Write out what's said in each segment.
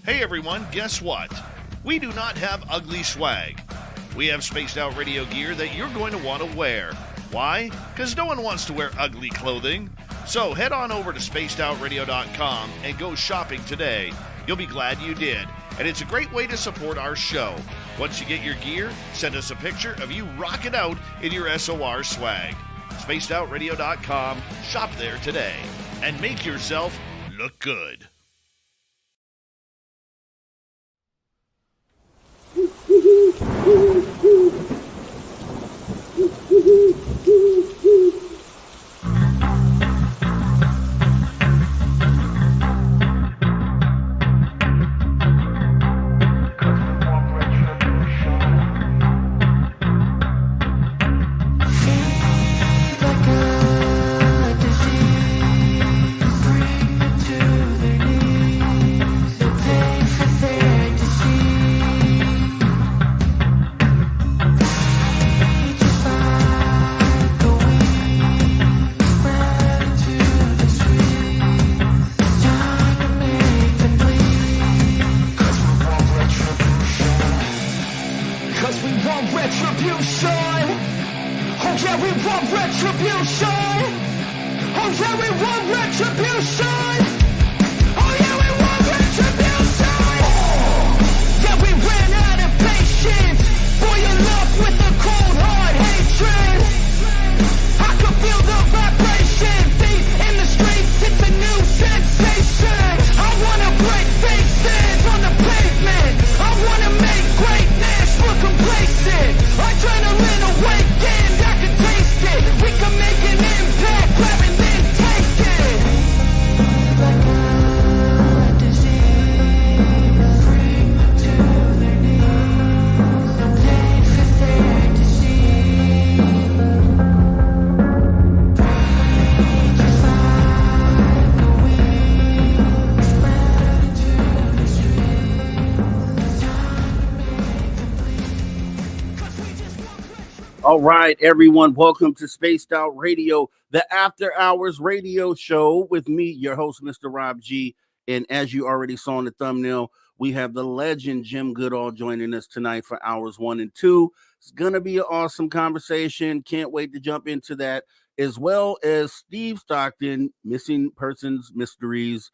Hey everyone, guess what? We do not have ugly swag. We have spaced out radio gear that you're going to want to wear. Why? Because no one wants to wear ugly clothing. So head on over to spacedoutradio.com and go shopping today. You'll be glad you did. And it's a great way to support our show. Once you get your gear, send us a picture of you rocking out in your SOR swag. spacedoutradio.com, shop there today, and make yourself look good. All right, everyone, welcome to Spaced Out Radio, the After Hours radio show with me, your host, Mr. Rob G. And as you already saw in the thumbnail, we have the legend Jim Goodall joining us tonight for hours 1 and 2. It's going to be an awesome conversation. Can't wait to jump into that, as well as Steve Stockton, Missing Persons Mysteries,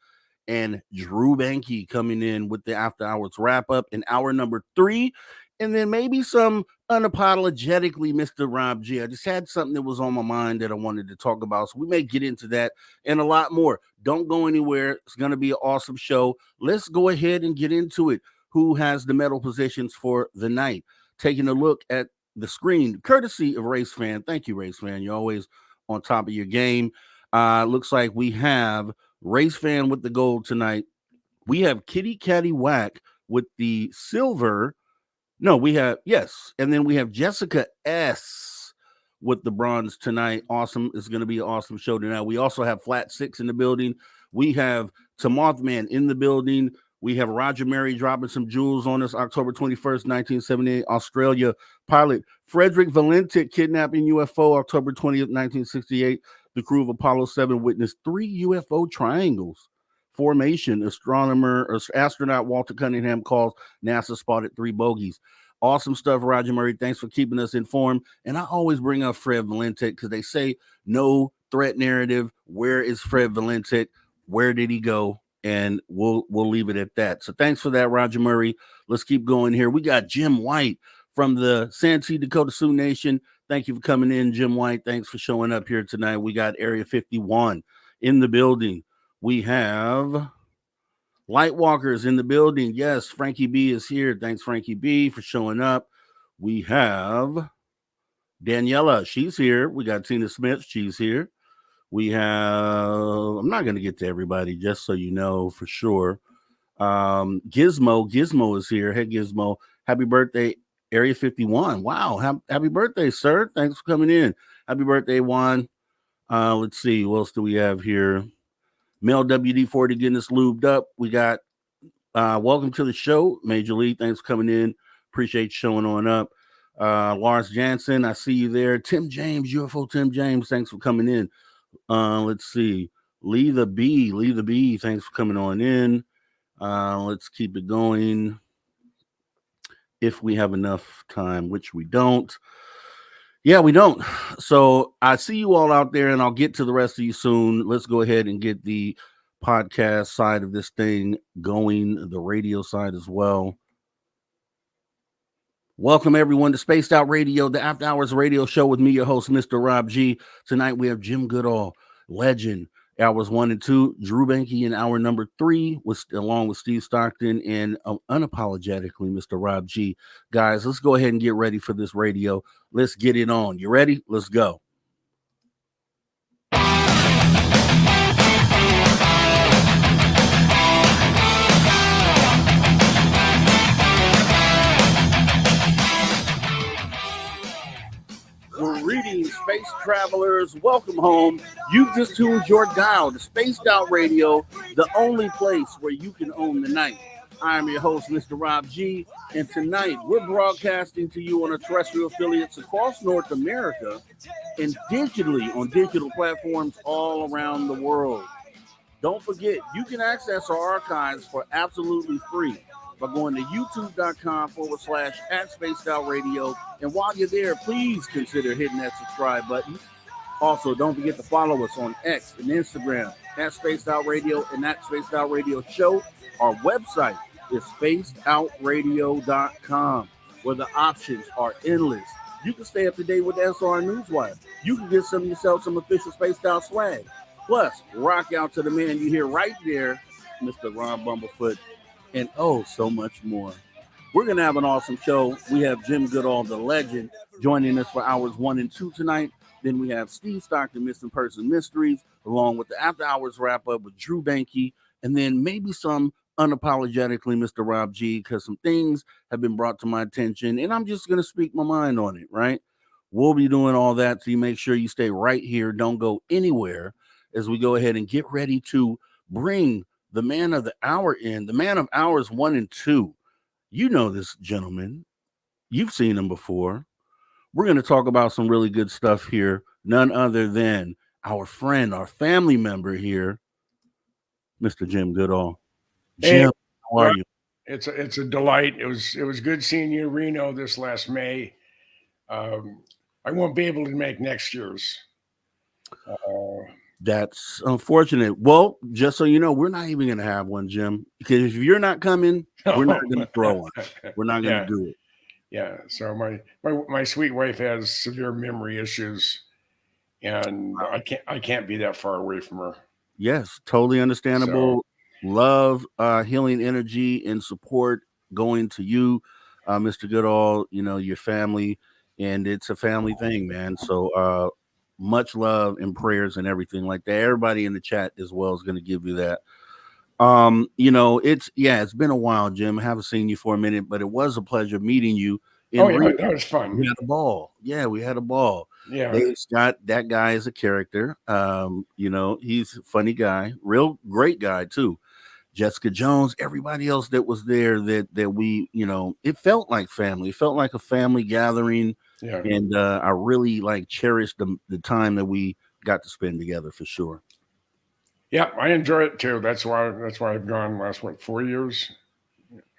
and Drew Banky coming in with the After Hours wrap up in hour number 3. And then maybe some unapologetically Mr. Rob G. I just had something that was on my mind that I wanted to talk about. So we may get into that and a lot more. Don't go anywhere. It's going to be an awesome show. Let's go ahead and get into it. Who has the medal positions for the night? Taking a look at the screen, courtesy of Race Fan. Thank you, Race Fan. You're always on top of your game. Looks like we have Race Fan with the gold tonight. We have Kitty Catty Whack with the silver. No, we have, yes. And then we have Jessica S with the bronze tonight. Awesome. It's going to be an awesome show tonight. We also have Flat Six in the building. We have Tamothman in the building. We have Roger Mary dropping some jewels on us. October 21st, 1978, Australia pilot Frederick Valentic kidnapping UFO. October 20th, 1968, the crew of Apollo 7 witnessed 3 UFO triangles. Formation, astronaut Walter Cunningham calls NASA spotted 3 bogeys. Awesome stuff, Roger Murray. Thanks for keeping us informed. And I always bring up Fred Valentic because they say no threat narrative. Where is Fred Valentic? Where did he go? And we'll leave it at that. So thanks for that, Roger Murray. Let's keep going here. We got Jim White from the Santee Dakota Sioux Nation. Thank you for coming in, Jim White. Thanks for showing up here tonight. We got Area 51 in the building. We have Lightwalkers in the building. Yes, Frankie B is here. Thanks, Frankie B, for showing up. We have Daniela. She's here. We got Tina Smith. She's here. We have, I'm not going to get to everybody, just so you know for sure. Gizmo is here. Hey, Gizmo. Happy birthday, Area 51. Wow. Happy birthday, sir. Thanks for coming in. Happy birthday, Juan. Let's see. What else do we have here? Mel WD-40 getting us lubed up. We got welcome to the show, Major League. Thanks for coming in. Appreciate you showing on up. Lars Jansen, I see you there. Tim James, UFO Tim James, thanks for coming in. Let's see. Lee the Bee, thanks for coming on in. Let's keep it going if we have enough time, which we don't. Yeah, we don't. So I see you all out there, and I'll get to the rest of you soon. Let's go ahead and get the podcast side of this thing going, the radio side as well. Welcome, everyone, to Spaced Out Radio, the After Hours radio show with me, your host, Mr. Rob G. Tonight, we have Jim Goodall, legend, hours 1 and 2, Drew Banky in hour number 3, along with Steve Stockton, and unapologetically, Mr. Rob G. Guys, let's go ahead and get ready for this radio. Let's get it on. You ready? Let's go. Greetings, space travelers. Welcome home. You've just tuned your dial to Spaced Out Radio, the only place where you can own the night. I'm your host, Mr. Rob G, and tonight we're broadcasting to you on our terrestrial affiliates across North America and digitally on digital platforms all around the world. Don't forget, you can access our archives for absolutely free by going to youtube.com/@SpacedOutRadio. And while you're there, please consider hitting that subscribe button. Also, don't forget to follow us on X and Instagram @SpacedOutRadio and @SpacedOutRadio Show. Our website is spacedoutradio.com, where the options are endless. You can stay up to date with SR Newswire. You can get yourself some official Spaced Out swag. Plus, rock out to the man you hear right there, Mr. Ron Bumblefoot, and oh, so much more. We're going to have an awesome show. We have Jim Goodall, the legend, joining us for hours 1 and 2 tonight. Then we have Steve Stockton, Missing Person Mysteries, along with the After Hours wrap-up with Drew Banky, and then maybe some unapologetically Mr. Rob G, because some things have been brought to my attention, and I'm just going to speak my mind on it, right? We'll be doing all that, so you make sure you stay right here. Don't go anywhere as we go ahead and get ready to bring the man of the hour in, the man of hours 1 and 2. You know this gentleman. You've seen him before. We're going to talk about some really good stuff here. None other than our friend, our family member here, Mr. Jim Goodall. Jim, how are you? It's a delight. It was good seeing you in Reno this last May. I won't be able to make next year's. That's unfortunate. Well, just so you know, we're not even going to have one, Jim, because if you're not coming, we're not going to throw one. We're not going to do it. Yeah. So my sweet wife has severe memory issues, and I can't be that far away from her. Yes, totally understandable. So, love, healing energy, and support going to you, Mr. Goodall. You know, your family, and it's a family thing, man. So, much love and prayers and everything like that. Everybody in the chat as well is going to give you that. You know, it's been a while, Jim. I haven't seen you for a minute, but it was a pleasure meeting you. That was fun. We had a ball. Yeah, we had a ball. Yeah. Dave Scott, that guy is a character. You know, he's a funny guy, real great guy too. Jessica Jones, everybody else that was there that we, you know, it felt like family. It felt like a family gathering. Yeah. And I really cherished the time that we got to spend together for sure. Yeah, I enjoy it too. That's why I've gone last 4 years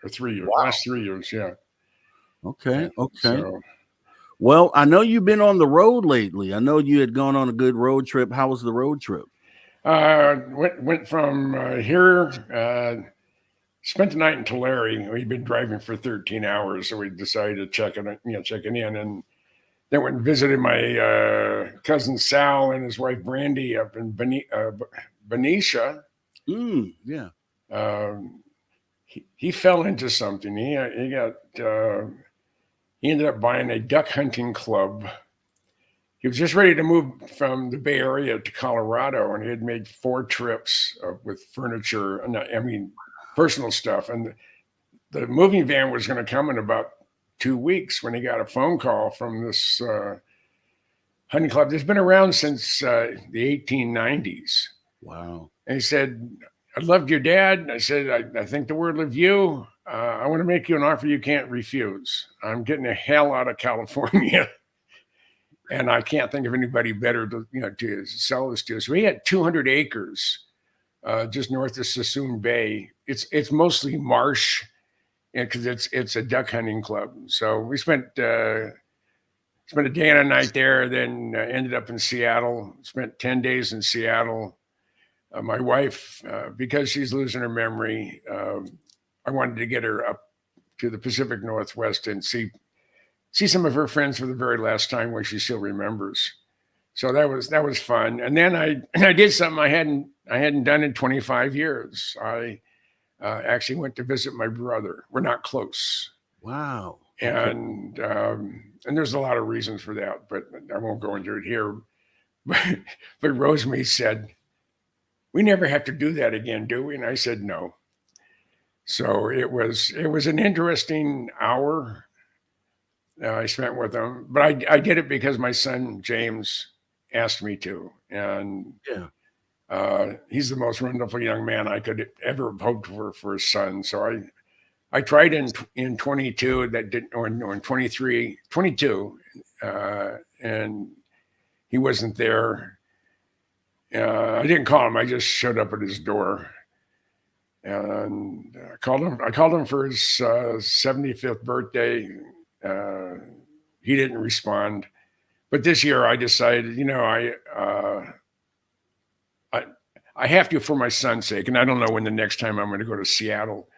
or 3 years. Wow. Last 3 years, yeah. Okay. So, well, I know you've been on the road lately. I know you had gone on a good road trip. How was the road trip? Went from here. Spent the night in Tulare. We'd been driving for 13 hours, so we decided to check in, and then went and visited my cousin Sal and his wife Brandy up in Benicia. Yeah. He fell into something. He ended up buying a duck hunting club. He was just ready to move from the Bay Area to Colorado, and he had made 4 trips with furniture. Personal stuff. And the moving van was going to come in about 2 weeks when he got a phone call from this hunting club that's been around since the 1890s. Wow. And he said, "I loved your dad." I said, I think the world of you. I want to make you an offer you can't refuse. I'm getting the hell out of California. And I can't think of anybody better to sell this to. So he had 200 acres just north of Sassoon Bay. It's mostly marsh, because it's a duck hunting club. So we spent a day and a night there, then ended up in Seattle. Spent 10 days in Seattle. My wife, because she's losing her memory, I wanted to get her up to the Pacific Northwest and see some of her friends for the very last time when she still remembers. So that was fun. And then I did something I hadn't done in 25 years. I actually went to visit my brother. We're not close. Wow. And there's a lot of reasons for that, but I won't go into it here. But Rosemary said, "We never have to do that again, do we?" And I said, "No." So it was an interesting hour I spent with him, but I did it because my son James asked me to, and he's the most wonderful young man I could ever have hoped for a son. So I tried in 22 that didn't, or in 23, 22, and he wasn't there. I didn't call him. I just showed up at his door, and I called him for his 75th birthday. He didn't respond. But this year I decided, I have to for my son's sake, and I don't know when the next time I'm going to go to Seattle.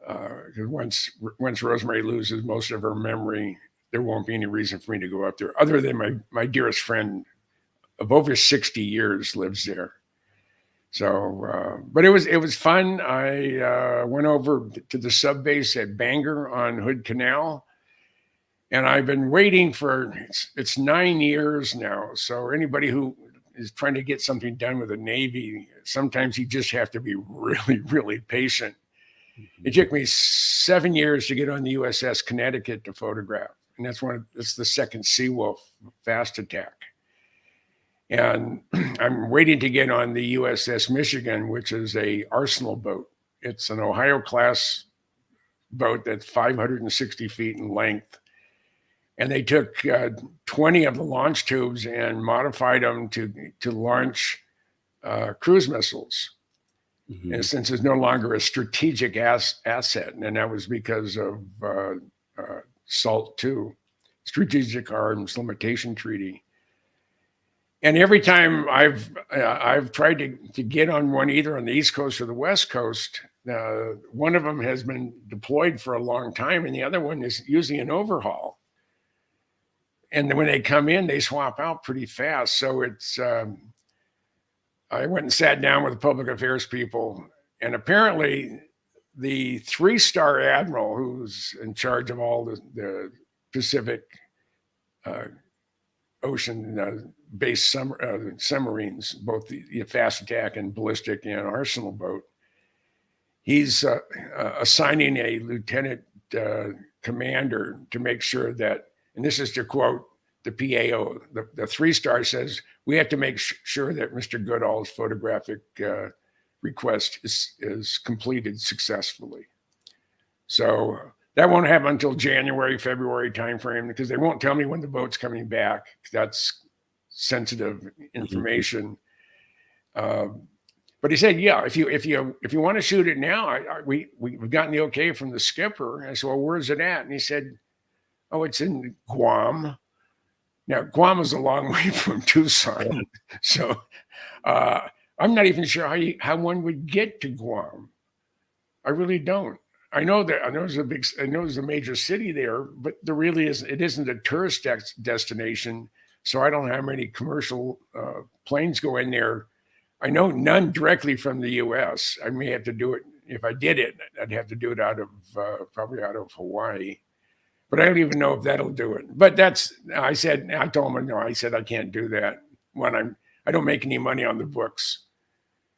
Because once Rosemary loses most of her memory, there won't be any reason for me to go up there, other than my dearest friend of over 60 years lives there. So, but it was fun. I went over to the sub base at Bangor on Hood Canal. And I've been waiting for, it's 9 years now. So anybody who is trying to get something done with the Navy, sometimes you just have to be really, really patient. It took me 7 years to get on the USS Connecticut to photograph. And that's the second Seawolf fast attack. And I'm waiting to get on the USS Michigan, which is a arsenal boat. It's an Ohio class boat that's 560 feet in length. And they took 20 of the launch tubes and modified them to launch cruise missiles. Mm-hmm. And since it's no longer a strategic asset, and that was because of SALT II, Strategic Arms Limitation Treaty. And every time I've tried to get on one, either on the East Coast or the West Coast, one of them has been deployed for a long time, and the other one is using an overhaul. And then when they come in, they swap out pretty fast. So it's, I went and sat down with the public affairs people, and apparently the 3-star admiral who's in charge of all the Pacific Ocean based submarines, both the fast attack and ballistic and arsenal boat, he's assigning a lieutenant commander to make sure that, and this is to quote the PAO, the 3-star says, we have to make sure that Mr. Goodall's photographic request is completed successfully. So that won't happen until January, February timeframe, because they won't tell me when the boat's coming back. That's sensitive information. But he said, yeah, if you want to shoot it now, we've gotten the okay from the skipper. I said, well, where's it at? And he said, oh, it's in Guam. Now, Guam is a long way from Tucson. So I'm not even sure how one would get to Guam. I really don't. I know there's a major city there, but there really isn't. It isn't a tourist destination. So I don't know how many commercial planes go in there. I know none directly from the U.S. I may have to do it. If I did it, I'd have to do it probably out of Hawaii. But I don't even know if that'll do it. But I told him, no, I said, I can't do that when I don't make any money on the books.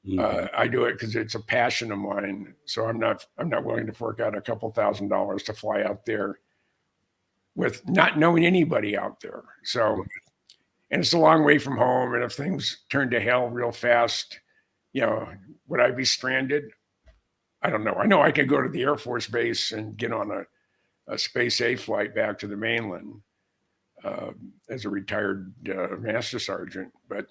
Mm-hmm. I do it because it's a passion of mine. So I'm not willing to fork out a couple $1,000s to fly out there with not knowing anybody out there. So, and it's a long way from home. And if things turn to hell real fast, would I be stranded? I don't know. I know I could go to the Air Force Base and get on a Space A flight back to the mainland as a retired master sergeant. But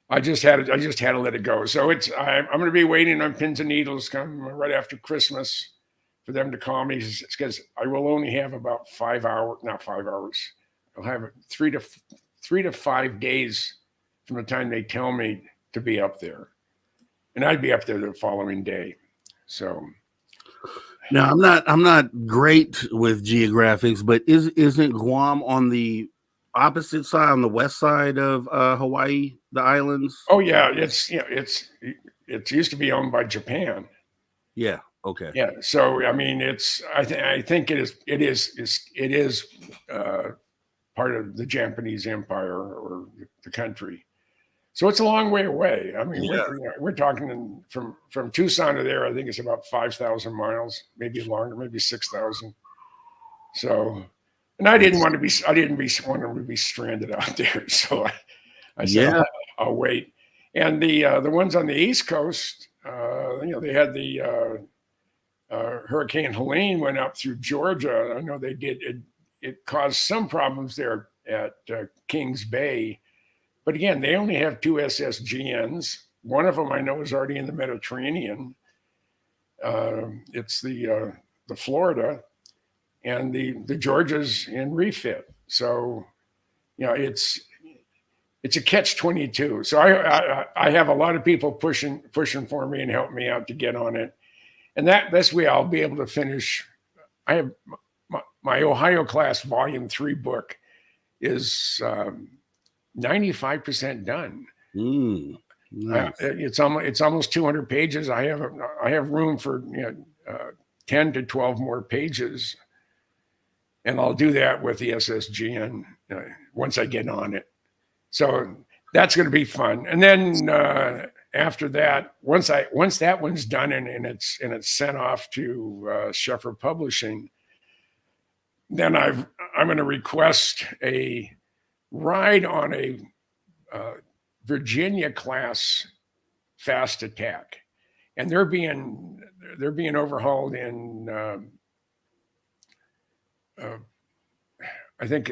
I just had to let it go. So I'm going to be waiting on pins and needles come right after Christmas for them to call me, because I will only have about 5 hours, not 5 hours. I'll have 3 to 5 days from the time they tell me to be up there, and I'd be up there the following day. So now I'm not great with geographics, but isn't Guam on the opposite side, on the west side of Hawaii, the islands? Oh yeah, it used to be owned by Japan. Yeah. Okay. Yeah. So I mean, I think it is part of the Japanese Empire or the country. So it's a long way away. I mean, we're talking from Tucson to there. I think it's about 5,000 miles, maybe longer, maybe 6,000. So, and I didn't want to be stranded out there. So I said, I'll wait. And the ones on the East Coast, they had the Hurricane Helene went up through Georgia. I know they did. It caused some problems there at Kings Bay. But again, they only have 2 SSGNs. One of them I know is already in the Mediterranean. It's the Florida, and the Georgia's in refit. So, it's a catch-22. So I have a lot of people pushing for me and help me out to get on it, and that's way I'll be able to finish. I have my Ohio class Volume 3 book is 95% done. Nice. It's almost 200 pages. I have room for 10 to 12 more pages, and I'll do that with the SSGN once I get on it. So that's going to be fun. And then after that, once that one's done and it's sent off to Sheffer Publishing, then I'm going to request a ride on a Virginia class fast attack, and they're being overhauled in I think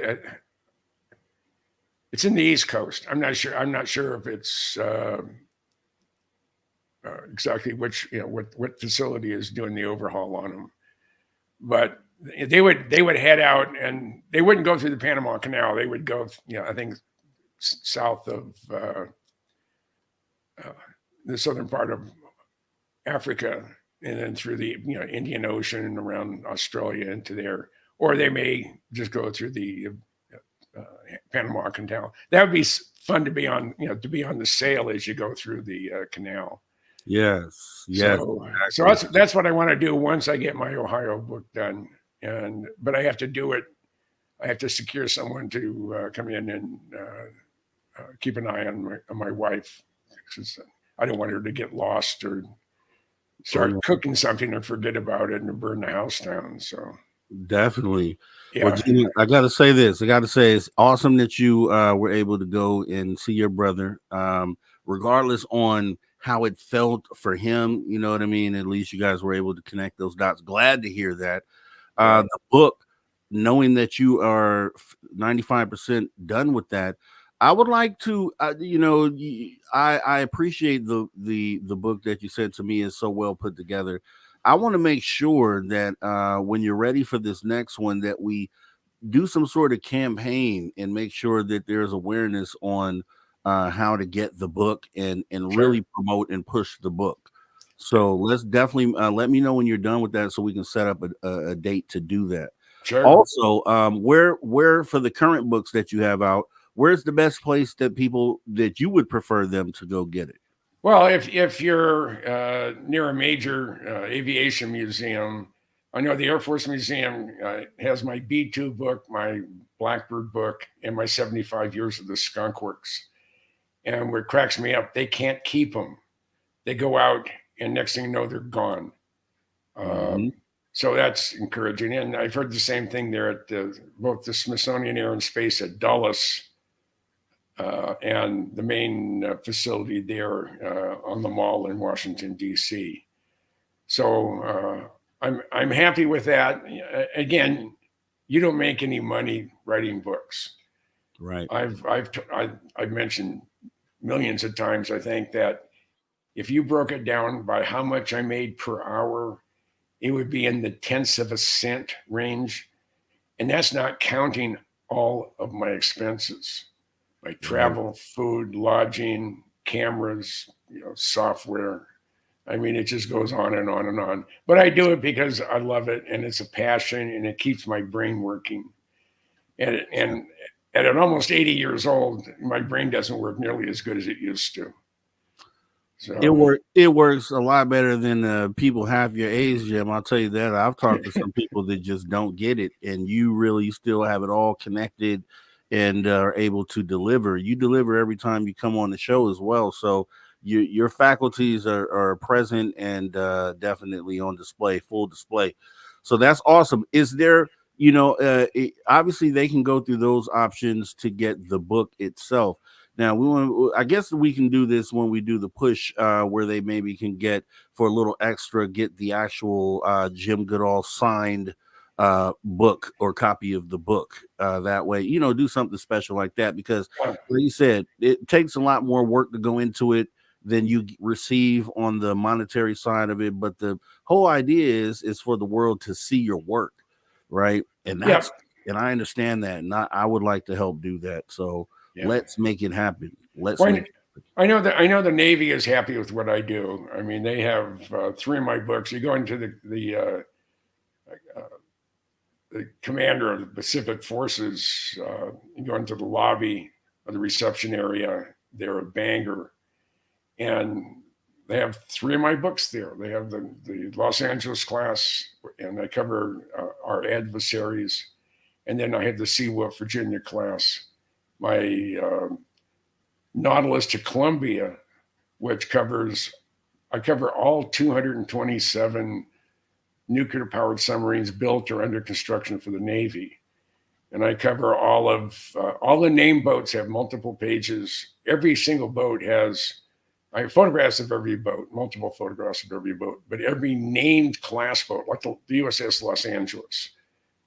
it's in the East Coast. I'm not sure if it's exactly which what facility is doing the overhaul on them, but they would head out, and they wouldn't go through the Panama Canal. They would go, I think, south of the southern part of Africa, and then through the Indian Ocean and around Australia into there, or they may just go through the Panama Canal. That would be fun to be on, to be on the sail as you go through the canal. Yes. So that's what I want to do once I get my Ohio book done. But I have to do it. I have to secure someone to come in and keep an eye on my wife. I don't want her to get lost or start cooking something and forget about it and burn the house down. So definitely. Yeah. Well, Jimmy, I got to say this. I got to say it's awesome that you were able to go and see your brother, regardless on how it felt for him. You know what I mean? At least you guys were able to connect those dots. Glad to hear that. The book, knowing that you are 95% done with that, I would like to, I appreciate the book that you said to me is so well put together. I want to make sure that when you're ready for this next one, that we do some sort of campaign and make sure that there's awareness on how to get the book and really promote and push the book. So let's definitely let me know when you're done with that, so we can set up a date to do that. Sure. Also, where for the current books that you have out, where's the best place that you would prefer them to go get it? Well, if you're near a major aviation museum, I know the Air Force Museum has my B-2 book, my Blackbird book, and my 75 Years of the Skunk Works. And what cracks me up, they can't keep them. They go out, and next thing you know, they're gone. So that's encouraging. And I've heard the same thing there at both the Smithsonian Air and Space at Dulles and the main facility there on the Mall in Washington, D.C. So I'm happy with that. Again, you don't make any money writing books. Right. I've mentioned millions of times, I think, that if you broke it down by how much I made per hour, it would be in the tenths of a cent range. And that's not counting all of my expenses, my travel, food, lodging, cameras, software. I mean, it just goes on and on and on. But I do it because I love it, and it's a passion, and it keeps my brain working. And at almost 80 years old, my brain doesn't work nearly as good as it used to. So it works a lot better than people half your age, Jim. I'll tell you that. I've talked to some people that just don't get it, and you really still have it all connected and are able to deliver. You deliver every time you come on the show as well. So your faculties are present and definitely on display, full display. So that's awesome. Is there, obviously they can go through those options to get the book itself. Now I guess we can do this when we do the push, where they maybe can get for a little extra, get the actual Jim Goodall signed book or copy of the book. That way, do something special like that, because like you said, it takes a lot more work to go into it than you receive on the monetary side of it. But the whole idea is for the world to see your work, right? And and I understand that, and I would like to help do that. So. Yeah. Let's make it happen. I know the Navy is happy with what I do. I mean, they have 3 of my books. You go into the commander of the Pacific Forces. You go into the lobby of the reception area there at Bangor, and they have 3 of my books there. They have the Los Angeles class, and I cover our adversaries, and then I have the Seawolf Virginia class. My Nautilus to Columbia, which I cover all 227 nuclear-powered submarines built or under construction for the Navy. And I cover all the named boats have multiple pages. Every single boat I have photographs of every boat, multiple photographs of every boat, but every named class boat, like the USS Los Angeles,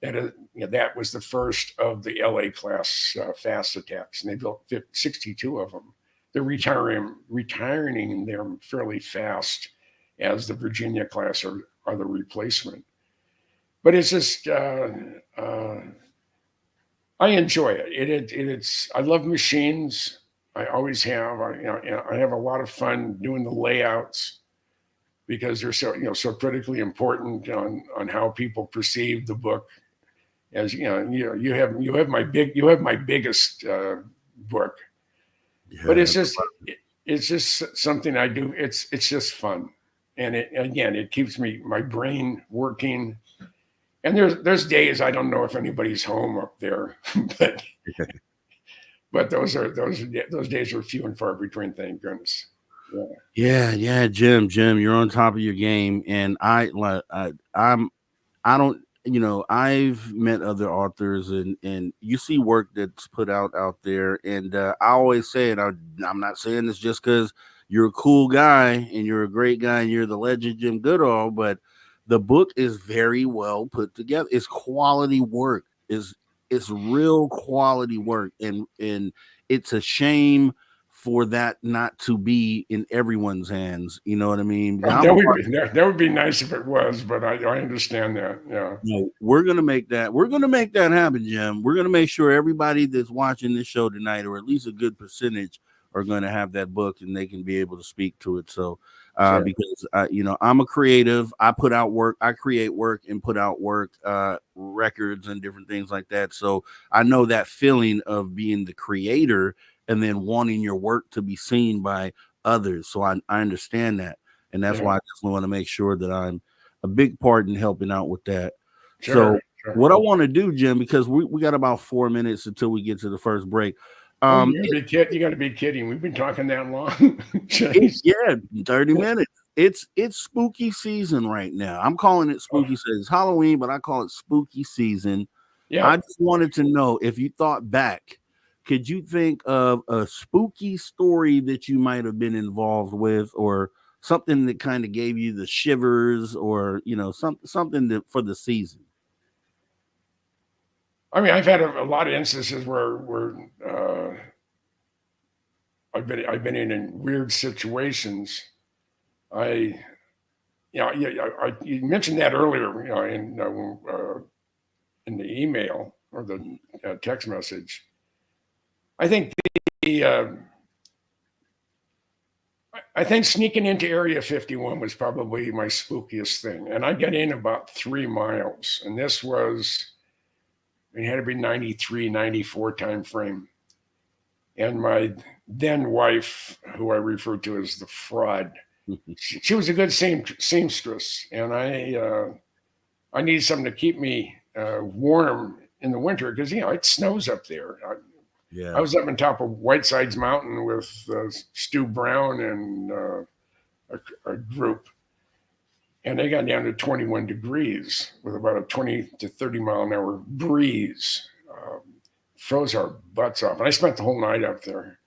that was the first of the LA class fast attacks, and they built 62 of them. They're retiring them fairly fast, as the Virginia class are the replacement. But it's just I enjoy it. It's I love machines. I always have. I have a lot of fun doing the layouts, because they're so critically important on how people perceive the book. As you have my biggest book, but it's just something I do. It's just fun, and it keeps my brain working. And there's days I don't know if anybody's home up there, but those days are few and far between. Thank goodness. Yeah, Jim, you're on top of your game, and I don't. I've met other authors, and you see work that's put out there, and I always say it. I'm not saying this just because you're a cool guy and you're a great guy and you're the legend Jim Goodall, but the book is very well put together. It's quality work. It's real quality work, and it's a shame for that not to be in everyone's hands. You know what I mean? That would be nice if it was, but I understand that. Yeah. We're gonna make that happen, Jim. We're gonna make sure everybody that's watching this show tonight, or at least a good percentage, are going to have that book and they can be able to speak to it. So sure. Because I'm a creative, I put out work, I create work and put out work, records and different things like that. So I know that feeling of being the creator and then wanting your work to be seen by others. So I understand that. And that's why I just want to make sure that I'm a big part in helping out with that. Sure. What I want to do, Jim, because we got about 4 minutes until we get to the first break. You got to be kidding. We've been talking that long. 30 minutes. It's spooky season right now. I'm calling it spooky season. It's Halloween, but I call it spooky season. Yeah. I just wanted to know if you thought back, could you think of a spooky story that you might have been involved with, or something that kind of gave you the shivers, or something for the season? I mean, I've had a lot of instances where I've been in weird situations. You mentioned that earlier, in the email or the text message. I think I think sneaking into Area 51 was probably my spookiest thing. And I got in about 3 miles. And this was, it had to be 93, 94 time frame. And my then wife, who I refer to as the fraud, she was a good seamstress. And I needed something to keep me warm in the winter because, it snows up there. I was up on top of Whitesides Mountain with Stu Brown and a group, and they got down to 21 degrees with about a 20 to 30 mile an hour breeze. Froze our butts off. And I spent the whole night up there.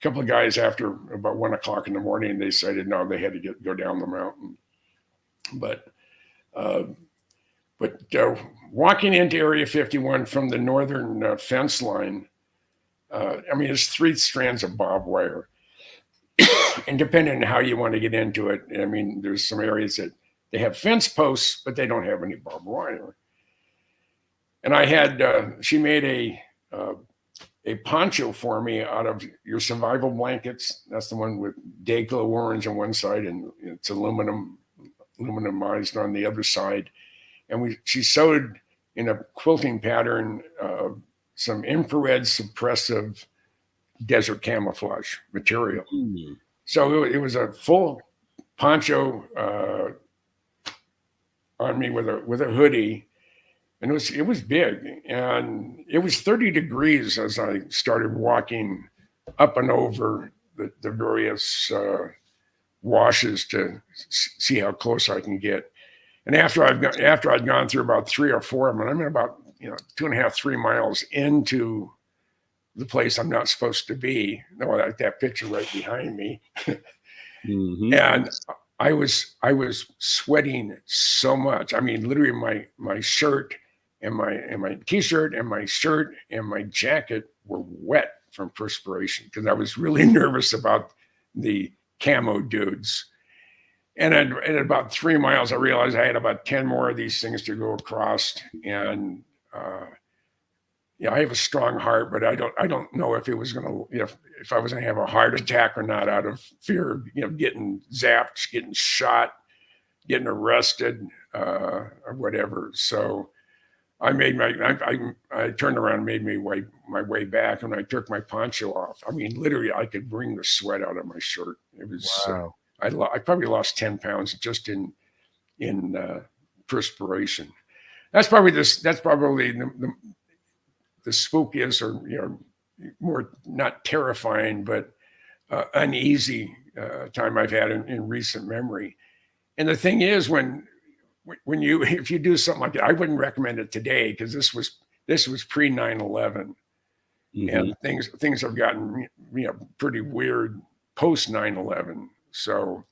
A couple of guys after about 1 o'clock in the morning, they decided no, they had to go down the mountain. But walking into Area 51 from the northern fence line, there's 3 strands of barbed wire. And depending on how you want to get into it, there's some areas that they have fence posts, but they don't have any barbed wire. And I had, she made a poncho for me out of your survival blankets. That's the one with day glow orange on one side and it's aluminumized on the other side. And she sewed in a quilting pattern some infrared suppressive desert camouflage material. Mm-hmm. So it was a full poncho on me with a hoodie, and it was big, and it was 30 degrees as I started walking up and over the various washes to see how close I can get. And after I'd gone through about 3 or 4 of them, I'm about 2.5, 3 miles into the place I'm not supposed to be. No, like that picture right behind me. Mm-hmm. And I was sweating so much. Literally my shirt and my t-shirt and my shirt and my jacket were wet from perspiration because I was really nervous about the camo dudes. And at about 3 miles, I realized I had about 10 more of these things to go across. And I have a strong heart, but I don't know if it was if I was gonna have a heart attack or not out of fear of getting zapped, getting shot, getting arrested, or whatever. So I turned around and made my way back, and I took my poncho off. Literally, I could wring the sweat out of my shirt. It was wow. I probably lost 10 pounds just in perspiration. That's probably the spookiest or more not terrifying but uneasy time I've had in recent memory. And the thing is, if you do something like that, I wouldn't recommend it today because this was pre 9/11, mm-hmm. and things have gotten pretty weird post 9/11. So,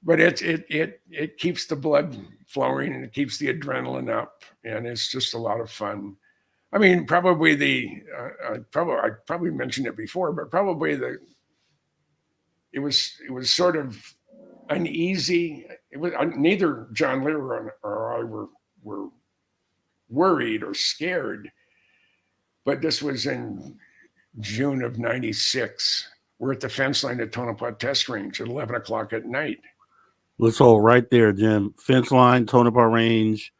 but it keeps the blood flowing and it keeps the adrenaline up, and it's just a lot of fun. Probably I probably mentioned it before, but probably it was sort of uneasy. It was neither John Lear or I were worried or scared, but this was in June of '96. We're at the fence line at Tonopah Test Range at 11 o'clock at night. Let's hold right there, Jim. Fence line, Tonopah Range,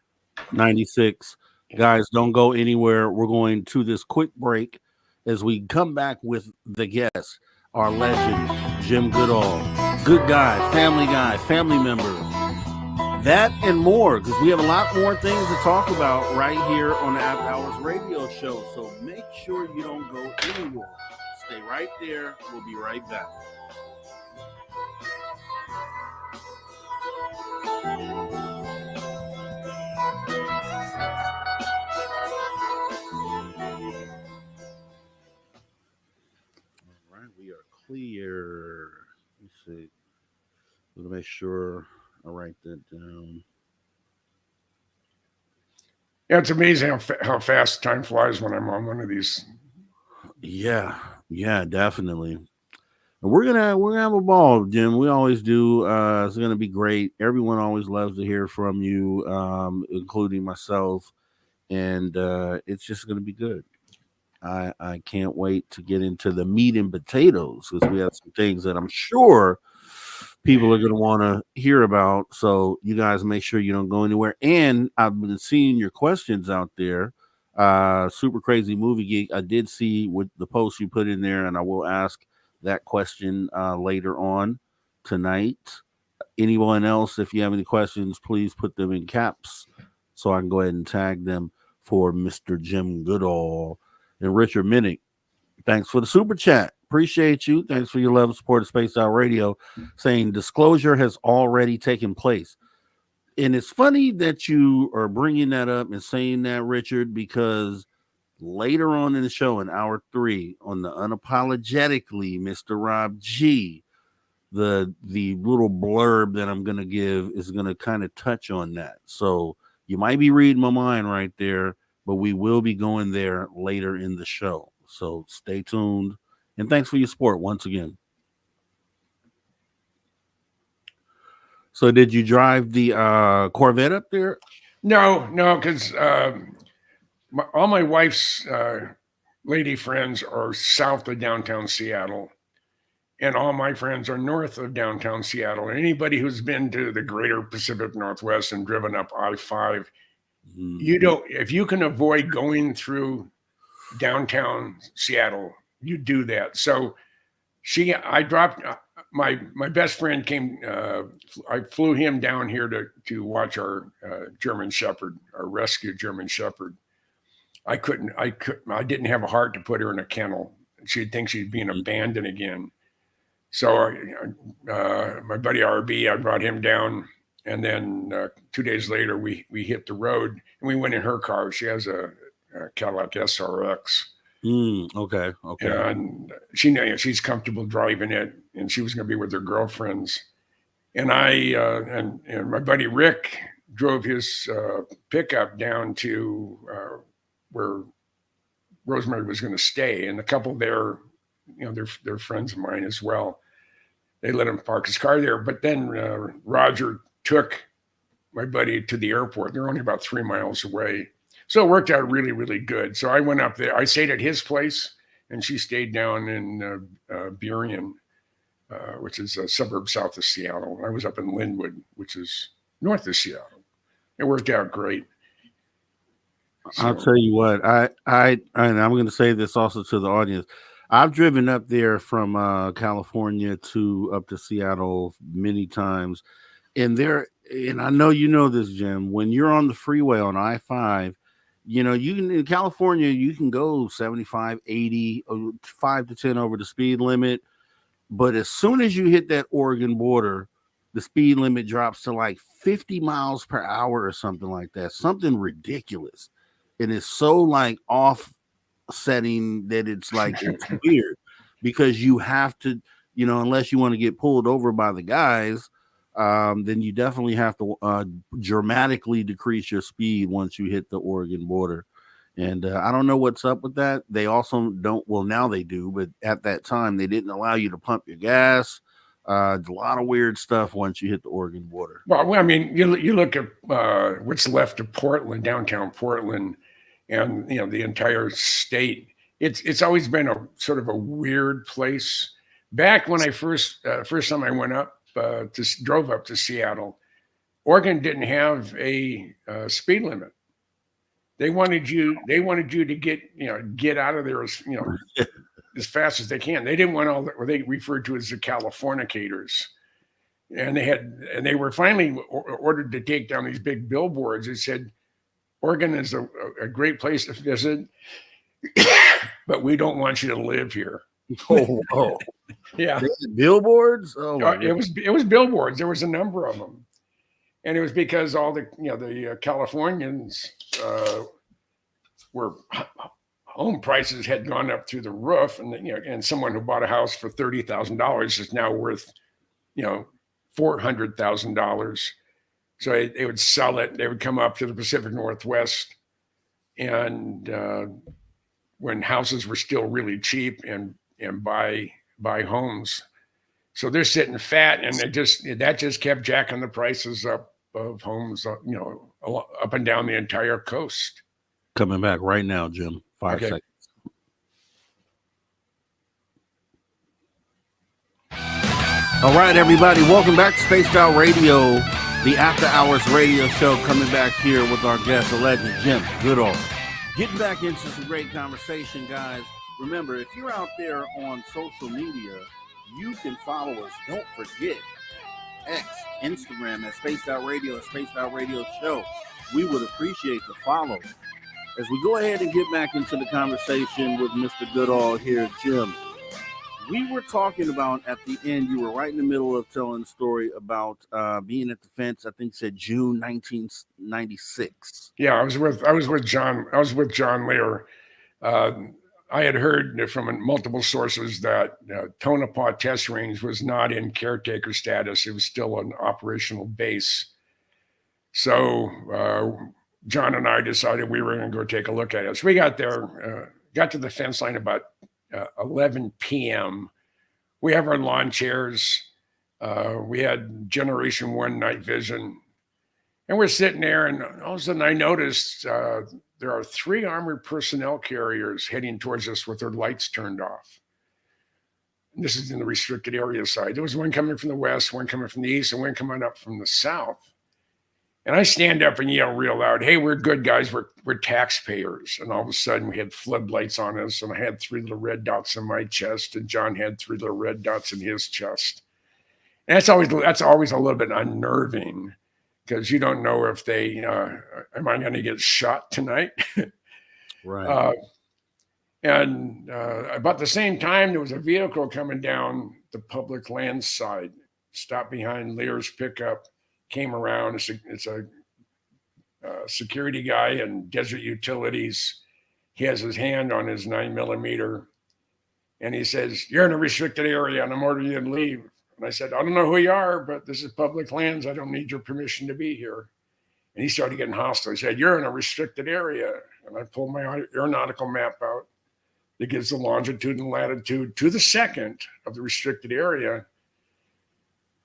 96. Guys, don't go anywhere. We're going to this quick break as we come back with the guest, our legend, Jim Goodall. Good guy, family member. That and more, because we have a lot more things to talk about right here on the After Hours Radio Show. So make sure you don't go anywhere. Stay right there. We'll be right back. All right, we are clear. Let's see. I'm going to make sure I write that down. Yeah, it's amazing how fast time flies when I'm on one of these. Yeah, Yeah, definitely. We're gonna have a ball, Jim. We always do. It's gonna be great. Everyone always loves to hear from you, including myself, and it's just gonna be good. I can't wait to get into the meat and potatoes because we have some things that I'm sure people are going to want to hear about. So you guys make sure you don't go anywhere. And I've been seeing your questions out there. Super crazy movie geek. I did see what the post you put in there, and I will ask that question later on tonight. Anyone else, if you have any questions, please put them in caps so I can go ahead and tag them for Mr. Jim Goodall and Richard Minnick. Thanks for the super chat. Appreciate you. Thanks for your love and support of Space Out Radio. Saying disclosure has already taken place. And it's funny that you are bringing that up and saying that, Richard, because later on in the show, in hour 3, on the Unapologetically Mr. Rob G, the little blurb that I'm going to give is going to kind of touch on that. So you might be reading my mind right there, but we will be going there later in the show. So stay tuned. And thanks for your support once again. So did you drive the Corvette up there? No, because all my wife's lady friends are south of downtown Seattle, and all my friends are north of downtown Seattle. And anybody who's been to the greater Pacific Northwest and driven up I-5, you don't, if you can avoid going through downtown Seattle, you do that. So I dropped my best friend came. I flew him down here to watch our German Shepherd, our rescued German Shepherd. I didn't have a heart to put her in a kennel. She'd think she'd being abandoned again. So my buddy RB, I brought him down, and then 2 days later we hit the road and we went in her car. She has a Cadillac SRX. Okay. And she's comfortable driving it, and she was going to be with her girlfriends. And and my buddy Rick drove his pickup down to where Rosemary was going to stay, and the couple there, they're friends of mine as well. They let him park his car there, but then Roger took my buddy to the airport. They're only about 3 miles away. So it worked out really, really good. So I went up there. I stayed at his place, and she stayed down in Burien, which is a suburb south of Seattle. I was up in Linwood, which is north of Seattle. It worked out great. So, I'll tell you what, and I'm going to say this also to the audience. I've driven up there from California up to Seattle many times, and I know you know this, Jim. When you're on the freeway on I-5, you can in California you can go 75, 80, 5 to 10 over the speed limit, but as soon as you hit that Oregon border, the speed limit drops to like 50 miles per hour or something like that, something ridiculous. And it's so like offsetting that it's like it's weird because you have to, unless you want to get pulled over by the guys, then you definitely have to dramatically decrease your speed once you hit the Oregon border. And I don't know what's up with that. They also don't. Well, now they do, but at that time they didn't allow you to pump your gas. A lot of weird stuff once you hit the Oregon border. Well, I mean, you look at what's left of Portland, downtown Portland, and the entire state. It's always been a sort of a weird place. Back when I first time I went up drove up to Seattle, Oregon didn't have a speed limit. They wanted you to get out of there as as fast as they can. They didn't want all what they referred to as the Californicators. And they were finally ordered to take down these big billboards that said, Oregon is a great place to visit, but we don't want you to live here. Oh. Yeah. Billboards? Oh, it was billboards. There was a number of them. And it was because all the Californians were home prices had gone up through the roof, and someone who bought a house for $30,000 is now worth $400,000. So they would sell it. They would come up to the Pacific Northwest, and when houses were still really cheap and and buy homes. So they're sitting fat, and that just kept jacking the prices up of homes, up and down the entire coast. Coming back right now, Jim. 5 seconds. All right, everybody. Welcome back to Spaced Out Radio, the After Hours radio show, coming back here with our guest, the legend, Jim Goodall. Getting back into some great conversation, guys. Remember, if you're out there on social media, you can follow us. Don't forget X, Instagram at Spaced Out Radio and Spaced Out Radio Show. We would appreciate the follow. As we go ahead and get back into the conversation with Mr. Goodall here, Jim, we were talking about at the end, you were right in the middle of telling the story about being at the fence. I think you said June 1996. Yeah, I was with John Lear. I had heard from multiple sources that Tonopah Test Range was not in caretaker status. It was still an operational base. So John and I decided we were going to go take a look at it. So we got there, got to the fence line about 11 p.m. We have our lawn chairs. We had Generation 1 night vision. And we're sitting there, and all of a sudden I noticed there are 3 armored personnel carriers heading towards us with their lights turned off. And this is in the restricted area side. There was one coming from the west, one coming from the east, and one coming up from the south. And I stand up and yell real loud, "Hey, we're good guys. We're taxpayers." And all of a sudden we had floodlights on us, and I had 3 little red dots in my chest, and John had 3 little red dots in his chest. And that's always a little bit unnerving, because you don't know if they, am I going to get shot tonight? Right. And about the same time, there was a vehicle coming down the public land side, stopped behind Lear's pickup, came around. It's a security guy in Desert Utilities. He has his hand on his 9mm, and he says, "You're in a restricted area, and I'm ordering you to leave." And I said, "I don't know who you are, but this is public lands. I don't need your permission to be here." And he started getting hostile. He said, "You're in a restricted area." And I pulled my aeronautical map out that gives the longitude and latitude to the second of the restricted area.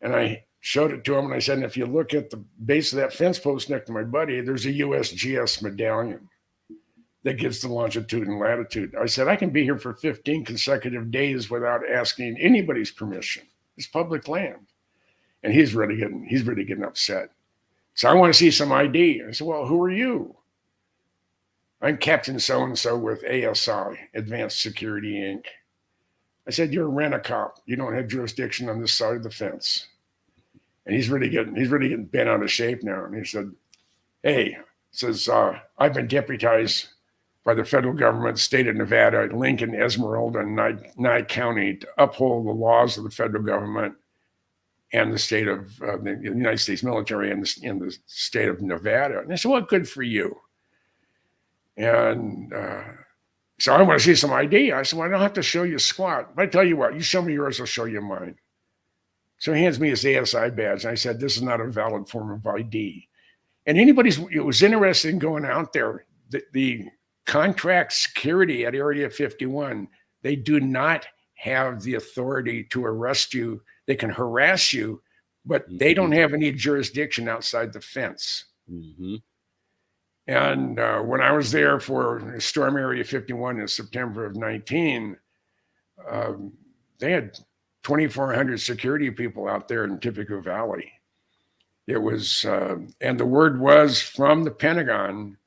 And I showed it to him, and I said, "And if you look at the base of that fence post next to my buddy, there's a USGS medallion that gives the longitude and latitude." I said, "I can be here for 15 consecutive days without asking anybody's permission. It's public land." And he's really getting upset. "So I want to see some ID." I said, "Well, who are you?" "I'm Captain so-and-so with ASI, Advanced Security, Inc." I said, "You're a rent-a-cop. You don't have jurisdiction on this side of the fence." And he's really getting bent out of shape now. And he said, "Hey," says, "I've been deputized by the federal government, state of Nevada, Lincoln, Esmeralda, and Nye County to uphold the laws of the federal government and the state of the United States military and the state of Nevada." And I said, "Well, good for you." And so I want to see some ID. I said, "Well, I don't have to show you squat. But I tell you what, you show me yours, I'll show you mine." So he hands me his ASI badge. And I said, "This is not a valid form of ID." And anybody who was interested in going out there, the contract security at Area 51, they do not have the authority to arrest you. They can harass you, but they don't have any jurisdiction outside the fence. Mm-hmm. And when I was there for Storm Area 51 in September of 19, they had 2,400 security people out there in Tipico Valley. It was, and the word was from the Pentagon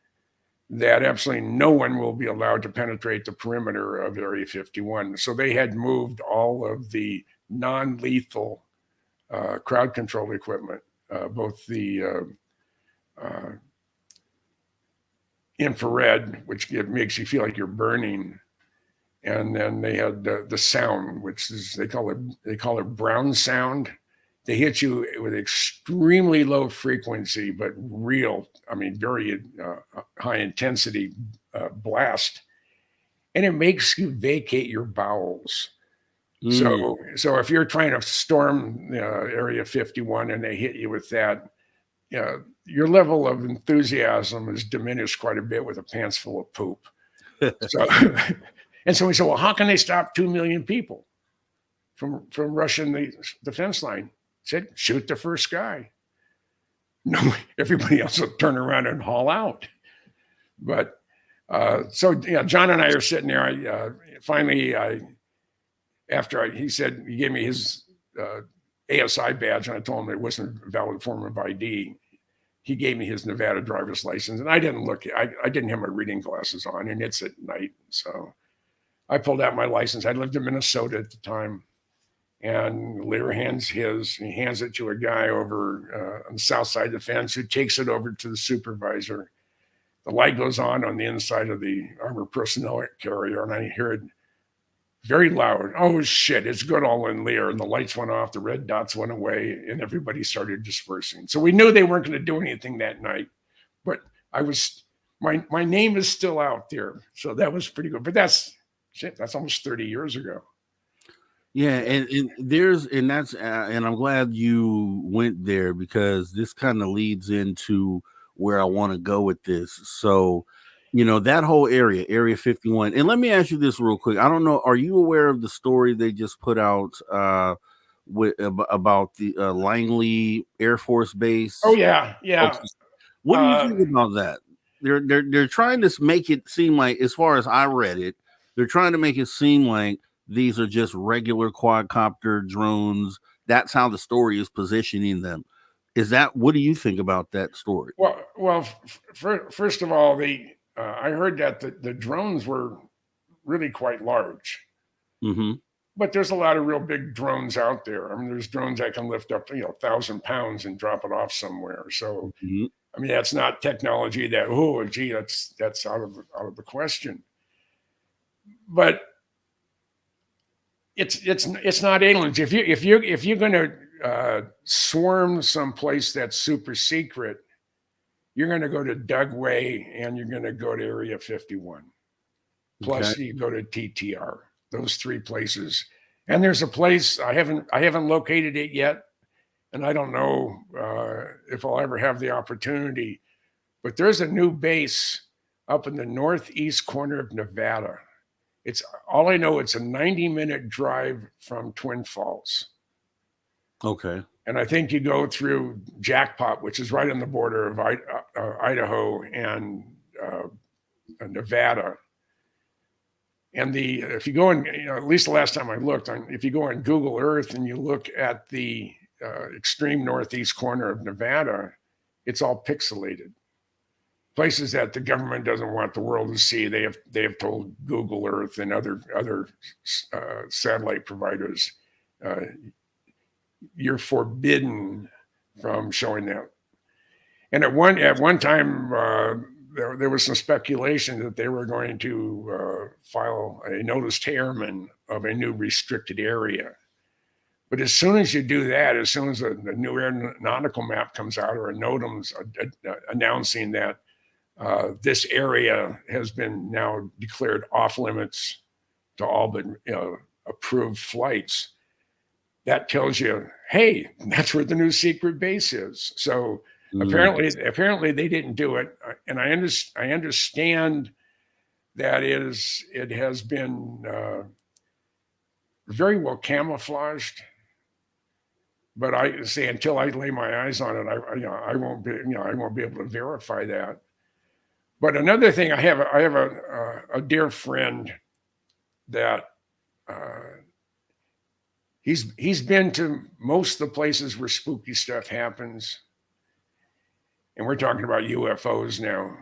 that absolutely no one will be allowed to penetrate the perimeter of Area 51. So they had moved all of the non-lethal crowd control equipment, both the infrared, which makes you feel like you're burning, and then they had the sound, which is they call it brown sound. They hit you with extremely low frequency, but real, very high intensity blast, and it makes you vacate your bowels. So if you're trying to storm Area 51 and they hit you with that, your level of enthusiasm is diminished quite a bit with a pants full of poop. So And so we said, well, how can they stop 2 million people from rushing the defense line? Said, shoot the first guy. No, everybody else will turn around and haul out. But so John and I are sitting there. Finally, after he said, he gave me his ASI badge, and I told him it wasn't a valid form of ID. He gave me his Nevada driver's license, and I didn't look. I didn't have my reading glasses on, and it's at night. So I pulled out my license. I lived in Minnesota at the time. And Lear hands it to a guy over on the south side of the fence, who takes it over to the supervisor. The light goes on the inside of the armored personnel carrier, and I hear it very loud. Oh, shit, it's Goodall and Lear. And the lights went off, the red dots went away, and everybody started dispersing. So we knew they weren't going to do anything that night. But my name is still out there. So that was pretty good. But that's almost 30 years ago. Yeah, and I'm glad you went there, because this kind of leads into where I want to go with this. So, that whole area 51. And let me ask you this real quick. I don't know, are you aware of the story they just put out about the Langley Air Force Base? Oh yeah. Okay. What do you think about that? They're trying to make it seem like, as far as I read it, they're trying to make it seem like these are just regular quadcopter drones. That's how the story is positioning them. What do you think about that story? Well, first of all, I heard that the drones were really quite large. Mm-hmm. But there's a lot of real big drones out there. I mean, there's drones that can lift up 1,000 pounds and drop it off somewhere. So, mm-hmm. I mean, that's not technology that's out of the question. But it's not aliens. If you're going to swarm someplace that's super secret, you're going to go to Dugway and you're going to go to Area 51. Plus, you go to TTR. Those three places. And there's a place I haven't located it yet, and I don't know if I'll ever have the opportunity. But there's a new base up in the northeast corner of Nevada. It's all I know. It's a 90-minute drive from Twin Falls. Okay. And I think you go through Jackpot, which is right on the border of Idaho and Nevada. And if you go in, at least the last time I looked, if you go on Google Earth and you look at the extreme northeast corner of Nevada, it's all pixelated. Places that the government doesn't want the world to see. They have told Google Earth and other satellite providers, you're forbidden from showing that. And at one time, there was some speculation that they were going to file a notice to airmen of a new restricted area. But as soon as you do that, as soon as the new aeronautical map comes out, or a NOTAM's announcing that this area has been now declared off limits to all but approved flights, that tells you, hey, that's where the new secret base is. So apparently they didn't do it, and I understand that it has been very well camouflaged. But I say, until I lay my eyes on it, I won't be able to verify that. But another thing, I have a dear friend that he's been to most of the places where spooky stuff happens, and we're talking about UFOs now.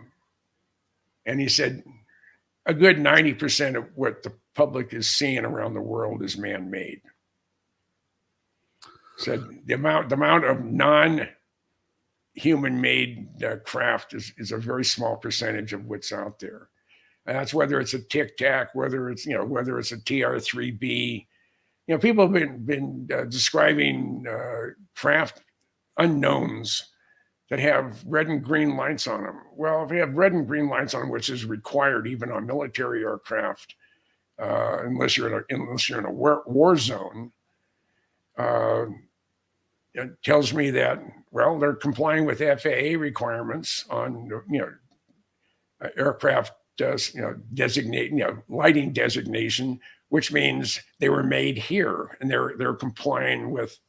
And he said a good 90% of what the public is seeing around the world is man-made. Said the amount of non-human-made craft is a very small percentage of what's out there. And that's whether it's a Tic Tac, whether it's a TR-3B. People have been describing craft unknowns that have red and green lights on them. Well, if you have red and green lights on them, which is required even on military aircraft, unless you're in a war zone, it tells me that, well, they're complying with FAA requirements on aircraft lighting designation, which means they were made here and they're complying with.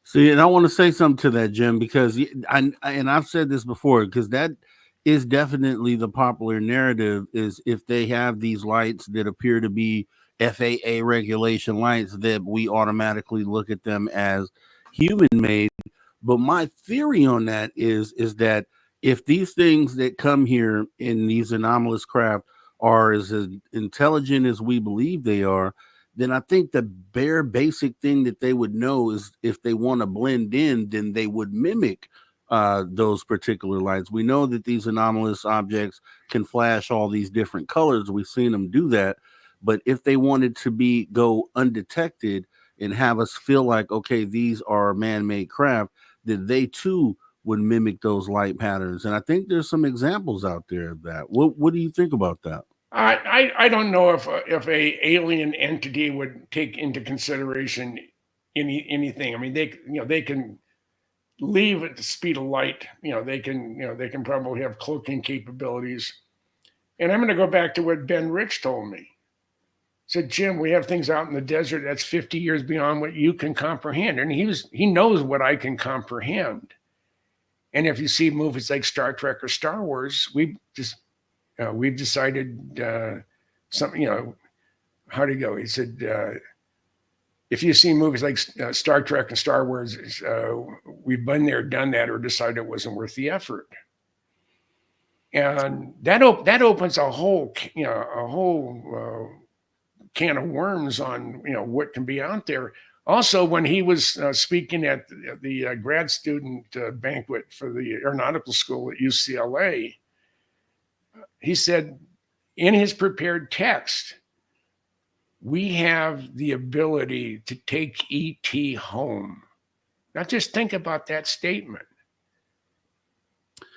See, and I want to say something to that, Jim, because I've said this before, because that is definitely the popular narrative, is if they have these lights that appear to be FAA regulation lights, that we automatically look at them as human made. But my theory on that is that if these things that come here in these anomalous craft are as intelligent as we believe they are, then I think the bare basic thing that they would know is if they want to blend in, then they would mimic those particular lights. We know that these anomalous objects can flash all these different colors. We've seen them do that. But if they wanted to go undetected and have us feel like, okay, these are man-made craft, then they too would mimic those light patterns. And I think there's some examples out there of that. What do you think about that? I don't know if a alien entity would take into consideration anything. I mean, they can leave at the speed of light. They can probably have cloaking capabilities. And I'm going to go back to what Ben Rich told me. He said, Jim, we have things out in the desert that's 50 years beyond what you can comprehend. And he knows what I can comprehend. And if you see movies like Star Trek or Star Wars, we've decided something, how to go. He said, if you see movies like Star Trek and Star Wars, we've been there, done that, or decided it wasn't worth the effort. And that opens a whole can of worms on what can be out there. Also, when he was speaking at the grad student banquet for the aeronautical school at UCLA, he said in his prepared text, we have the ability to take ET home. Now just think about that statement.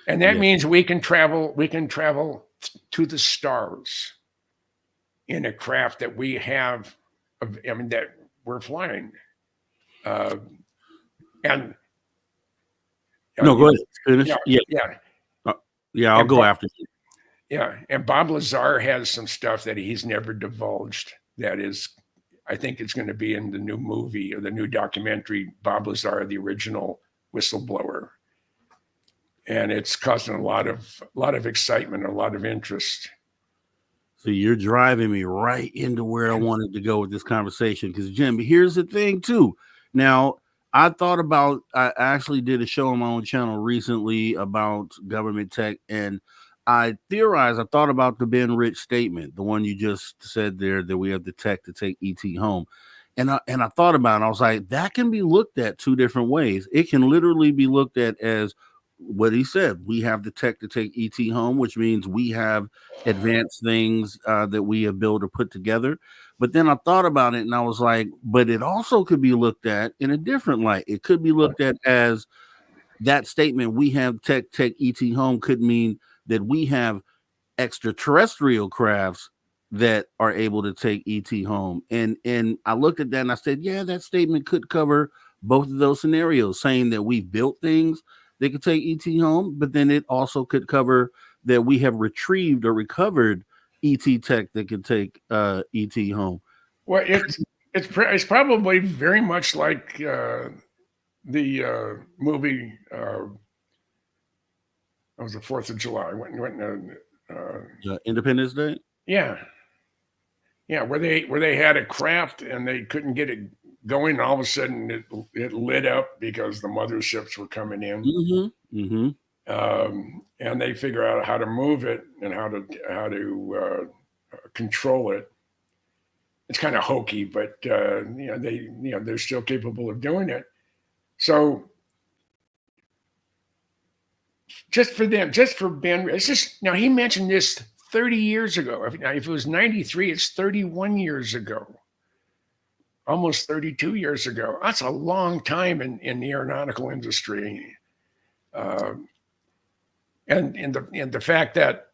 And that means we can travel to the stars in a craft that we have, that we're flying. Go ahead. Finish. I'll go after you. Yeah, and Bob Lazar has some stuff that he's never divulged. That is, I think it's going to be in the new movie or the new documentary, Bob Lazar, the original whistleblower. And it's causing a lot of excitement, a lot of interest. So you're driving me right into where I wanted to go with this conversation. Because Jim, here's the thing too. Now, I actually did a show on my own channel recently about government tech, and I thought about the Ben Rich statement, the one you just said there, that we have the tech to take ET home. And I thought about it. I was like, that can be looked at two different ways. It can literally be looked at as what he said. We have the tech to take ET home, which means we have advanced things that we have built or put together. But then I thought about it and I was like, but it also could be looked at in a different light. It could be looked at as that statement, we have tech take ET home, could mean that we have extraterrestrial crafts that are able to take ET home. And I looked at that and I said, yeah, that statement could cover both of those scenarios, saying that we've built things that could take ET home, but then it also could cover that we have retrieved or recovered ET tech that could take ET home. Well, it's probably very much like the movie. It was the 4th of July. Independence Day. Yeah, where they had a craft and they couldn't get it going. And all of a sudden, it lit up because the motherships were coming in. Mm-hmm. Mm-hmm. And they figure out how to move it and how to control it. It's kind of hokey, but they're still capable of doing it. So just for them, just for Ben, it's just, now he mentioned this 30 years ago. If it was 93, it's 31 years ago, almost 32 years ago. That's a long time in the aeronautical industry. And the fact that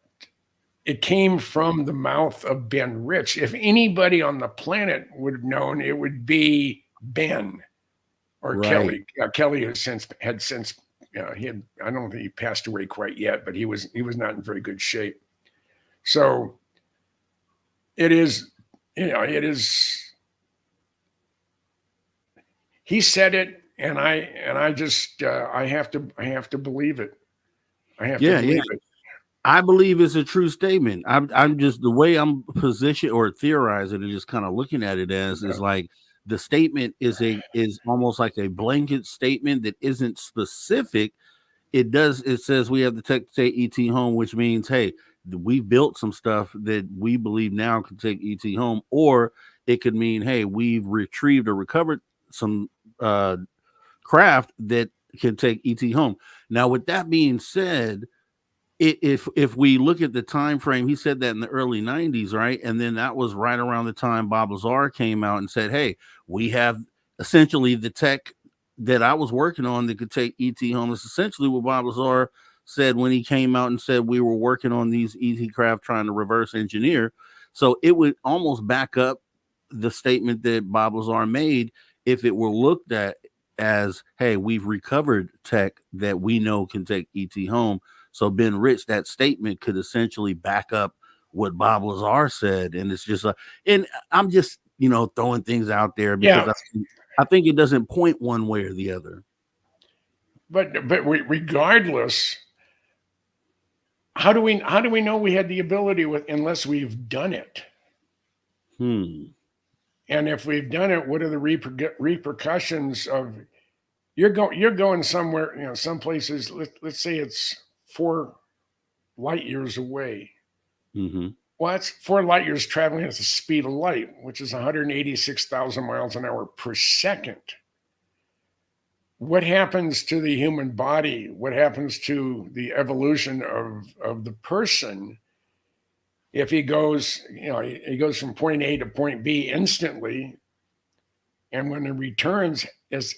it came from the mouth of Ben Rich. If anybody on the planet would have known, it would be Ben or right. Kelly. Kelly had since I don't think he passed away quite yet, but he was not in very good shape. So it is, it is. He said it, and I just I have to believe it. I have to believe it. I believe it's a true statement. I'm just the way I'm positioned or theorizing and just kind of looking at it as is like the statement is almost like a blanket statement that isn't specific. It says we have the tech to take ET home, which means, hey, we built some stuff that we believe now can take ET home, or it could mean, hey, we've retrieved or recovered some craft that can take ET home. Now, with that being said, if we look at the time frame, he said that in the early 90s, right? And then that was right around the time Bob Lazar came out and said, hey, we have essentially the tech that I was working on that could take ET home. It's essentially what Bob Lazar said when he came out and said we were working on these ET craft trying to reverse engineer. So it would almost back up the statement that Bob Lazar made if it were looked at as, hey, we've recovered tech that we know can take ET home. So Ben Rich, that statement could essentially back up what Bob Lazar said. And it's just and I'm just, throwing things out there because I think it doesn't point one way or the other. But regardless, how do we know we had the ability unless we've done it? And if we've done it, what are the repercussions of you're going somewhere, some places, let's say it's 4 light years away. Well, that's 4 light years traveling at the speed of light, which is 186,000 miles an hour per second. What happens to the human body? What happens to the evolution of the person if he goes, he goes from point A to point B instantly, and when he returns,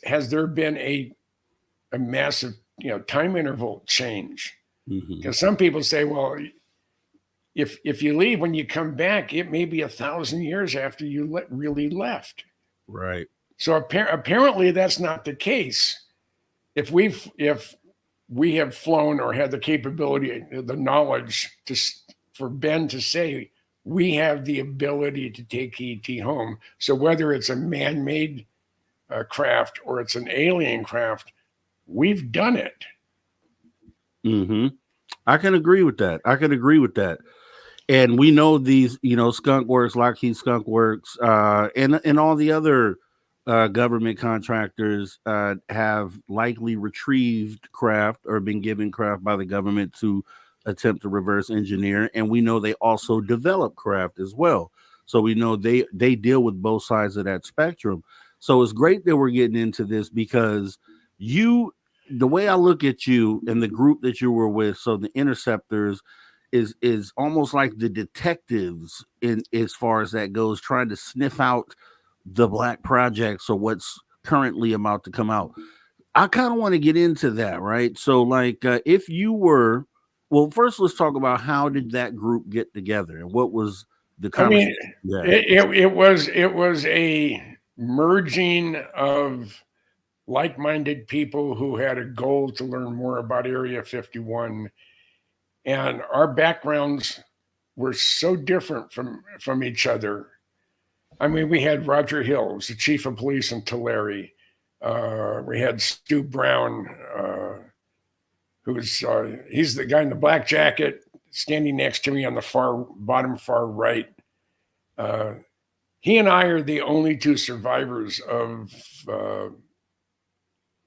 has there been a massive, time interval change? Because some people say, well, if you leave, when you come back, it may be 1,000 years after you really left. Right. So apparently that's not the case. If we have flown or had the capability, the knowledge for Ben to say we have the ability to take ET home. So whether it's a man-made craft or it's an alien craft, we've done it. I can agree with that. And we know these, Skunk Works, Lockheed Skunk Works, and all the other government contractors have likely retrieved craft or been given craft by the government to attempt to reverse engineer. And we know they also develop craft as well. So we know they deal with both sides of that spectrum. So it's great that we're getting into this because the way I look at you and the group that you were with, so the Interceptors is almost like the detectives in as far as that goes, trying to sniff out the black projects or what's currently about to come out. I kind of want to get into that, right? So like if you were, well, first let's talk about how did that group get together and what was the conversation? It was a merging of like-minded people who had a goal to learn more about Area 51, and our backgrounds were so different from each other. I mean, we had Roger Hill, the chief of police in Tulare. We had Stu Brown, he's the guy in the black jacket standing next to me on the far right. He and I are the only 2 survivors of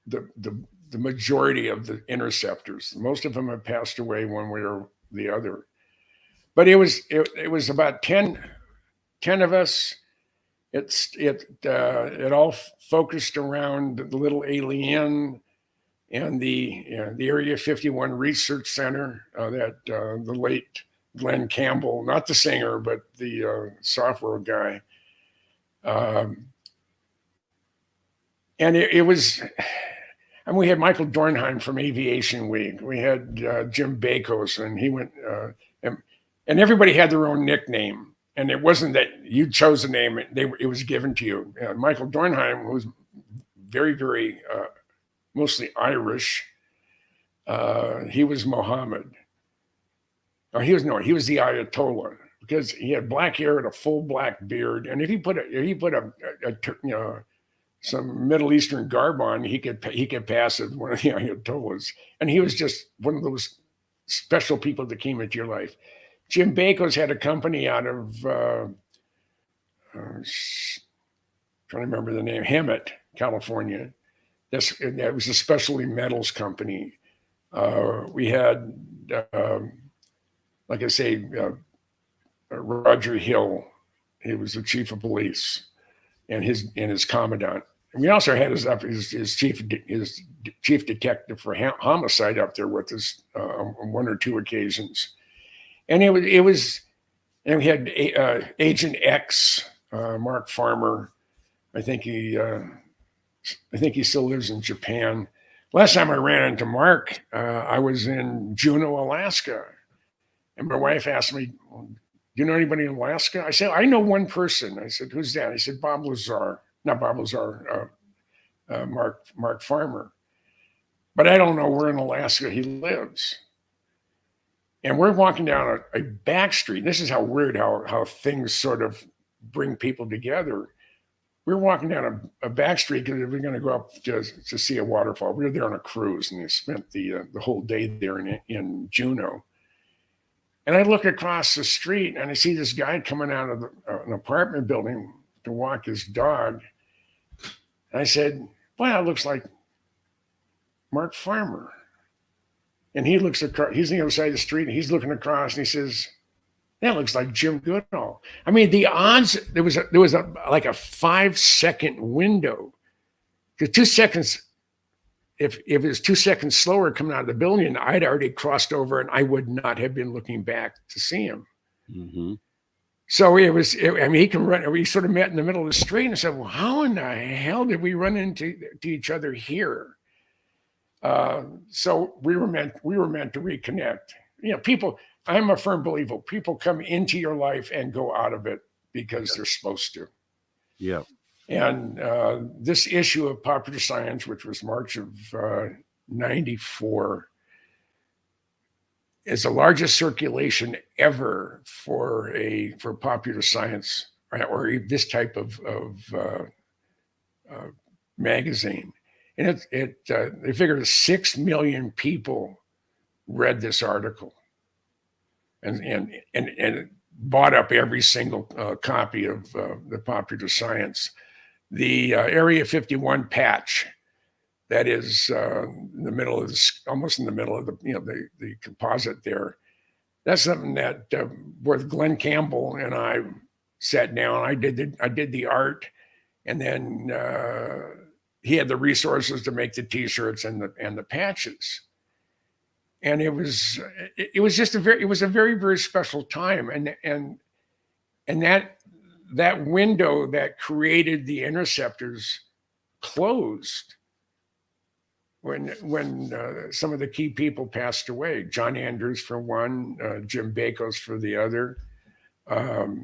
the majority of the Interceptors. Most of them have passed away one way or the other. But it was about 10 of us. It all focused around the little alien and the Area 51 Research Center that the late Glenn Campbell, not the singer, but the software guy. And it was, and we had Michael Dornheim from Aviation Week. We had Jim Bakos, and he went, and everybody had their own nickname. And it wasn't that you chose a name; it was given to you. Michael Dornheim, who's very, very mostly Irish, he was Mohammed. he was the Ayatollah, because he had black hair and a full black beard, and if he put some Middle Eastern garb on, he could pass as one of the Ayatollahs. And he was just one of those special people that came into your life. Jim Bakos had a company out of trying to remember the name, Hemet, California. That was a specialty metals company. We had, like I say, Roger Hill. He was the chief of police, and his commandant. And we also had his chief detective for homicide up there with us on one or two occasions. And and we had Agent X, Mark Farmer. I think he still lives in Japan. Last time I ran into Mark, I was in Juneau, Alaska. And my wife asked me, "Do you know anybody in Alaska?" I said, "I know one person." I said, "Who's that?" He said, "Bob Lazar." Not Bob Lazar, Mark Farmer. But I don't know where in Alaska he lives. And we're walking down a back street. This is how weird how things sort of bring people together. We're walking down a back street because we're going to go up to see a waterfall. We were there on a cruise, and we spent the whole day there in Juneau. And I look across the street, and I see this guy coming out of an apartment building to walk his dog. And I said, "Boy, that looks like Mark Farmer." And he looks across, he's on the other side of the street, and he's looking across, and he says, "That looks like Jim Goodall." I mean, the odds, there was like a 5-second window. The 2 seconds, if it was 2 seconds slower coming out of the building, I'd already crossed over, and I would not have been looking back to see him. Mm-hmm. So he can run. We sort of met in the middle of the street and said, "Well, how in the hell did we run into each other here?" So we were meant to reconnect. You know, people. I'm a firm believer. People come into your life and go out of it because they're supposed to. Yeah. And this issue of Popular Science, which was March of '94. Is the largest circulation ever for Popular Science or this type of magazine, and they figure 6 million people read this article, and bought up every single copy of the Popular Science. The Area 51 patch. That is in the middle of almost in the middle of the composite there. That's something that both Glenn Campbell and I sat down. I did the art, and then he had the resources to make the T-shirts and the patches. And it was a very, very special time, and that window that created the Interceptors closed. When some of the key people passed away, John Andrews for one, Jim Bakos for the other, but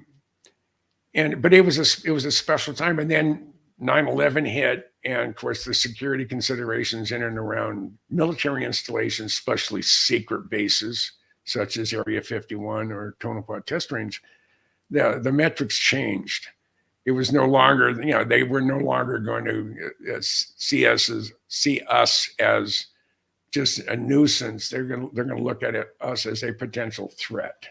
it was a special time. And then 9/11 hit, and of course the security considerations in and around military installations, especially secret bases such as Area 51 or Tonopah Test Range, the metrics changed. It was no longer, they were no longer going to see us as just a nuisance. They're going to look at us as a potential threat.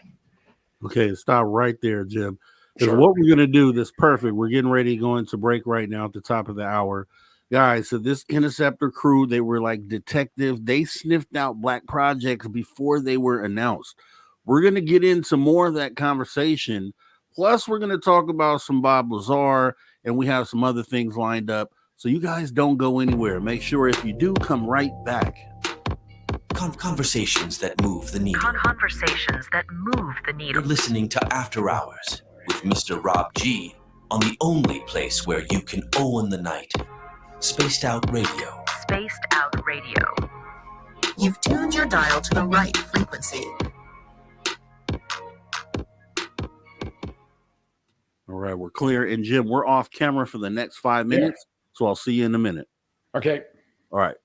Okay, stop right there, Jim. Because Sure. what we're going to do, this perfect. We're getting ready to go into break right now at the top of the hour. Guys, so this Interceptor crew, they were like detectives. They sniffed out black projects before they were announced. We're going to get into more of that conversation. Plus, we're going to talk about some Bob Lazar, and we have some other things lined up. So you guys don't go anywhere. Make sure if you do, come right back. Conversations that move the needle. Conversations that move the needle. You're listening to After Hours with Mr. Rob G on the only place where you can own the night. Spaced Out Radio. Spaced Out Radio. You've tuned your dial to the right frequency. All right, we're clear. And Jim, we're off camera for the next 5 minutes. So I'll see you in a minute. Okay. All right.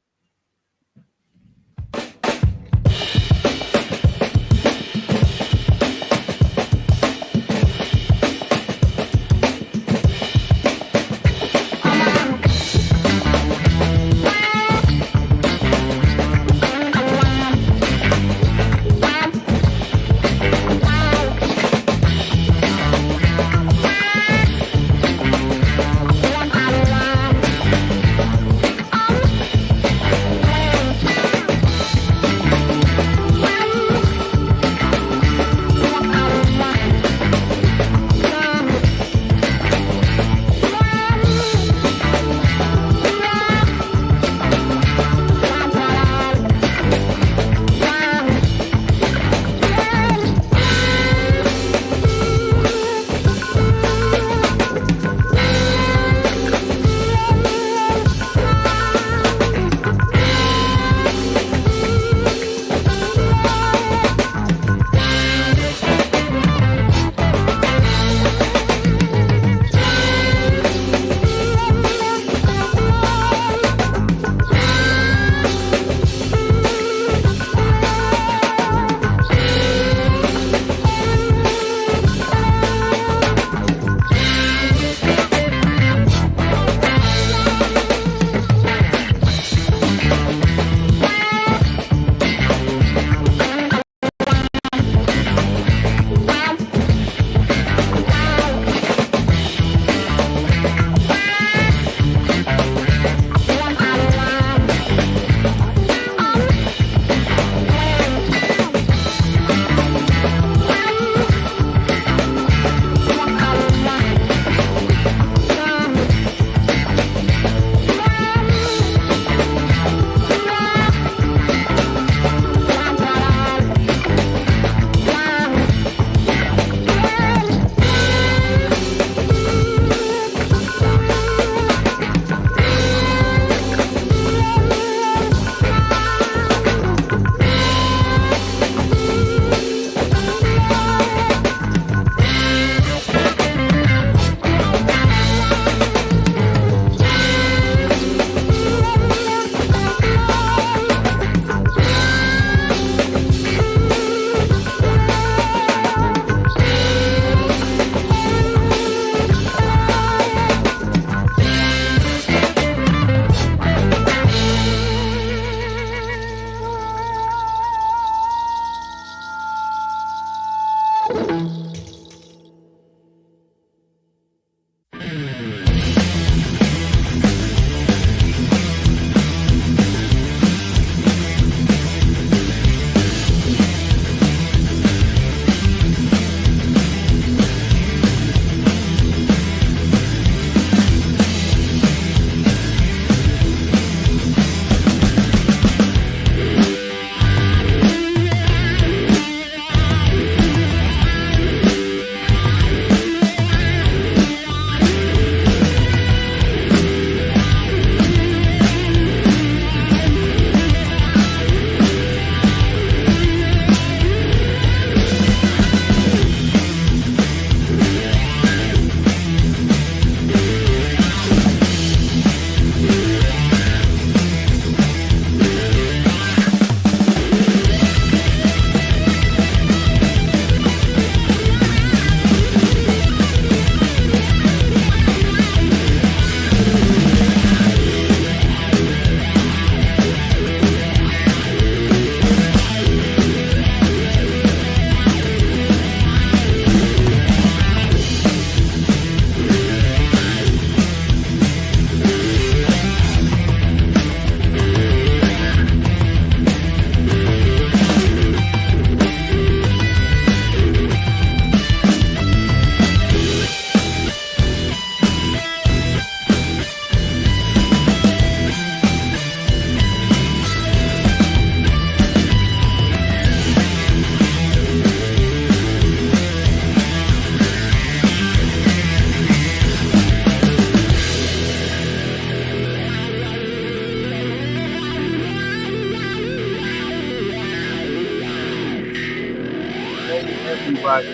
everybody.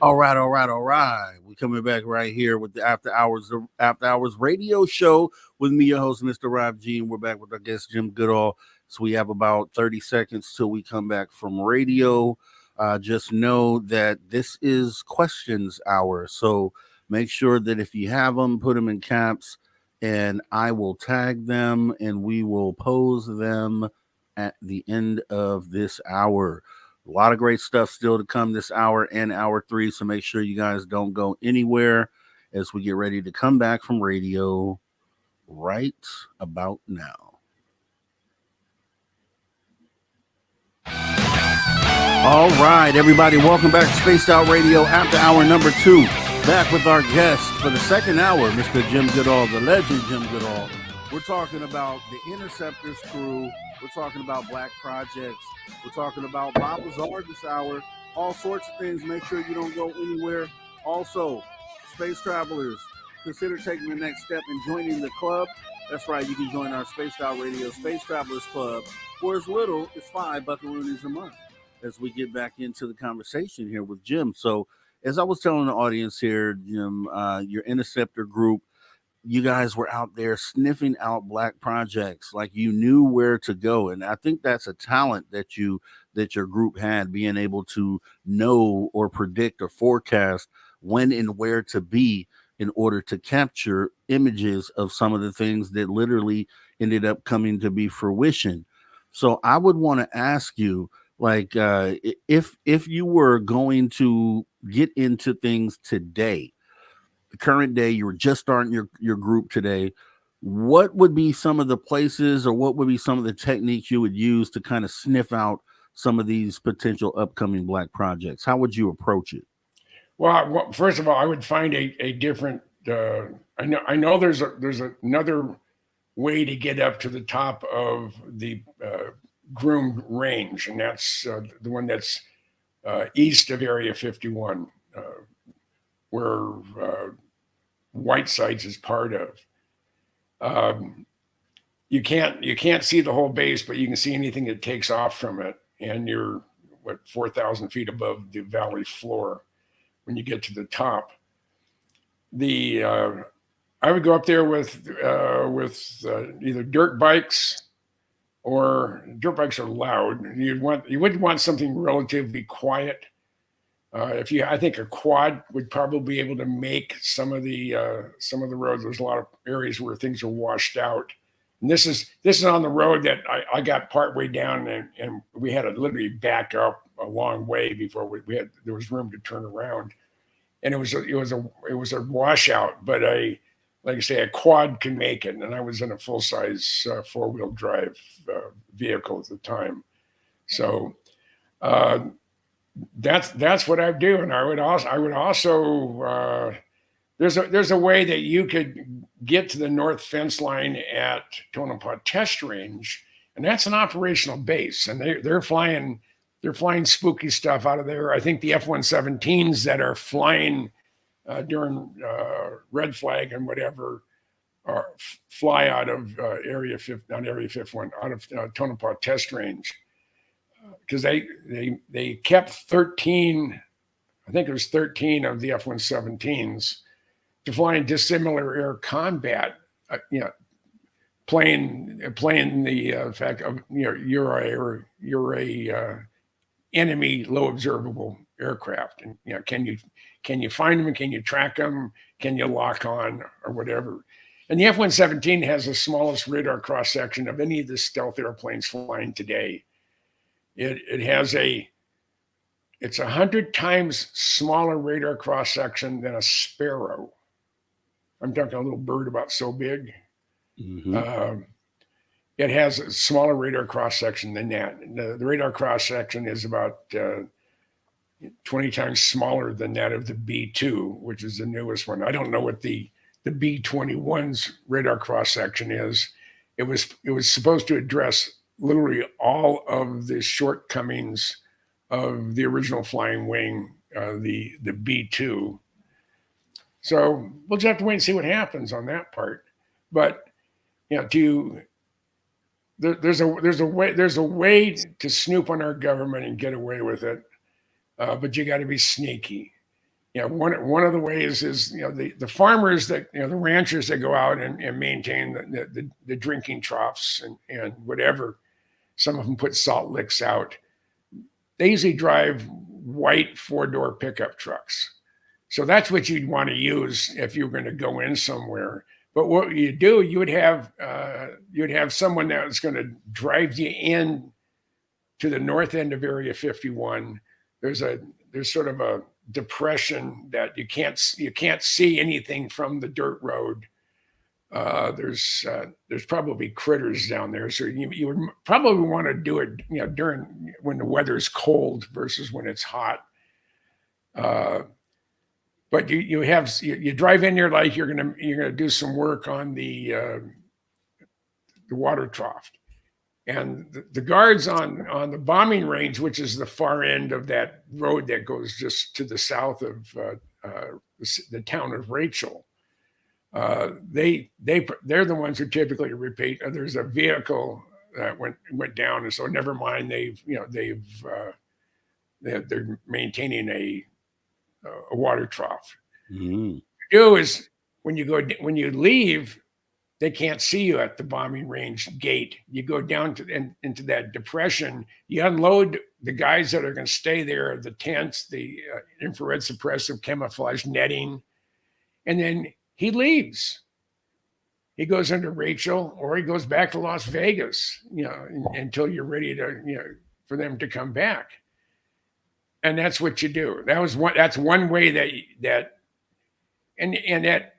All right. We're coming back right here with the After Hours radio show with me, your host, Mr. Rob G. And we're back with our guest, Jim Goodall. So we have about 30 seconds till we come back from radio. Just know that this is questions hour. So make sure that if you have them, put them in caps, and I will tag them and we will pose them at the end of this hour. A lot of great stuff still to come this hour and hour 3. So make sure you guys don't go anywhere as we get ready to come back from radio right about now. All right, everybody, welcome back to Spaced Out Radio after hour number 2. Back with our guest for the second hour, Mr. Jim Goodall, the legend Jim Goodall. We're talking about the Interceptor's crew. We're talking about Black Projects. We're talking about Bob Lazar this hour. All sorts of things. Make sure you don't go anywhere. Also, space travelers, consider taking the next step and joining the club. That's right, you can join our Spaced Out Radio Space Travelers Club for as little as 5 buckaroonies a month as we get back into the conversation here with Jim. So, as I was telling the audience here, Jim, your Interceptor group, you guys were out there sniffing out Black projects like you knew where to go. And I think that's a talent that your group had, being able to know or predict or forecast when and where to be in order to capture images of some of the things that literally ended up coming to be fruition. So I would want to ask you, like, if you were going to get into things today, the current day, you were just starting your group today, what would be some of the places or what would be some of the techniques you would use to kind of sniff out some of these potential upcoming Black projects? How would you approach it? Well, first of all, I would find a different. I know there's another way to get up to the top of the groomed range, and that's the one that's east of Area 51, where Whitesides is part of. You can't see the whole base, but you can see anything that takes off from it, and you're 4,000 feet above the valley floor when you get to the top. I would go up there with either dirt bikes, or dirt bikes are loud. You wouldn't want something relatively quiet. I think a quad would probably be able to make some of the roads. There's a lot of areas where things are washed out. And this is on the road that I got partway down, and we had to literally back up a long way before there was room to turn around. And it was a washout, but like I say, a quad can make it. And I was in a full size 4-wheel drive vehicle at the time. So that's what I do. And I would also there's a way that you could get to the north fence line at Tonopah Test Range, and that's an operational base, and they're flying spooky stuff out of there. I think the F-117s that are flying during red flag and whatever fly out of Area 51, out of Tonopah Test Range, because they kept 13, I think it was 13 of the F-117s to fly in dissimilar air combat, playing the fact of you're a enemy low observable aircraft, and can you find them, and can you track them, can you lock on or whatever. And the F-117 has the smallest radar cross section of any of the stealth airplanes flying today. It's 100 times smaller radar cross section than a sparrow. I'm talking a little bird about so big. Mm-hmm. It has a smaller radar cross section than that. The radar cross section is about 20 times smaller than that of the B-2, which is the newest one. I don't know what the B-21's radar cross section is. It was supposed to address literally all of the shortcomings of the original flying wing, the B-2. So we'll just have to wait and see what happens on that part. But to there's a way to snoop on our government and get away with it, but you got to be sneaky. One of the ways is the farmers that the ranchers that go out and maintain the drinking troughs and whatever. Some of them put salt licks out. They usually drive white 4-door pickup trucks. So that's what you'd want to use if you were going to go in somewhere. But what you do, you'd have someone that's going to drive you in to the north end of Area 51. There's sort of a depression that you can't see anything from the dirt road. There's probably critters down there, so you would probably want to do it during when the weather's cold versus when it's hot. But you drive in there like you're gonna do some work on the water trough, and the guards on the bombing range, which is the far end of that road that goes just to the south of the town of Rachel. They're the ones who typically repeat. There's a vehicle that went down, and so never mind. They're maintaining a water trough. Mm-hmm. What you do is when you leave, they can't see you at the bombing range gate. You go down into that depression. You unload the guys that are going to stay there, the tents, the infrared suppressive camouflage netting, and then he leaves. He goes into Rachel, or he goes back to Las Vegas, until you're ready to, for them to come back. And that's what you do. That's one way that at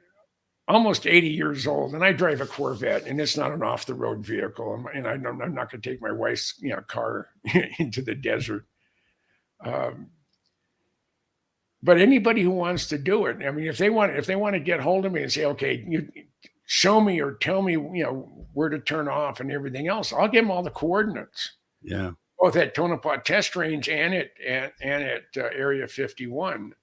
almost 80 years old, and I drive a Corvette, and it's not an off-the-road vehicle, and I'm not going to take my wife's car into the desert. But anybody who wants to do it, I mean, if they want to get hold of me and say, okay, you show me or tell me, where to turn off and everything else, I'll give them all the coordinates. Yeah. Both at Tonopah Test Range and at Area 51.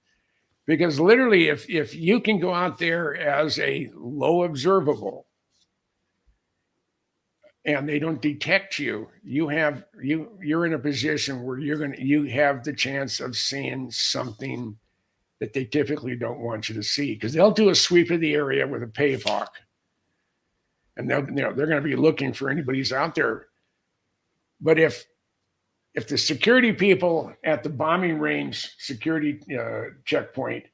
Because literally, if you can go out there as a low observable and they don't detect you, you're in a position where you have the chance of seeing something that they typically don't want you to see, because they'll do a sweep of the area with a pavehawk, and they're going to be looking for anybody who's out there. But if the security people at the bombing range security checkpoint,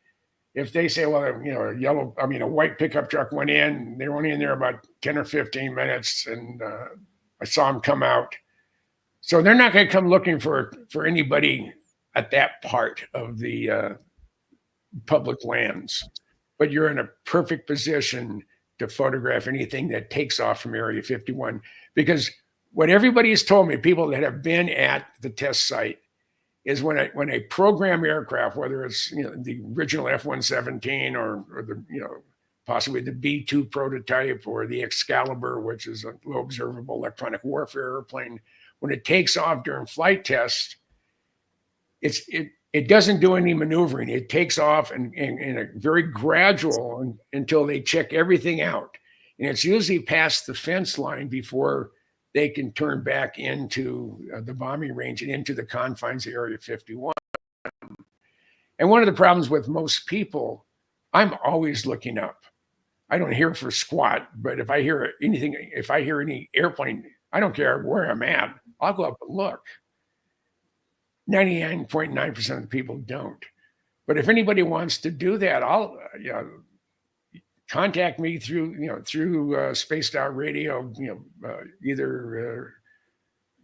if they say, well, a white pickup truck went in, they were only in there about 10 or 15 minutes, and I saw them come out. So they're not going to come looking for anybody at that part of the public lands, but you're in a perfect position to photograph anything that takes off from Area 51. Because what everybody has told me, people that have been at the test site, is when a program aircraft, whether it's the original F-117 or the possibly the B-2 prototype or the Excalibur, which is a low observable electronic warfare airplane, when it takes off during flight tests, it doesn't do any maneuvering. It takes off in a very gradual until they check everything out. And it's usually past the fence line before they can turn back into the bombing range and into the confines of Area 51. And one of the problems with most people, I'm always looking up. I don't hear for squat, but if I hear any airplane, I don't care where I'm at, I'll go up and look. 99.9% of the people don't. But if anybody wants to do that, I'll contact me through Spaced Out Radio. Either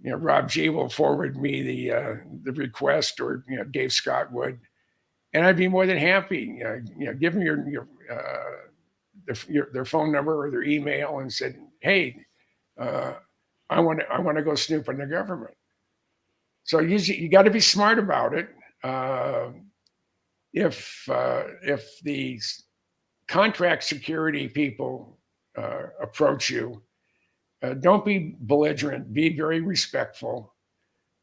Rob G will forward me the request, or Dave Scott would, and I'd be more than happy. Give them their phone number or their email and said, hey, I want to go snoop on the government. So you got to be smart about it. If the contract security people approach you, don't be belligerent. Be very respectful.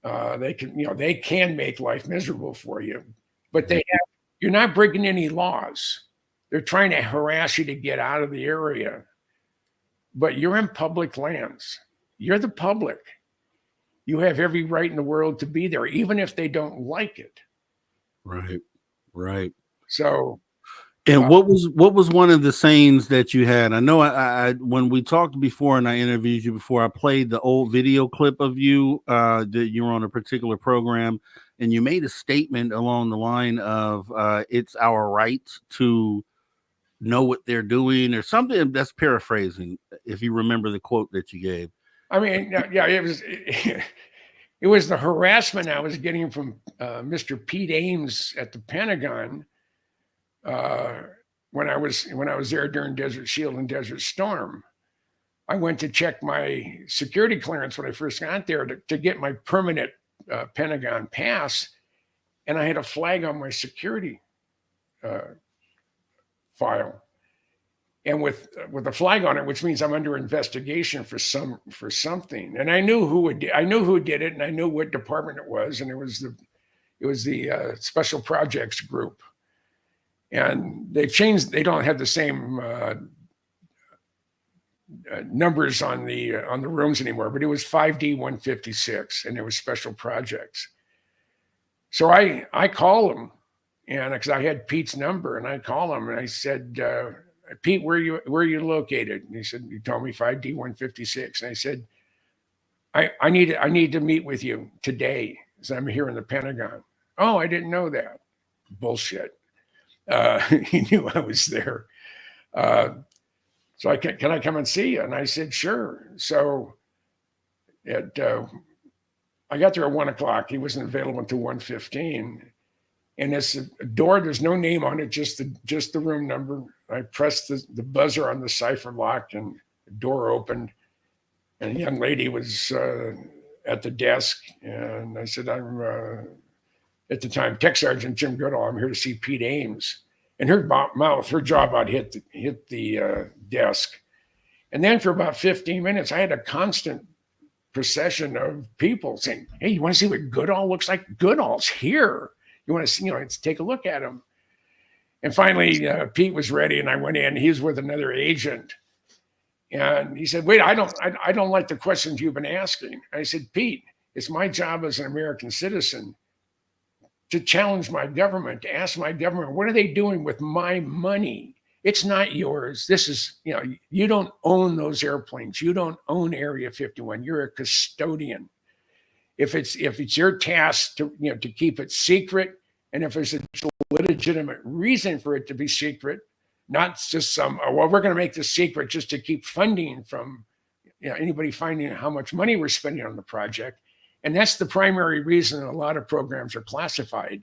They can make life miserable for you, but you're not breaking any laws. They're trying to harass you to get out of the area, but you're in public lands. you're the public. You have every right in the world to be there, even if they don't like it. Right. Right. So, and what was one of the sayings that you had? I know I when we talked before and I interviewed you before, I played the old video clip of you that you were on a particular program, and you made a statement along the line of it's our right to know what they're doing, or something. That's paraphrasing, if you remember the quote that you gave. I mean, yeah, it was the harassment I was getting from Mr. Pete Ames at the Pentagon when I was there during Desert Shield and Desert Storm. I went to check my security clearance when I first got there to get my permanent Pentagon pass, and I had a flag on my security file, and with a flag on it, which means I'm under investigation for something. And I knew who did it, and I knew what department it was, and it was the Special Projects Group. And they've changed; they don't have the same numbers on the rooms anymore. But it was 5D 156, and it was Special Projects. So I called them, and because I had Pete's number, and I called him, and I said, Pete, where are you located? And he said, he told me 5D 156. And I said, I need to meet with you today, because I'm here in the Pentagon. Oh, I didn't know that. Bullshit. He knew I was there. So can I come and see you? And I said, sure. So I got there at 1:00. He wasn't available until 1:15. And it's a door, there's no name on it, just the room number. I pressed the buzzer on the cipher lock, and the door opened, and a young lady was at the desk. And I said, I'm, at the time, Tech Sergeant Jim Goodall. I'm here to see Pete Ames. And her jaw about hit the desk. And then for about 15 minutes, I had a constant procession of people saying, hey, you want to see what Goodall looks like? Goodall's here. You want to see, let's take a look at him. And finally, Pete was ready, and I went in. He was with another agent. And he said, wait, I don't like the questions you've been asking. I said, Pete, it's my job as an American citizen to challenge my government, to ask my government, what are they doing with my money? It's not yours. This is, you don't own those airplanes. You don't own Area 51. You're a custodian. If it's your task to keep it secret, and if there's a legitimate reason for it to be secret, not just we're going to make this secret just to keep funding from anybody finding how much money we're spending on the project. And that's the primary reason a lot of programs are classified,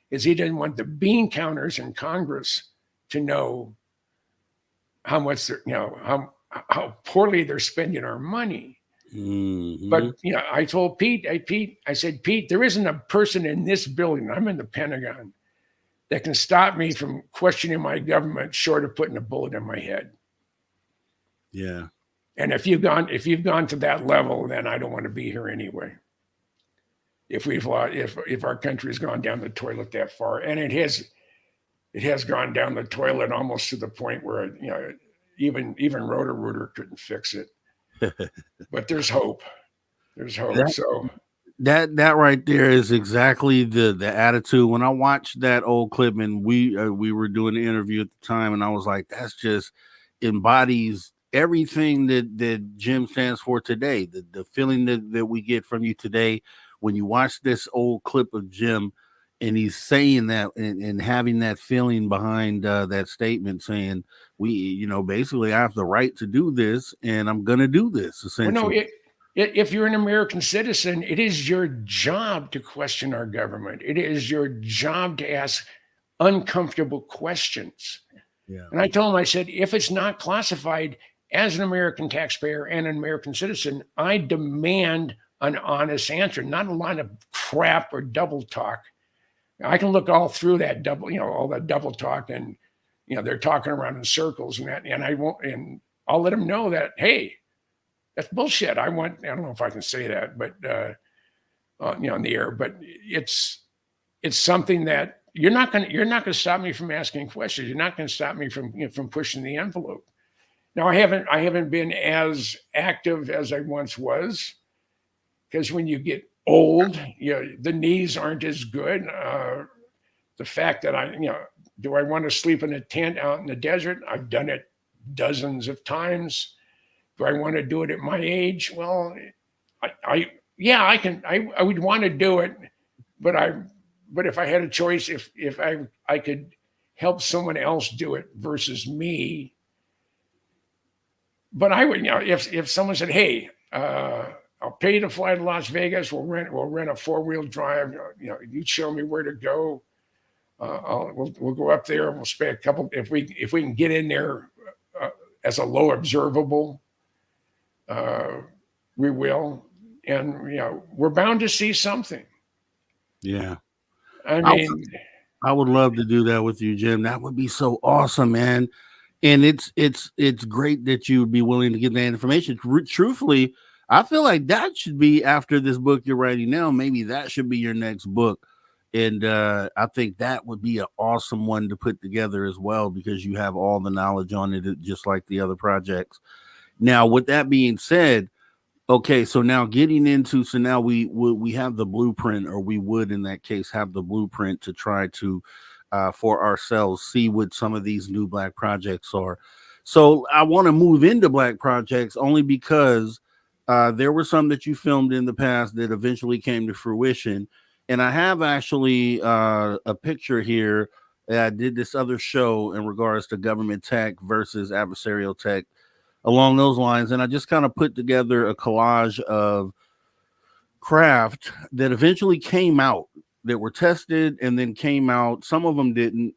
is he didn't want the bean counters in Congress to know how much how poorly they're spending our money. Mm-hmm. But I told Pete, I said, Pete, there isn't a person in this building, I'm in the Pentagon, that can stop me from questioning my government short of putting a bullet in my head. Yeah. And if you've gone to that level, then I don't want to be here anyway. If our country has gone down the toilet that far, and it has gone down the toilet almost to the point where even Roto-Rooter couldn't fix it. But there's hope. There's hope. That right there is exactly the attitude. When I watched that old clip, and we were doing the interview at the time, and I was like, that's just embodies everything that Jim stands for today. The feeling that we get from you today when you watch this old clip of Jim, and he's saying that and having that feeling behind that statement, saying basically I have the right to do this, and I'm going to do this. Essentially, well, no, if you're an American citizen, it is your job to question our government. It is your job to ask uncomfortable questions. Yeah. And I told him, I said, if it's not classified, as an American taxpayer and an American citizen, I demand an honest answer, not a lot of crap or double talk. I can look all through that all that double talk, and they're talking around in circles and that, and I won't, and I'll let them know that, hey, that's bullshit. I don't know if I can say that, but on the air, but it's something that you're not going to stop me from asking questions. You're not going to stop me from pushing the envelope. Now I haven't been as active as I once was, because when you get old, the knees aren't as good. The fact that do I want to sleep in a tent out in the desert? I've done it dozens of times. Do I want to do it at my age? Well, I can. I would want to do it, but if I had a choice, if I could help someone else do it versus me, but I would, if someone said, "Hey, I'll pay you to fly to Las Vegas. We'll rent a 4-wheel drive. You show me where to go. We'll go up there. We'll spend a couple. If we can get in there as a low observable, we will. And we're bound to see something." Yeah. I mean, I would love to do that with you, Jim. That would be so awesome, man. And it's great that you would be willing to give that information. Truthfully, I feel like that should be, after this book you're writing now, maybe that should be your next book. And I think that would be an awesome one to put together as well, because you have all the knowledge on it, just like the other projects. Now, with that being said, okay, so now getting into, so now we have the blueprint, or we would in that case have the blueprint to try to for ourselves see what some of these new Black projects are. So I want to move into Black projects only because there were some that you filmed in the past that eventually came to fruition. And I have actually a picture here. I did this other show in regards to government tech versus adversarial tech, along those lines. And I just kind of put together a collage of craft that eventually came out, that were tested and then came out. Some of them didn't.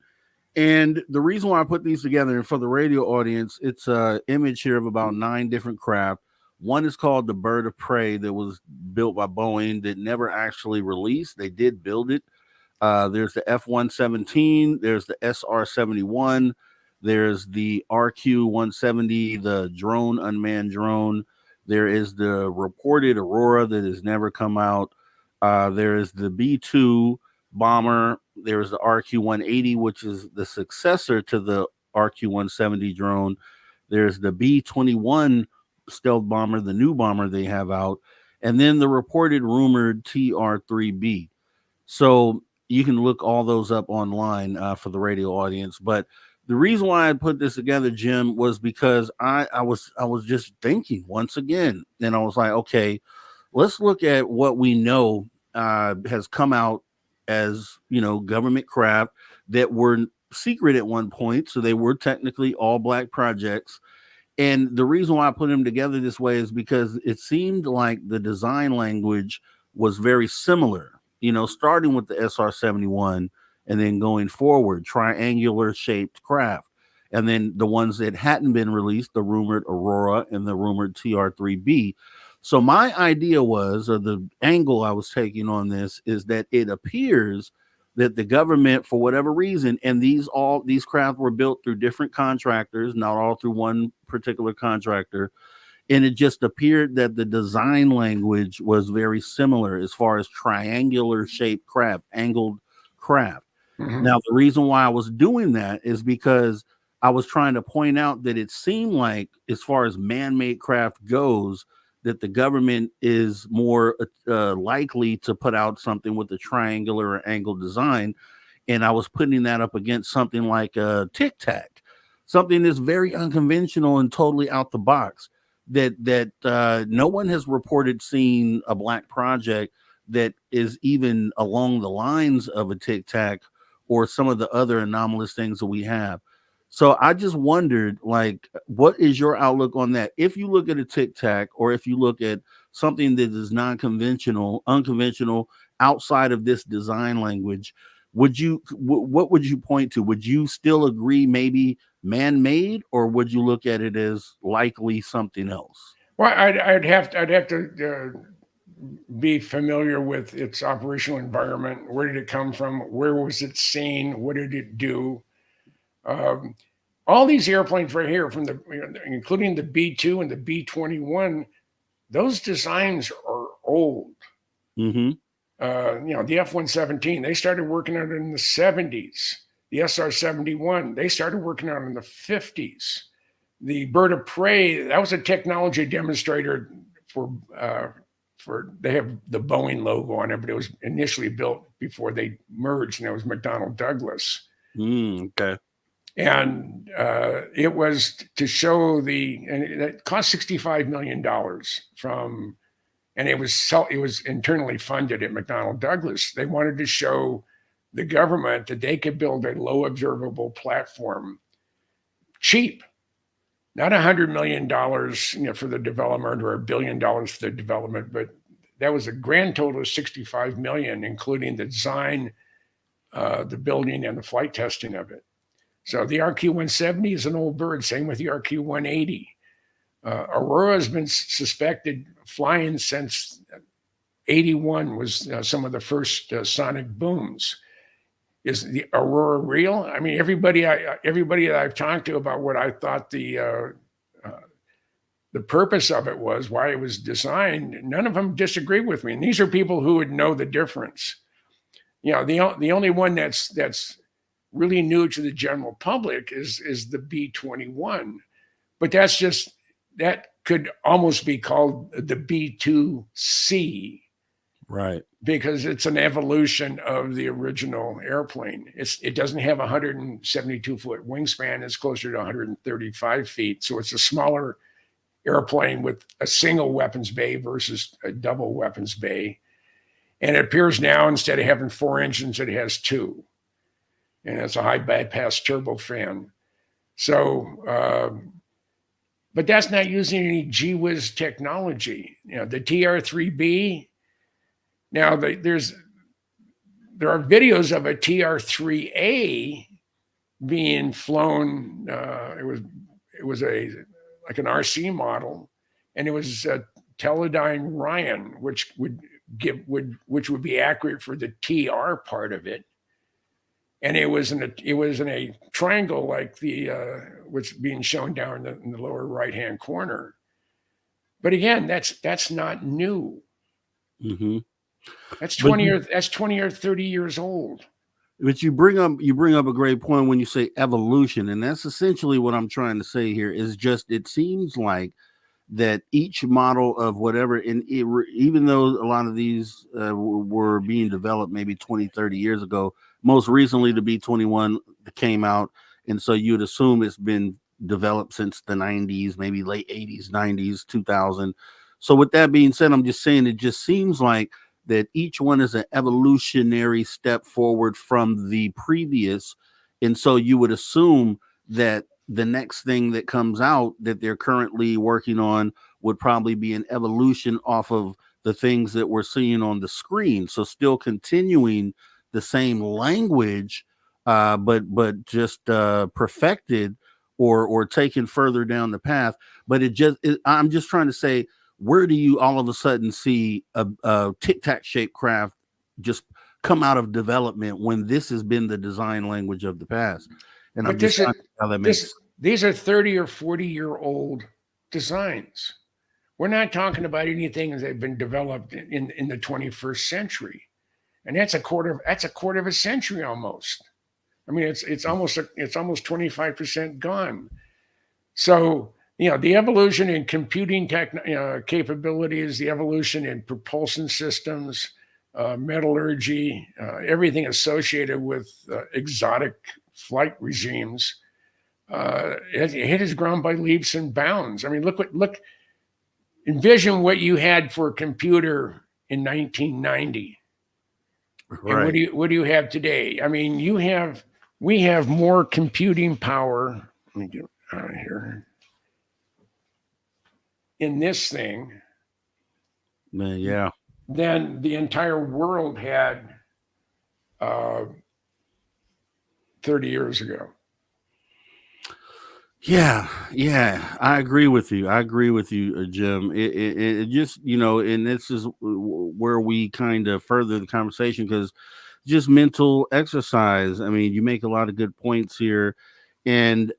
And the reason why I put these together, and for the radio audience, it's an image here of about 9 different craft. One is called the Bird of Prey, that was built by Boeing, that never actually released. They did build it. There's the F-117. There's the SR-71. There's the RQ-170, the drone, unmanned drone. There is the reported Aurora that has never come out. There is the B-2 bomber. There's the RQ-180, which is the successor to the RQ-170 drone. There's the B-21 stealth bomber, the new bomber they have out. And then the reported rumored TR-3B. So you can look all those up online for the radio audience. But the reason why I put this together, Jim, was because I was just thinking once again, and I was like, okay, let's look at what we know has come out as, government craft that were secret at one point. So they were technically all Black projects. And the reason why I put them together this way is because it seemed like the design language was very similar, starting with the SR-71 and then going forward, triangular shaped craft. And then the ones that hadn't been released, the rumored Aurora and the rumored TR-3B. So my idea was, or the angle I was taking on this, is that it appears that the government, for whatever reason, and these craft were built through different contractors, not all through one particular contractor, and it just appeared that the design language was very similar as far as triangular shaped craft, angled craft. Mm-hmm. Now, the reason why I was doing that is because I was trying to point out that it seemed like, as far as man-made craft goes, that the government is more likely to put out something with a triangular or angled design. And I was putting that up against something like a Tic Tac, something that's very unconventional and totally out the box, that no one has reported seeing a Black project that is even along the lines of a Tic Tac or some of the other anomalous things that we have. So I just wondered, what is your outlook on that? If you look at a Tic Tac, or if you look at something that is unconventional outside of this design language, what would you point to? Would you still agree maybe man-made, or would you look at it as likely something else? Well, I'd have to be familiar with its operational environment. Where did it come from? Where was it seen? What did it do? All these airplanes right here, including the B-2 and the B-21, those designs are old. Mm-hmm. The F-117, they started working on it in the 70s. The SR-71, they started working on it in the 50s. the bird of prey, that was a technology demonstrator for they have the Boeing logo on it, but it was initially built before they merged, and it was McDonnell Douglas. Okay. And it was to show and it cost $65 million and it was internally funded at McDonnell Douglas. They wanted to show the government that they could build a low observable platform cheap, not $100 million, for the development or $1 billion for the development, but that was a grand total of $65 million, including the design, the building, and the flight testing of it. So the RQ-170 is an old bird. Same with the RQ-180. Aurora has been suspected flying since 81 was some of the first sonic booms. Is the Aurora real? I mean, everybody that I've talked to about what I thought the purpose of it was, why it was designed, none of them disagree with me. And these are people who would know the difference. The only one that's really new to the general public is the B-21, but that could almost be called the B-2C, right? Because it's an evolution of the original airplane. It doesn't have a 172-foot wingspan. It's closer to 135 feet. So it's a smaller airplane with a single weapons bay versus a double weapons bay. And it appears now, instead of having 4 engines, it has 2. And it's a high bypass turbofan. So, but that's not using any gee-whiz technology. The TR-3B, now there are videos of a TR-3A being flown. It was like an RC model, and it was a Teledyne Ryan, which would be accurate for the TR part of it. And it was in a triangle like what's being shown down in the lower right-hand corner. But again, that's not new. Mm-hmm. That's 20 or 30 years old. But you bring up a great point when you say evolution, and that's essentially what I'm trying to say here. Is just it seems like that each model of whatever, even though a lot of these were being developed maybe 20, 30 years ago, most recently the B-21 came out, and so you'd assume it's been developed since the 90s, maybe late 80s, 90s, 2000. So with that being said, I'm just saying it just seems like that each one is an evolutionary step forward from the previous, and so you would assume that the next thing that comes out that they're currently working on would probably be an evolution off of the things that we're seeing on the screen. So still continuing the same language, but just perfected or taken further down the path. But I'm just trying to say, where do you all of a sudden see a tic-tac shaped craft just come out of development when this has been the design language of the past? And I'm just trying to how that makes. These are 30 or 40-year-old designs. We're not talking about anything that have been developed in the 21st century, and that's a quarter of a century almost. I mean, it's almost 25% gone. So the evolution in computing capabilities, the evolution in propulsion systems, metallurgy, everything associated with exotic flight regimes, it has grown by leaps and bounds. I mean, envision what you had for a computer in 1990. Right. And what do you have today? I mean, we have more computing power. Let me get out of here. In this thing, yeah, than the entire world had 30 years ago. Yeah, I agree with you. Jim. It just, and this is where we kind of further the conversation, because just mental exercise. I mean, you make a lot of good points here. And,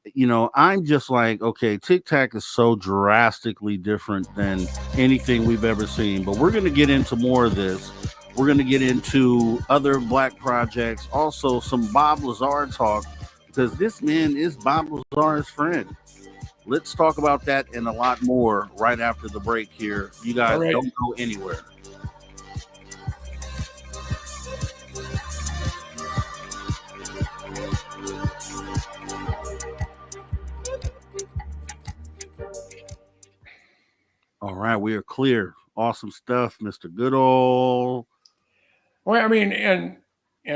I'm just like, okay, tic-tac is so drastically different than anything we've ever seen. But we're going to get into more of this. We're going to get into other Black projects, also some Bob Lazar talk, because this man is Bob Lazar's friend. Let's talk about that and a lot more right after the break here. You guys don't go anywhere. All right, we are clear. Awesome stuff, Mr. Goodall. Well, I mean, and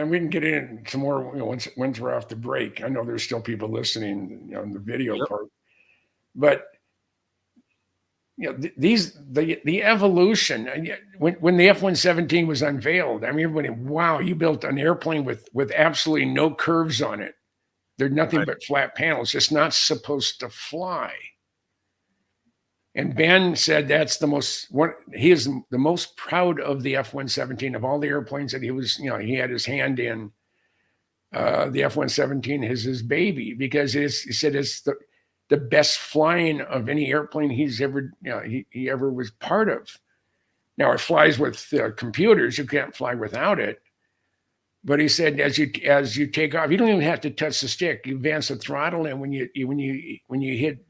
we can get into more once we're off the break. I know there's still people listening on the video part, but the evolution. When the F-117 was unveiled, I mean, everybody, wow, you built an airplane with absolutely no curves on it. There's nothing but flat panels. It's not supposed to fly. And Ben said that's he is the most proud of the F-117 of all the airplanes that he had his hand in. The F-117 is his baby because he said it's the best flying of any airplane he's ever, he ever was part of. Now it flies with computers. You can't fly without it. But he said, as you take off, you don't even have to touch the stick. You advance the throttle, and when you hit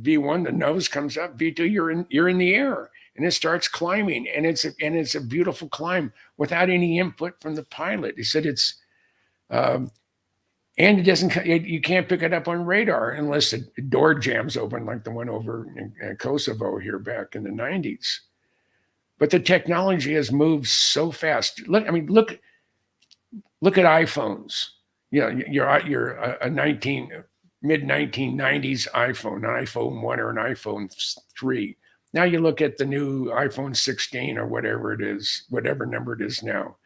V1, the nose comes up. V2, you're in the air, and it starts climbing, and it's a beautiful climb without any input from the pilot. He said it's, and it doesn't. You can't pick it up on radar unless the door jams open, like the one over in Kosovo here back in the 90s. But the technology has moved so fast. Look at iPhones. You're a mid-1990s iPhone, an iPhone 1 or an iPhone 3. Now you look at the new iPhone 16 or whatever it is, whatever number it is now,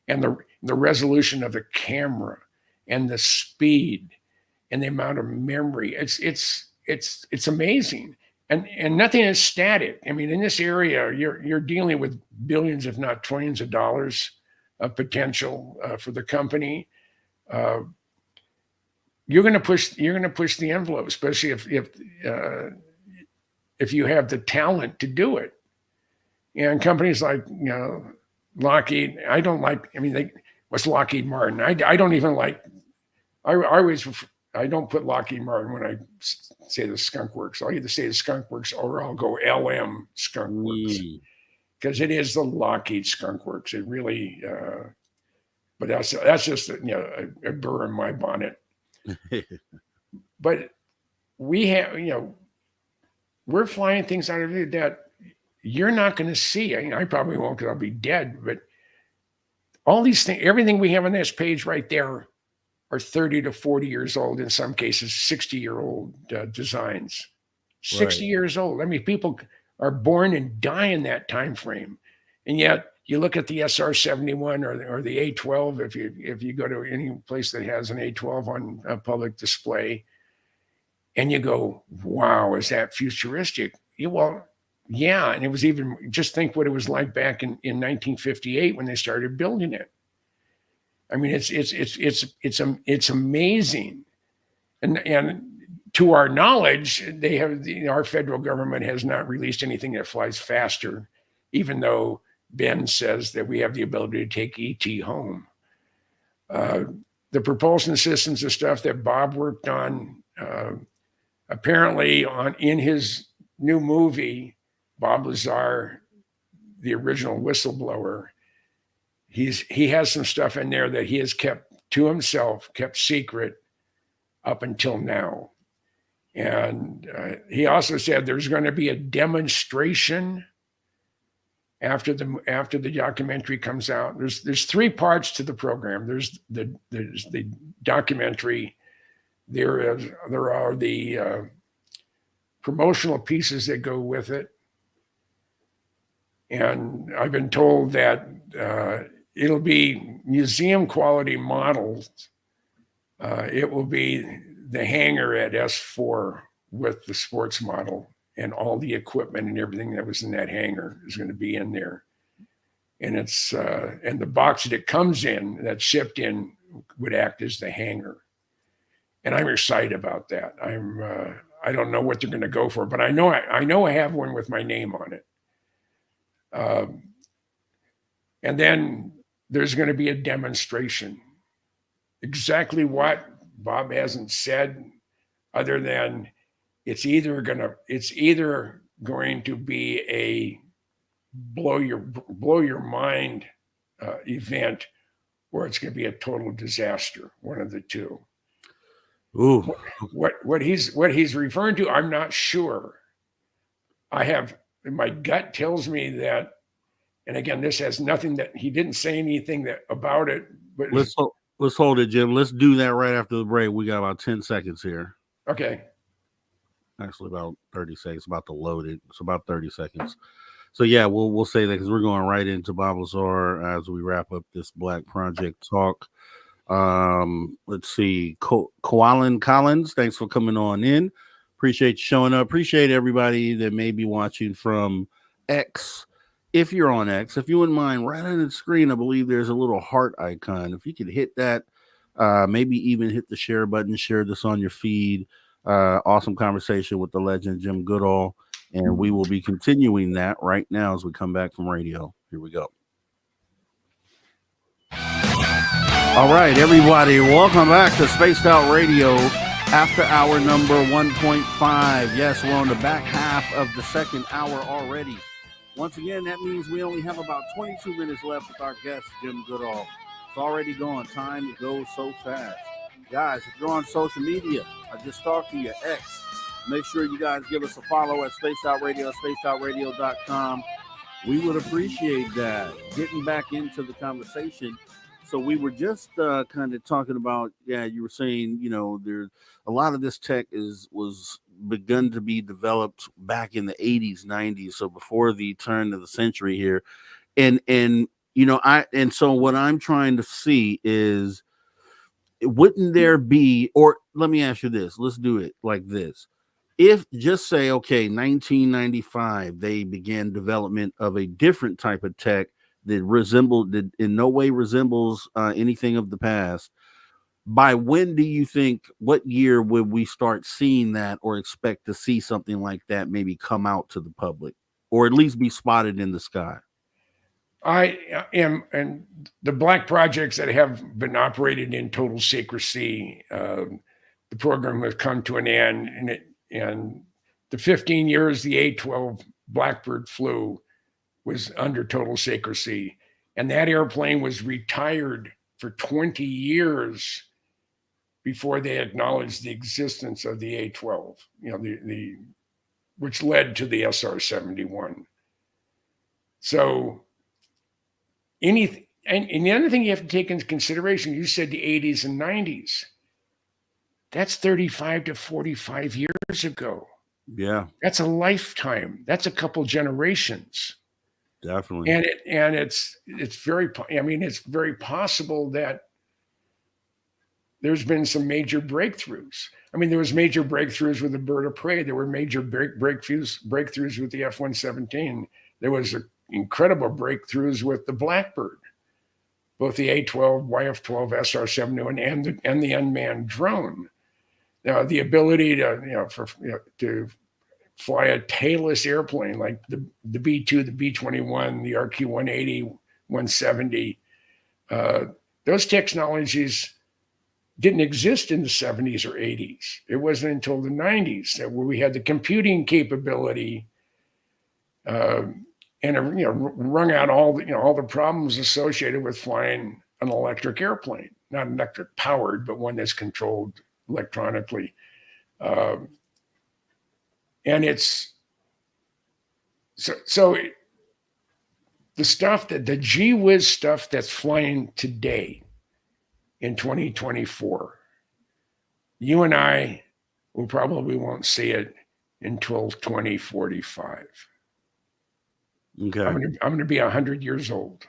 and the resolution of the camera and the speed and the amount of memory. It's amazing. And nothing is static. I mean, in this area, you're dealing with billions, if not trillions of dollars of potential for the company. You're going to push the envelope, especially if you have the talent to do it. And companies like Lockheed, I don't like. I mean, what's Lockheed Martin? I don't even like. I don't put Lockheed Martin when I say the Skunk Works. I'll either say the Skunk Works or I'll go LM Skunk Works because it is the Lockheed Skunk Works. It really. But that's just a burr in my bonnet. But we have, we're flying things out of it that you're not going to see. I probably won't because I'll be dead. But all these things, everything we have on this page right there are 30 to 40 years old, in some cases, 60-year-old designs. 60 years old. I mean, people are born and die in that time frame. And yet you look at the SR-71 or the A-12, if you go to any place that has an A-12 on a public display, and you go, wow, is that futuristic? Well, yeah. And it was even, just think what it was like back in 1958 when they started building it. I mean, it's amazing. And to our knowledge, they have, our federal government has not released anything that flies faster, even though Ben says that we have the ability to take ET home. The propulsion systems and stuff that Bob worked on, apparently in his new movie, Bob Lazar, the original whistleblower, he has some stuff in there that he has kept to himself, kept secret up until now. And he also said there's going to be a demonstration after the documentary comes out. There's three parts to the program. There's the documentary. There are the promotional pieces that go with it. And I've been told that it'll be museum quality models. It will be the hangar at S4 with the sports model, and all the equipment and everything that was in that hangar is going to be in there. And it's and the box that it comes in, that's shipped in, would act as the hangar. And I'm excited about that. I don't know what they're going to go for, but I know I have one with my name on it. And then there's going to be a demonstration. Exactly what Bob hasn't said, other than it's either going to be a blow your mind event, or it's going to be a total disaster. One of the two. Ooh. What he's referring to, I'm not sure. My gut tells me that, and again, this has nothing that he didn't say anything about it. But let's hold it, Jim. Let's do that right after the break. We got about 10 seconds here. Okay. Actually, about 30 seconds. About to load it. It's about 30 seconds. So yeah, we'll say that because we're going right into Bob Lazar as we wrap up this Black Project talk. Let's see, Koalan Collins, thanks for coming on in. Appreciate you showing up. Appreciate everybody that may be watching from X. If you're on X, if you wouldn't mind, right on the screen, I believe there's a little heart icon. If you could hit that, maybe even hit the share button, share this on your feed. Awesome conversation with the legend Jim Goodall, and we will be continuing that right now as we come back from radio. Here we go. All right, everybody, welcome back to Spaced Out Radio, after hour number 1.5. Yes, we're on the back half of the second hour already. Once again, that means we only have about 22 minutes left with our guest, Jim Goodall. It's already gone. Time goes so fast. Guys, if you're on social media, I just talked to you, X. Make sure you guys give us a follow at Spaced Out Radio, spacedoutradio.com. We would appreciate that. Getting back into the conversation. So we were just kind of talking about, you were saying, there's a lot of this tech was begun to be developed back in the 80s, 90s. So before the turn of the century here. And so what I'm trying to see is, wouldn't there be, or let me ask you this, let's do it like this. If just say, okay, 1995, they began development of a different type of tech that in no way resembles anything of the past. By when do you think, what year would we start seeing that, or expect to see something like that maybe come out to the public, or at least be spotted in the sky? I am, and the Black projects that have been operated in total secrecy, the program has come to an end, and the 15 years the A-12 Blackbird flew was under total secrecy. And that airplane was retired for 20 years before they acknowledged the existence of the A-12, which led to the SR-71. So and the other thing you have to take into consideration, you said the 80s and 90s. That's 35 to 45 years ago. Yeah. That's a lifetime. That's a couple generations. Definitely. And it's very possible that there's been some major breakthroughs. I mean, there was major breakthroughs with the bird of prey. There were major breakthroughs with the F-117. There was incredible breakthroughs with the Blackbird, both the A-12, YF-12, SR-71, and the unmanned drone. Now, the ability to fly a tailless airplane like the B-2, the B-21, the RQ-180, 170, those technologies didn't exist in the 70s or 80s. It wasn't until the 90s where we had the computing capability and wrung out all the problems associated with flying an electric airplane, not electric powered, but one that's controlled electronically. And it's so the stuff the gee whiz stuff that's flying today in 2024, you and I will probably won't see it until 2045. Okay. I'm going to be 100 years old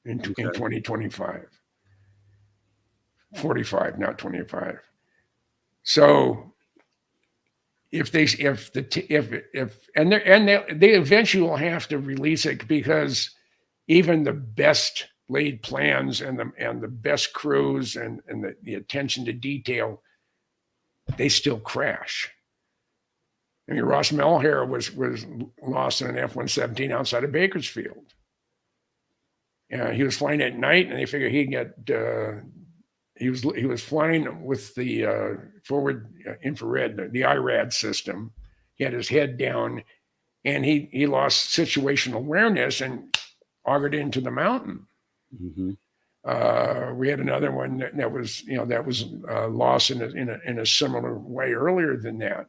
in 2025. 45, not 25. So they eventually will have to release it, because even the best laid plans and the best crews and the attention to detail, they still crash. I mean, Ross Melhare was lost in an F-117 outside of Bakersfield. He was flying at night, and they figured he'd get he was flying with the forward infrared, the IRAD system. He had his head down, and he lost situational awareness and augured into the mountain. Mm-hmm. We had another one that was lost in a similar way earlier than that.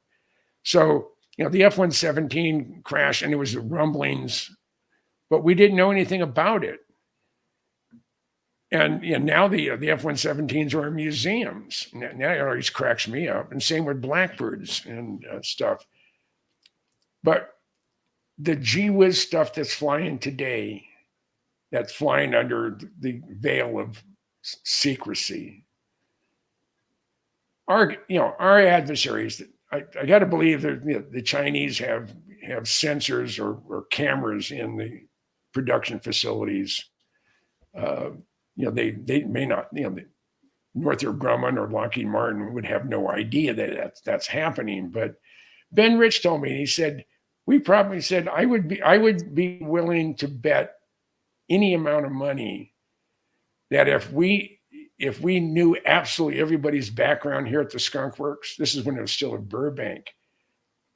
So the F-117 crashed, and it was rumblings, but we didn't know anything about it. And now the F-117s are in museums. Now it always cracks me up. And same with Blackbirds and stuff. But the gee whiz stuff that's flying today, that's flying under the veil of secrecy, our adversaries, I got to believe that the Chinese have sensors or cameras in the production facilities. They may not, Northrop Grumman or Lockheed Martin would have no idea that that's happening. But Ben Rich told me, he said, I would be willing to bet any amount of money that if we knew absolutely everybody's background here at the Skunk Works, this is when it was still at Burbank,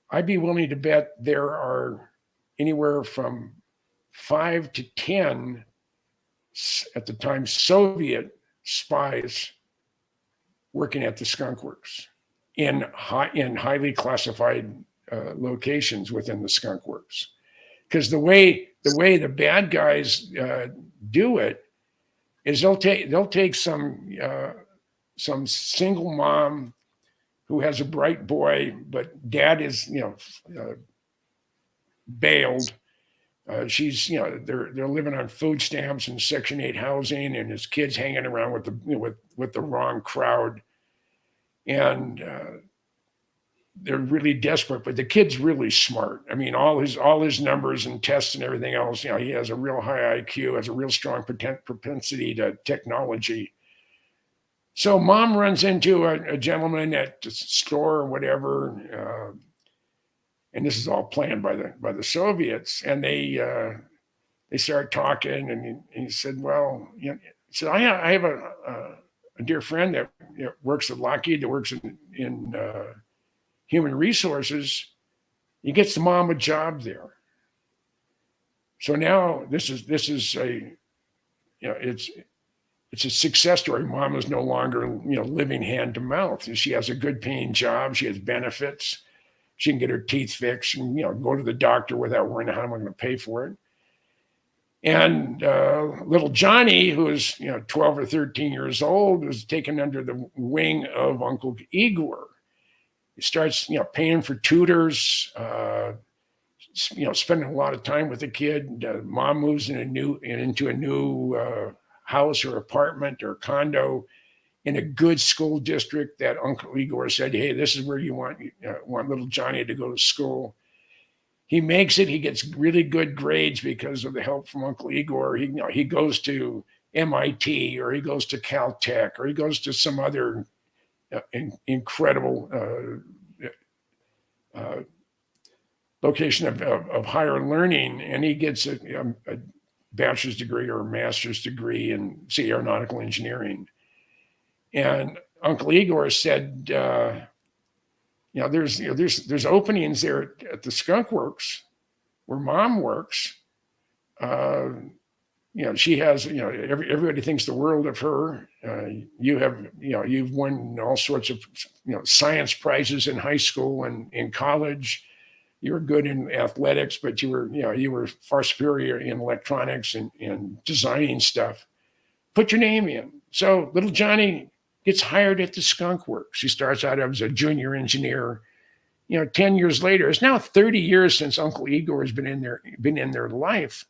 I'd be willing to bet there are anywhere from 5 to 10 at the time Soviet spies working at the Skunk Works in highly classified locations within the Skunk Works. Because the way the bad guys do it is they'll take some single mom who has a bright boy, but dad is bailed. She's they're living on food stamps and Section 8 housing, and his kids hanging around with the wrong crowd, and they're really desperate. But the kid's really smart. I mean, all his numbers and tests and everything else. He has a real high IQ, has a real strong propensity to technology. So mom runs into a gentleman at the store or whatever. And this is all planned by the Soviets, and they start talking, and he said, "Well, I have a dear friend that works at Lockheed, that works in human resources. He gets the mom a job there." So now this is it's a success story. Mom is no longer living hand to mouth, and she has a good paying job. She has benefits. She can get her teeth fixed and go to the doctor without worrying how I'm going to pay for it. And little Johnny, who is 12 or 13 years old, was taken under the wing of Uncle Igor. He starts paying for tutors, spending a lot of time with the kid. Mom moves into a new house or apartment or condo in a good school district that Uncle Igor said, "Hey, this is where you want little Johnny to go to school." He makes it. He gets really good grades because of the help from Uncle Igor. He goes to MIT, or he goes to Caltech, or he goes to some other incredible location of higher learning, and he gets a bachelor's degree or a master's degree in aeronautical engineering. And Uncle Igor said, there's openings there at the Skunk Works where Mom works. She has, everybody thinks the world of her. You've won all sorts of, science prizes in high school and in college. You were good in athletics, but you were far superior in electronics and designing stuff. Put your name in. So little Johnny gets hired at the Skunk Works. He starts out as a junior engineer. 10 years later, it's now 30 years since Uncle Igor has been in their life.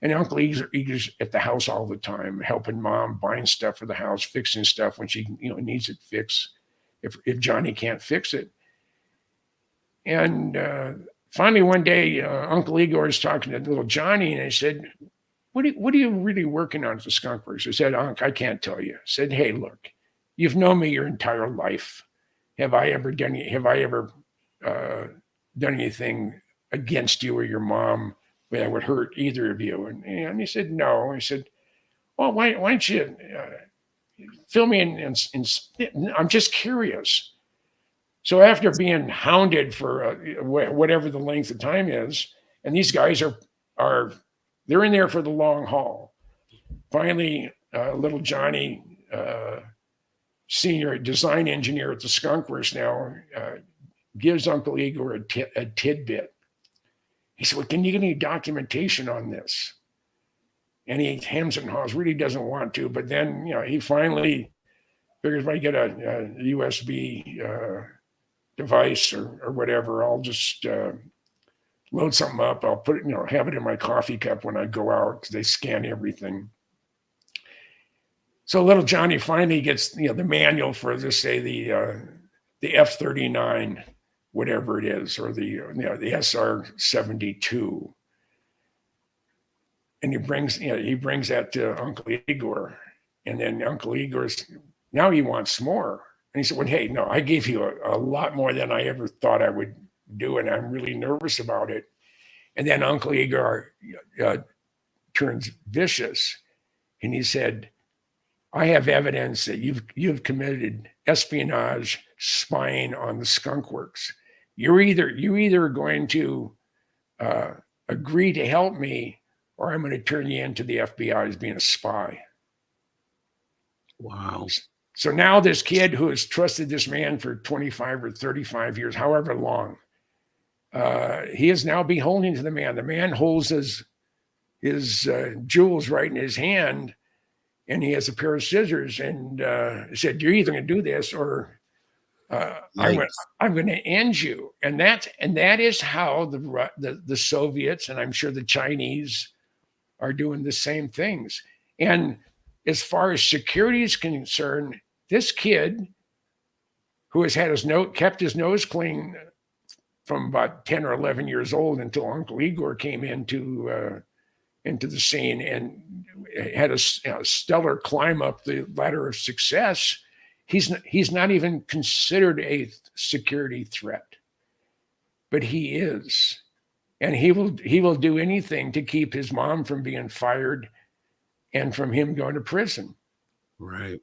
And Uncle Igor's at the house all the time, helping Mom, buying stuff for the house, fixing stuff when she needs it fixed, if Johnny can't fix it. And finally one day, Uncle Igor is talking to little Johnny, and I said, what are you really working on at the Skunk Works? I said, "Unc, I can't tell you." I said, "Hey, look, you've known me your entire life. Have I ever done anything against you or your mom that would hurt either of you?" And he said, "No." I said, "Well, why don't you, fill me in. I'm just curious. So after being hounded for whatever the length of time is, and these guys are they're in there for the long haul. Finally, little Johnny, senior design engineer at the Skunk Works now, gives Uncle Igor a tidbit. He said, well, can you get any documentation on this? And he hems and haws, really doesn't want to, but then, he finally figures if I get a USB device or whatever, I'll just load something up. I'll put it, have it in my coffee cup when I go out because they scan everything. So little Johnny finally gets, the manual for, just say, the F-39, whatever it is, or the SR-72. And he brings that to Uncle Igor. And then Uncle Igor's, now he wants more. And he said, well, hey, no, I gave you a lot more than I ever thought I would do, and I'm really nervous about it. And then Uncle Igor turns vicious, and he said, I have evidence that you've committed espionage, spying on the Skunk Works. You're either going to agree to help me, or I'm going to turn you into the FBI as being a spy. Wow. So now this kid who has trusted this man for 25 or 35 years, however long, he is now beholden to the man. The man holds his jewels right in his hand, and he has a pair of scissors, and said, you're either going to do this or I'm going to end you. And that is how the Soviets, and I'm sure the Chinese, are doing the same things. And as far as security is concerned, this kid who has kept his nose clean from about 10 or 11 years old until Uncle Igor came into the scene and had a stellar climb up the ladder of success, he's not even considered a security threat, but he is. And he will do anything to keep his mom from being fired and from him going to prison. Right.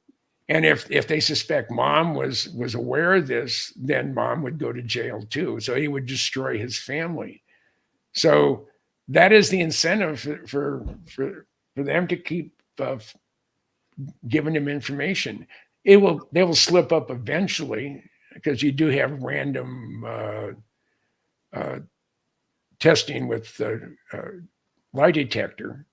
And if they suspect mom was aware of this, then mom would go to jail too. So he would destroy his family. So that is the incentive for them to keep giving him information. They will slip up eventually, because you do have random testing with lie detector.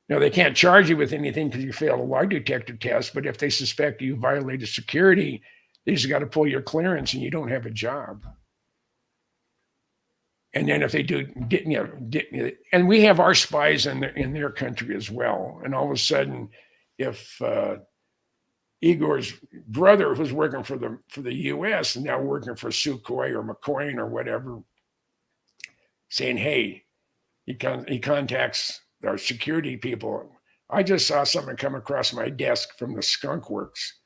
Now, they can't charge you with anything because you failed a lie detector test, but if they suspect you violated security, they just got to pull your clearance and you don't have a job. And then if they do, and we have our spies in their country as well. And all of a sudden, if Igor's brother was working for the U.S. and now working for Sukhoi or McCoy or whatever, saying, hey, he contacts our security people. I just saw something come across my desk from the Skunk Works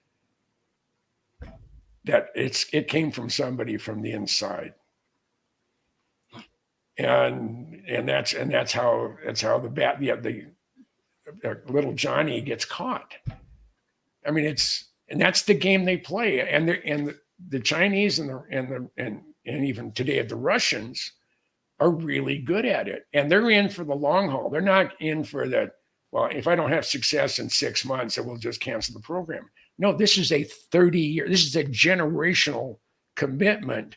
that it came from somebody from the inside. And that's how the little Johnny gets caught. I mean, that's the game they play. And the Chinese and even today the Russians are really good at it. And they're in for the long haul. They're not in for the, well, if I don't have success in 6 months, I will just cancel the program. No, this is a 30-year, this is a generational commitment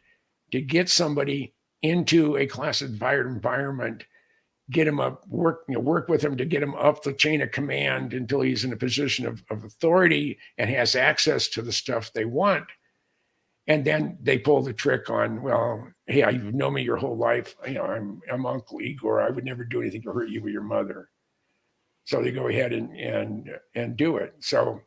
to get somebody into a classified environment, get him up, work with him to get him up the chain of command until he's in a position of authority and has access to the stuff they want. And then they pull the trick on, well, hey, you've known me your whole life. I'm Uncle Igor. I would never do anything to hurt you or your mother. So they go ahead and do it. So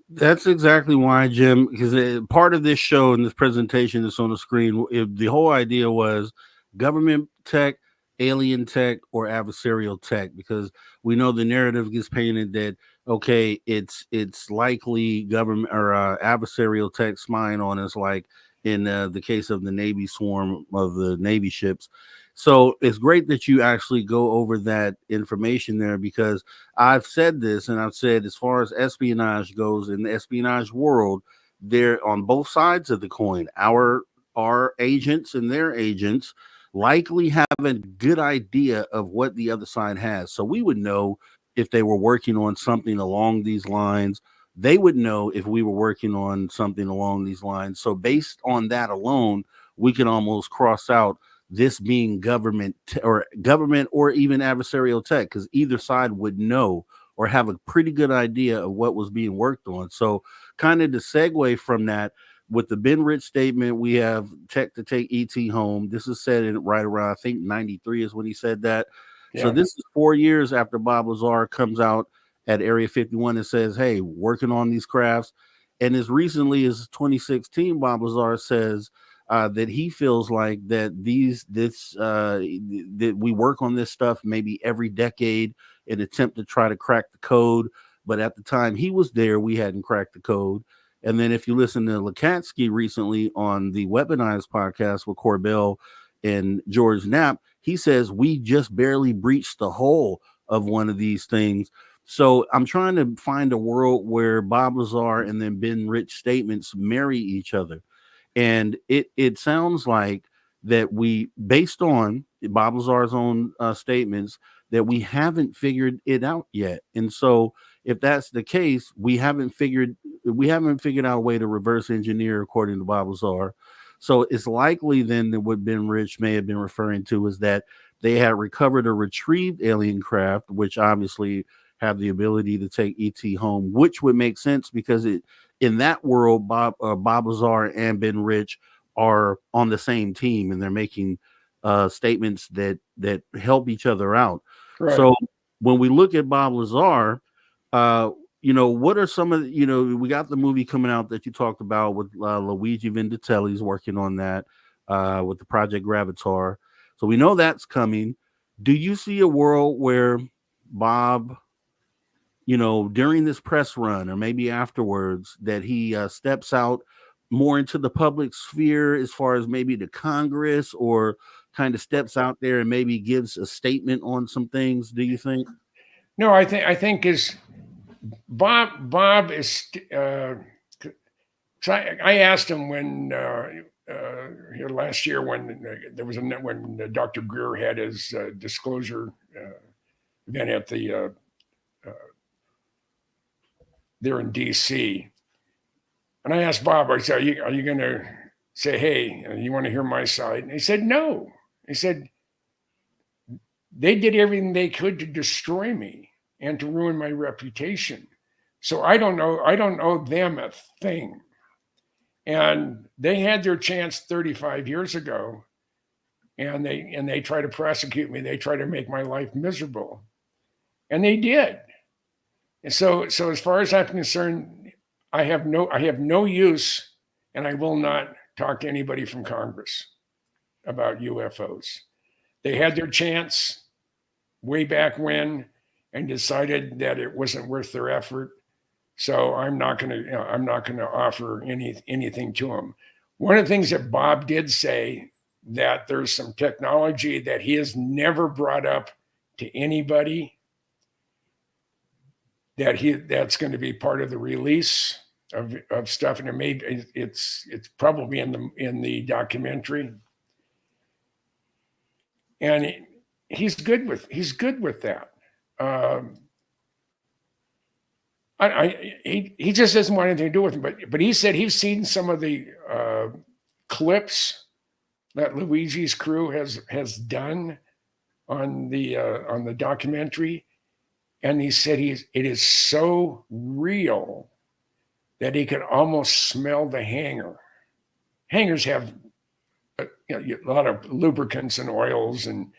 that's exactly why, Jim, because part of this show and this presentation that's on the screen, the whole idea was government tech, alien tech, or adversarial tech, because we know the narrative gets painted that, okay, it's likely government or adversarial tech spying on us, like in the case of the Navy swarm of the Navy ships. So it's great that you actually go over that information there, because I've said this, and I've said, as far as espionage goes in the espionage world, they're on both sides of the coin. Our agents and their agents likely have a good idea of what the other side has. So we would know if they were working on something along these lines. They would know if we were working on something along these lines. So based on that alone, we can almost cross out this being government or even adversarial tech, because either side would know or have a pretty good idea of what was being worked on. So kind of to segue from that, with the Ben Rich statement, we have tech to take ET home. This is said in right around, I think 93 is when he said that. So this is 4 years after Bob Lazar comes out at Area 51 and says, hey, working on these crafts. And as recently as 2016, Bob Lazar says that he feels like that that we work on this stuff maybe every decade in attempt to try to crack the code. But at the time he was there, we hadn't cracked the code. And then if you listen to Lukatsky recently on the Weaponized podcast with Corbell and George Knapp, he says we just barely breached the hull of one of these things. So I'm trying to find a world where Bob Lazar and then Ben Rich statements marry each other. And it sounds like that we, based on Bob Lazar's own statements, that we haven't figured it out yet. And so if that's the case, we haven't figured out a way to reverse engineer, according to Bob Lazar. So it's likely then that what Ben Rich may have been referring to is that they had recovered or retrieved alien craft, which obviously have the ability to take ET home, which would make sense because in that world, Bob Lazar and Ben Rich are on the same team, and they're making statements that help each other out. Right. So when we look at Bob Lazar, what are some of the, we got the movie coming out that you talked about with Luigi Venditelli's working on that with the Project Gravatar. So we know that's coming. Do you see a world where Bob, during this press run or maybe afterwards, that he steps out more into the public sphere as far as maybe the Congress, or kind of steps out there and maybe gives a statement on some things? Do you think? No, I think is Bob is. So I asked him when last year when there was when Dr. Greer had his disclosure event at the there in DC, and I asked Bob, I said, "Are you going to say, hey, you want to hear my side?" And he said, "No." He said, "They did everything they could to destroy me and to ruin my reputation. So I don't owe them a thing. And they had their chance 35 years ago, and they try to prosecute me. They try to make my life miserable, and they did. And so as far as I'm concerned, I have no use, and I will not talk to anybody from Congress about UFOs. They had their chance way back when and decided that it wasn't worth their effort. So I'm not going to offer anything to them. One of the things that Bob did say, that there's some technology that he has never brought up to anybody, that's going to be part of the release of stuff, and it's probably in the documentary. And he's good with that. He just doesn't want anything to do with him. But he said he's seen some of the clips that Luigi's crew has done on the documentary, and he said it is so real that he could almost smell the hangar. Hangars have a lot of lubricants and oils and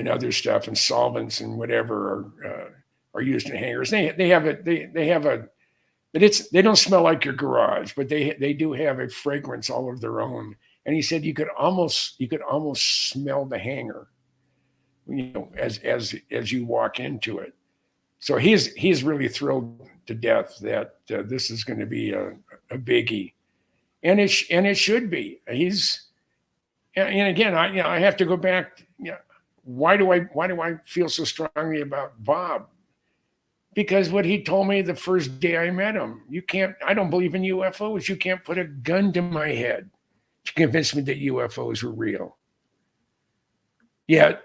other stuff and solvents and whatever are used in hangars. They don't smell like your garage, but they do have a fragrance all of their own. And he said you could almost smell the hangar, as you walk into it. So he's really thrilled to death that this is going to be a biggie, and it should be. and again, I have to go back. Why do I feel so strongly about Bob? Because what he told me the first day I met him, I don't believe in UFOs. You can't put a gun to my head to convince me that UFOs were real. Yet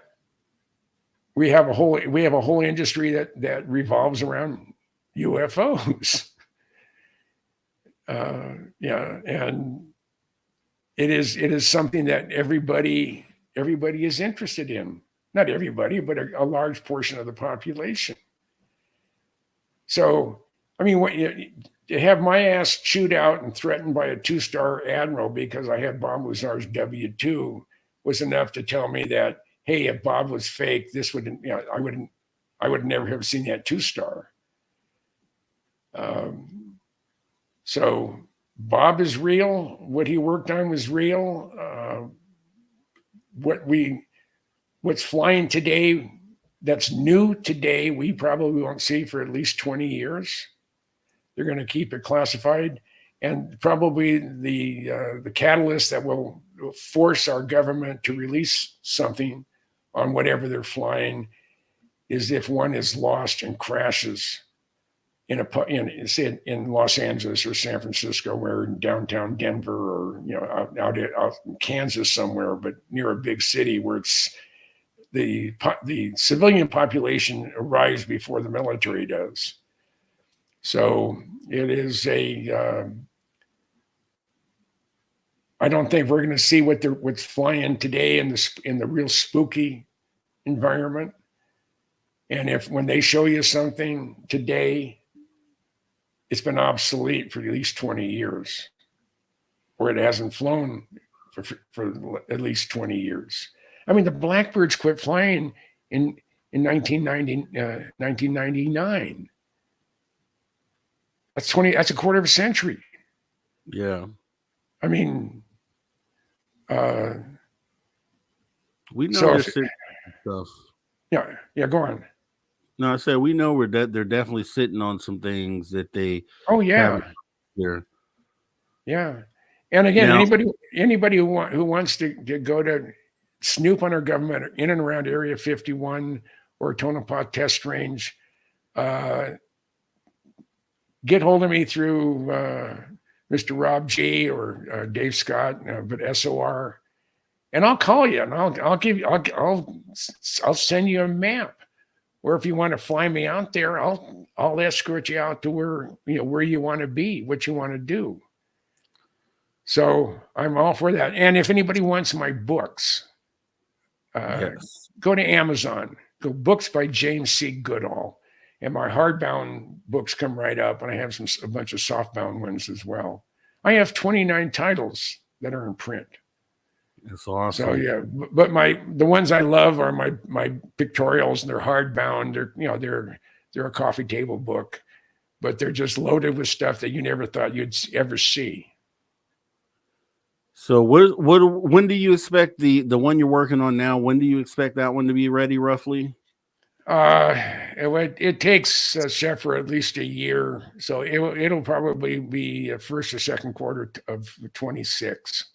we have a whole industry that revolves around UFOs. And it is something that everybody is interested in. Not everybody, but a large portion of the population. So, I mean, to have my ass chewed out and threatened by a 2-star admiral because I had Bob Lazar's W-2 was enough to tell me that, hey, if Bob was fake, I would never have seen that 2-star. So Bob is real. What he worked on was real. What's flying today, that's new today, we probably won't see for at least 20 years. They're going to keep it classified, and probably the catalyst that will force our government to release something on whatever they're flying is if one is lost and crashes in Los Angeles or San Francisco, or in downtown Denver, or out in Kansas somewhere, but near a big city where it's the civilian population arrives before the military does. So it is I don't think we're going to see what's flying today in the real spooky environment. And when they show you something today, it's been obsolete for at least 20 years, or it hasn't flown for at least 20 years. I mean, the Blackbirds quit flying in 1999. That's a quarter of a century. Yeah. I mean, we know so stuff. Yeah, go on. No, I said we know they're definitely sitting on some things that they. Oh yeah. Here. Yeah, and again, now, anybody who wants to go to snoop on our government in and around Area 51 or Tonopah Test Range, get hold of me through Mr. Rob G or Dave Scott, but SOR, and I'll call you and I'll send you a map. Or if you want to fly me out there, I'll escort you out to where you want to be, what you want to do. So I'm all for that. And if anybody wants my books, yes. Go to Amazon. Go books by James C. Goodall, and my hardbound books come right up. And I have a bunch of softbound ones as well. I have 29 titles that are in print. That's awesome. So yeah, but the ones I love are my pictorials. They're hardbound. They're a coffee table book, but they're just loaded with stuff that you never thought you'd ever see. So when do you expect the one you're working on now? When do you expect that one to be ready, roughly? It takes Sheffer at least a year, so it'll probably be first or second quarter of 26.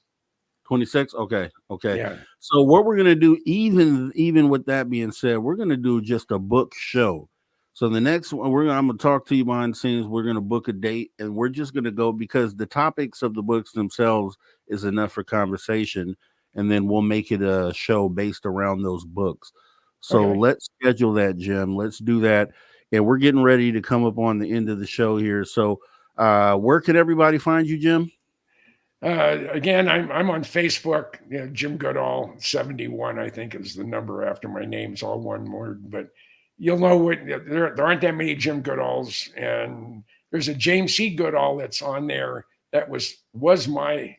26. Okay. Yeah. So what we're gonna do, even with that being said, we're gonna do just a book show. So the next one, I'm gonna talk to you behind the scenes. We're gonna book a date, and we're just gonna go because the topics of the books themselves is enough for conversation, and then we'll make it a show based around those books. So Let's schedule that, Jim. Let's do that, and we're getting ready to come up on the end of the show here. So where can everybody find you, Jim? Again, I'm on Facebook. Jim Goodall 71, I think, is the number after my name. It's all one word, but you'll know there aren't that many Jim Goodalls, and there's a James C. Goodall that's on there that was my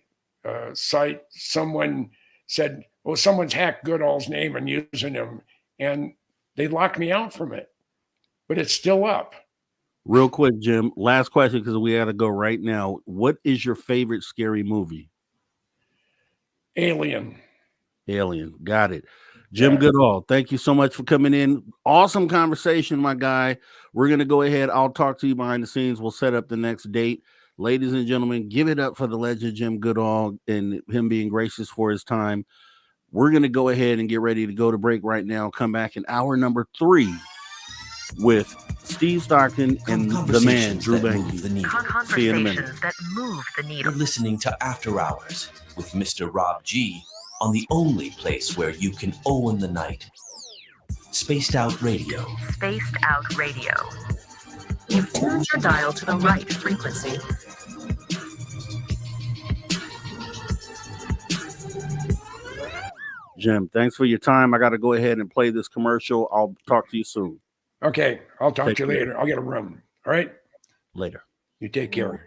site. Someone said, well, someone's hacked Goodall's name and using him, and they locked me out from it, but it's still up. Real quick, Jim, last question because we got to go right now. What is your favorite scary movie? Alien. Got it. Jim Goodall, thank you so much for coming in. Awesome conversation, my guy. We're going to go ahead. I'll talk to you behind the scenes. We'll set up the next date. Ladies and gentlemen, give it up for the legend Jim Goodall and him being gracious for his time. We're going to go ahead and get ready to go to break right now. Come back in hour number 3 with Steve Stockton and the man, Drew Banky. See you in a minute. Conversations that move the You're needle. listening to After Hours with Mr. Rob G on the only place where you can own the night. Spaced Out Radio. Spaced Out Radio. You've tuned your dial to the right frequency. Jim, thanks for your time. I got to go ahead and play this commercial. I'll talk to you soon. Okay, I'll talk Take to you care. later. I'll get a run. All right, Later. you take care.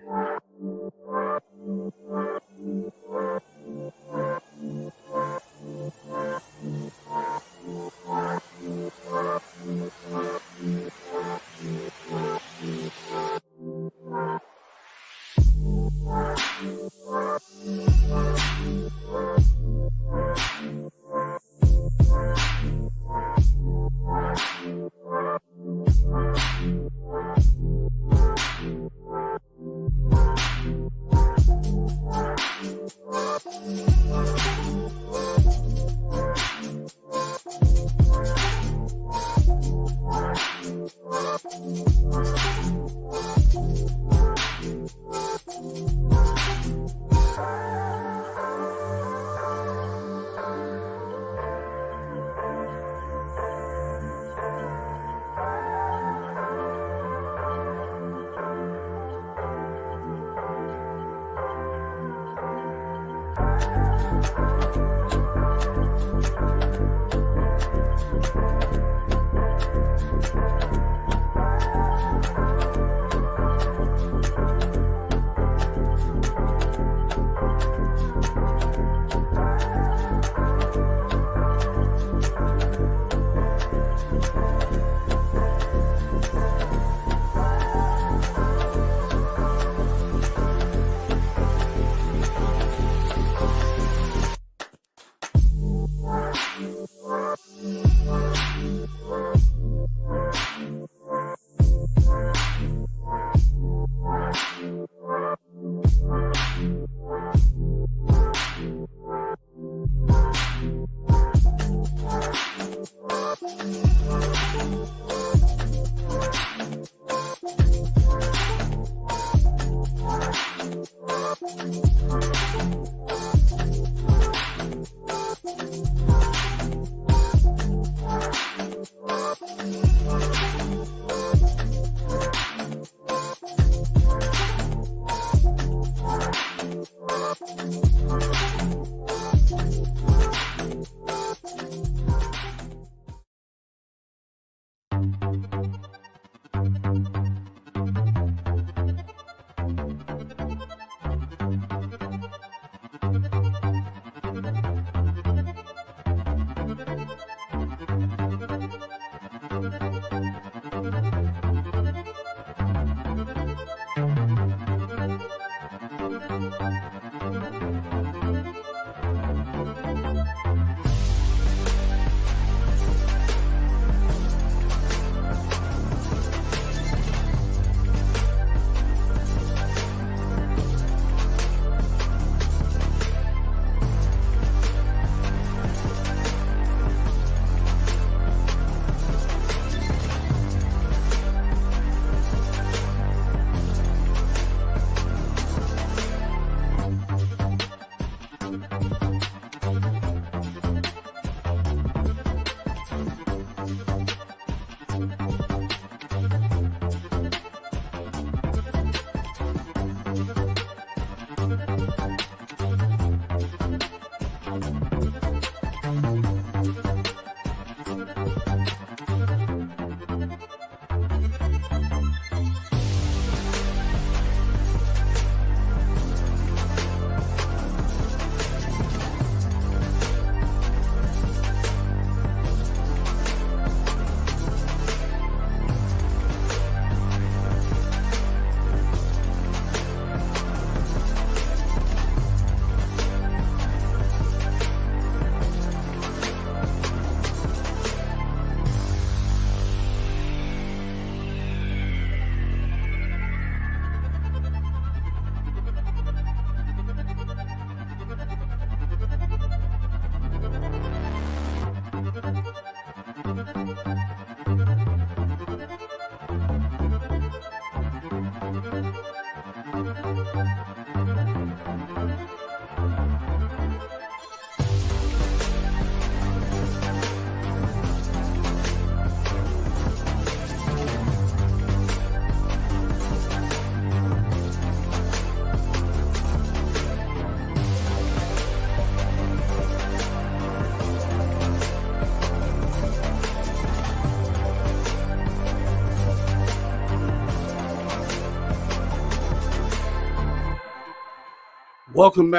Welcome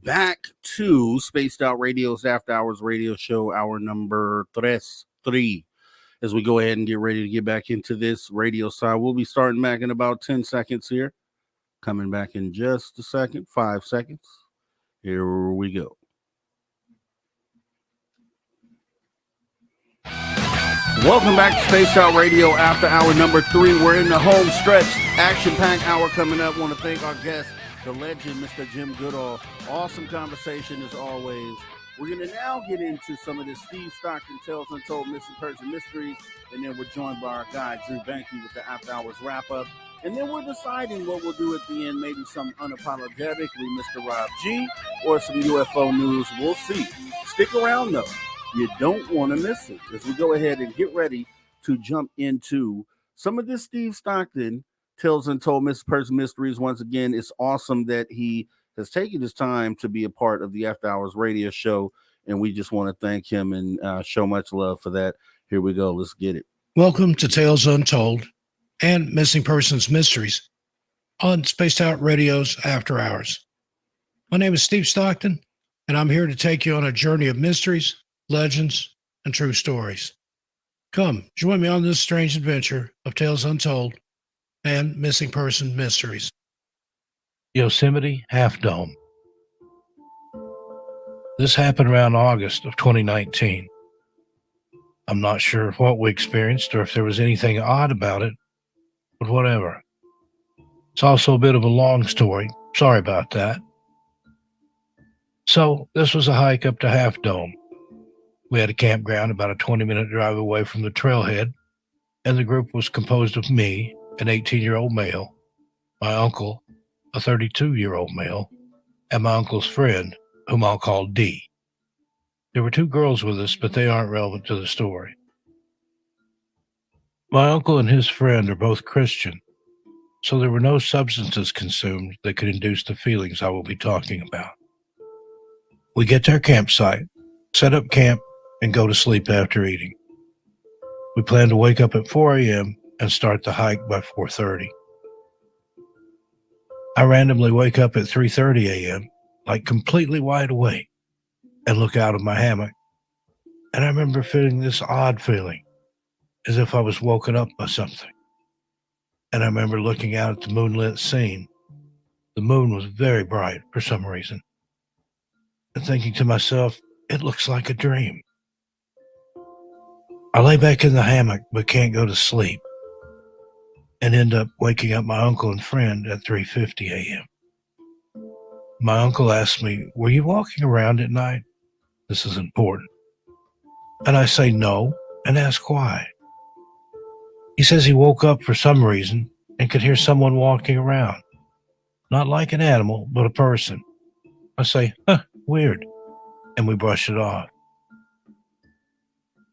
back to Spaced Out Radio's After Hours Radio Show, hour number 3. As we go ahead and get ready to get back into this radio side, we'll be starting back in about 10 seconds here. Coming back in just a second, 5 seconds. Here we go. Welcome back to Spaced Out Radio After Hour number 3. We're in the home stretch, action-packed hour coming up. Want to thank our guest, the legend, Mr. Jim Goodall. Awesome conversation as always. We're going to now get into some of the Steve Stockton Tales Untold Missing Person Mysteries, and then we're joined by our guy, Drew Banky, with the After Hours wrap-up. And then we're deciding what we'll do at the end, maybe some unapologetically Mr. Rob G or some UFO news. We'll see. Stick around, though. You don't want to miss it as we go ahead and get ready to jump into some of this Steve Stockton Tales Untold Missing Person Mysteries. Once again, it's awesome that he has taken his time to be a part of the After Hours radio show, and we just want to thank him and show much love for that. Here we go. Let's get it. Welcome to Tales Untold and Missing Persons Mysteries on Spaced Out Radio's After Hours. My name is Steve Stockton, and I'm here to take you on a journey of mysteries, legends, and true stories. Come, join me on this strange adventure of Tales Untold and Missing Person Mysteries. Yosemite Half Dome. This happened around August of 2019. I'm not sure what we experienced or if there was anything odd about it, but whatever. It's also a bit of a long story. Sorry about that. So, this was a hike up to Half Dome. We had a campground about a 20-minute drive away from the trailhead, and the group was composed of me, an 18-year-old male, my uncle, a 32-year-old male, and my uncle's friend, whom I'll call D. There were 2 girls with us, but they aren't relevant to the story. My uncle and his friend are both Christian, so there were no substances consumed that could induce the feelings I will be talking about. We get to our campsite, set up camp, and go to sleep after eating. We plan to wake up at 4 a.m. and start the hike by 4:30. I randomly wake up at 3:30 a.m., like completely wide awake, and look out of my hammock. And I remember feeling this odd feeling, as if I was woken up by something. And I remember looking out at the moonlit scene. The moon was very bright for some reason. And thinking to myself, it looks like a dream. I lay back in the hammock but can't go to sleep and end up waking up my uncle and friend at 3:50 a.m. My uncle asked me, "Were you walking around at night?" This is important. And I say no and ask why. He says he woke up for some reason and could hear someone walking around. Not like an animal, but a person. I say, weird, and we brush it off.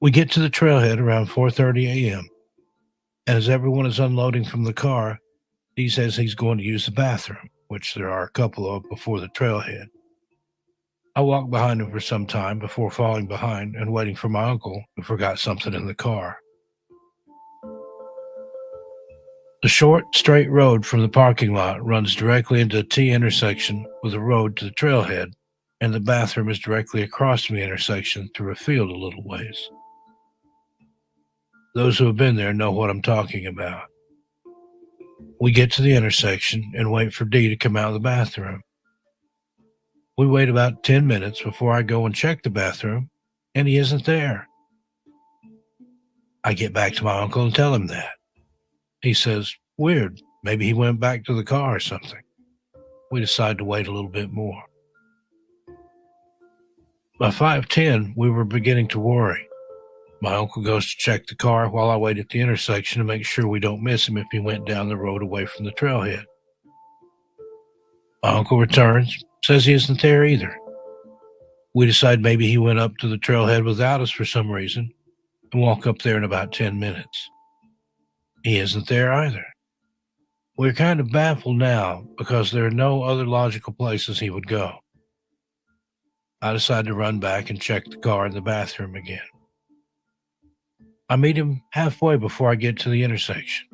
We get to the trailhead around 4:30 a.m., and as everyone is unloading from the car, he says he's going to use the bathroom, which there are a couple of before the trailhead. I walk behind him for some time before falling behind and waiting for my uncle, who forgot something in the car. The short, straight road from the parking lot runs directly into a T intersection with a road to the trailhead, and the bathroom is directly across from the intersection through a field a little ways. Those who have been there know what I'm talking about. We get to the intersection and wait for D to come out of the bathroom. We wait about 10 minutes before I go and check the bathroom, and he isn't there. I get back to my uncle and tell him that. He says, weird, maybe he went back to the car or something. We decide to wait a little bit more. By 5:10, we were beginning to worry. My uncle goes to check the car while I wait at the intersection to make sure we don't miss him if he went down the road away from the trailhead. My uncle returns, says he isn't there either. We decide maybe he went up to the trailhead without us for some reason and walk up there in about 10 minutes. He isn't there either. We're kind of baffled now because there are no other logical places he would go. I decide to run back and check the car in the bathroom again. I meet him halfway before I get to the intersection.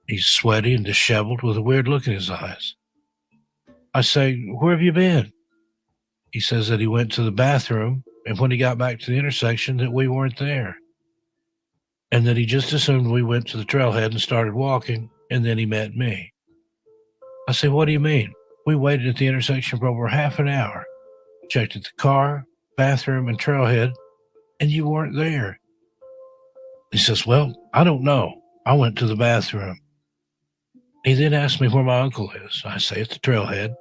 He's sweaty and disheveled with a weird look in his eyes. I say, "Where have you been?" He says that he went to the bathroom, and when he got back to the intersection that we weren't there. And that he just assumed we went to the trailhead and started walking, and then he met me. I say, "What do you mean? We waited at the intersection for over half an hour, checked at the car, bathroom, and trailhead, and you weren't there." He says, "Well, I don't know. I went to the bathroom." He then asked me where my uncle is. I say at the trailhead,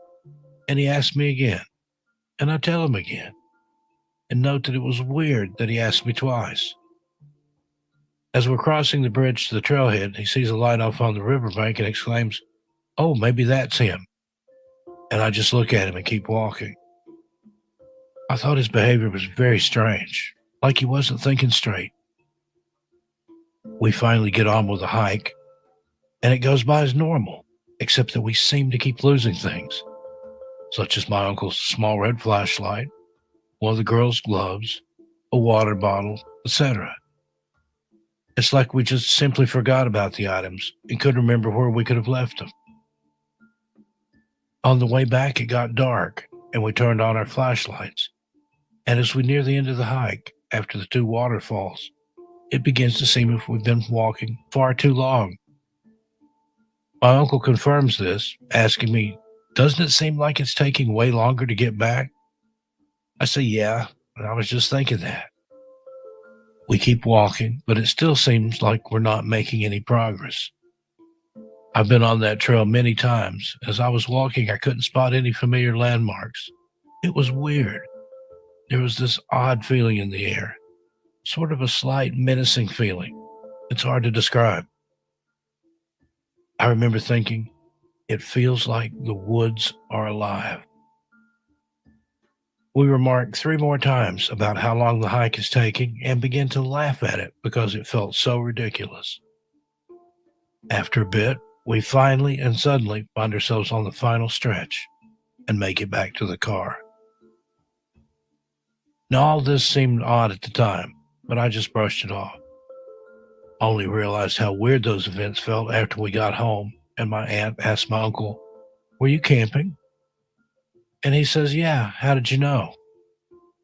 and he asks me again, and I tell him again, and note that it was weird that he asked me twice. As we're crossing the bridge to the trailhead, he sees a light off on the riverbank and exclaims, "Oh, maybe that's him." And I just look at him and keep walking. I thought his behavior was very strange, like he wasn't thinking straight. We finally get on with the hike, and it goes by as normal, except that we seem to keep losing things, such as my uncle's small red flashlight, one of the girls' gloves, a water bottle, etc. It's like we just simply forgot about the items and couldn't remember where we could have left them. On the way back, it got dark, and we turned on our flashlights. And as we near the end of the hike, after the 2 waterfalls, it begins to seem as if we've been walking far too long. My uncle confirms this, asking me, "Doesn't it seem like it's taking way longer to get back?" I say, "Yeah, I was just thinking that." We keep walking, but it still seems like we're not making any progress. I've been on that trail many times. As I was walking, I couldn't spot any familiar landmarks. It was weird. There was this odd feeling in the air, sort of a slight menacing feeling. It's hard to describe. I remember thinking, it feels like the woods are alive. We remarked 3 more times about how long the hike is taking and began to laugh at it because it felt so ridiculous. After a bit, we finally and suddenly find ourselves on the final stretch and make it back to the car. Now, all this seemed odd at the time, but I just brushed it off. Only realized how weird those events felt after we got home, and my aunt asked my uncle, "Were you camping?" And he says, "Yeah, how did you know?"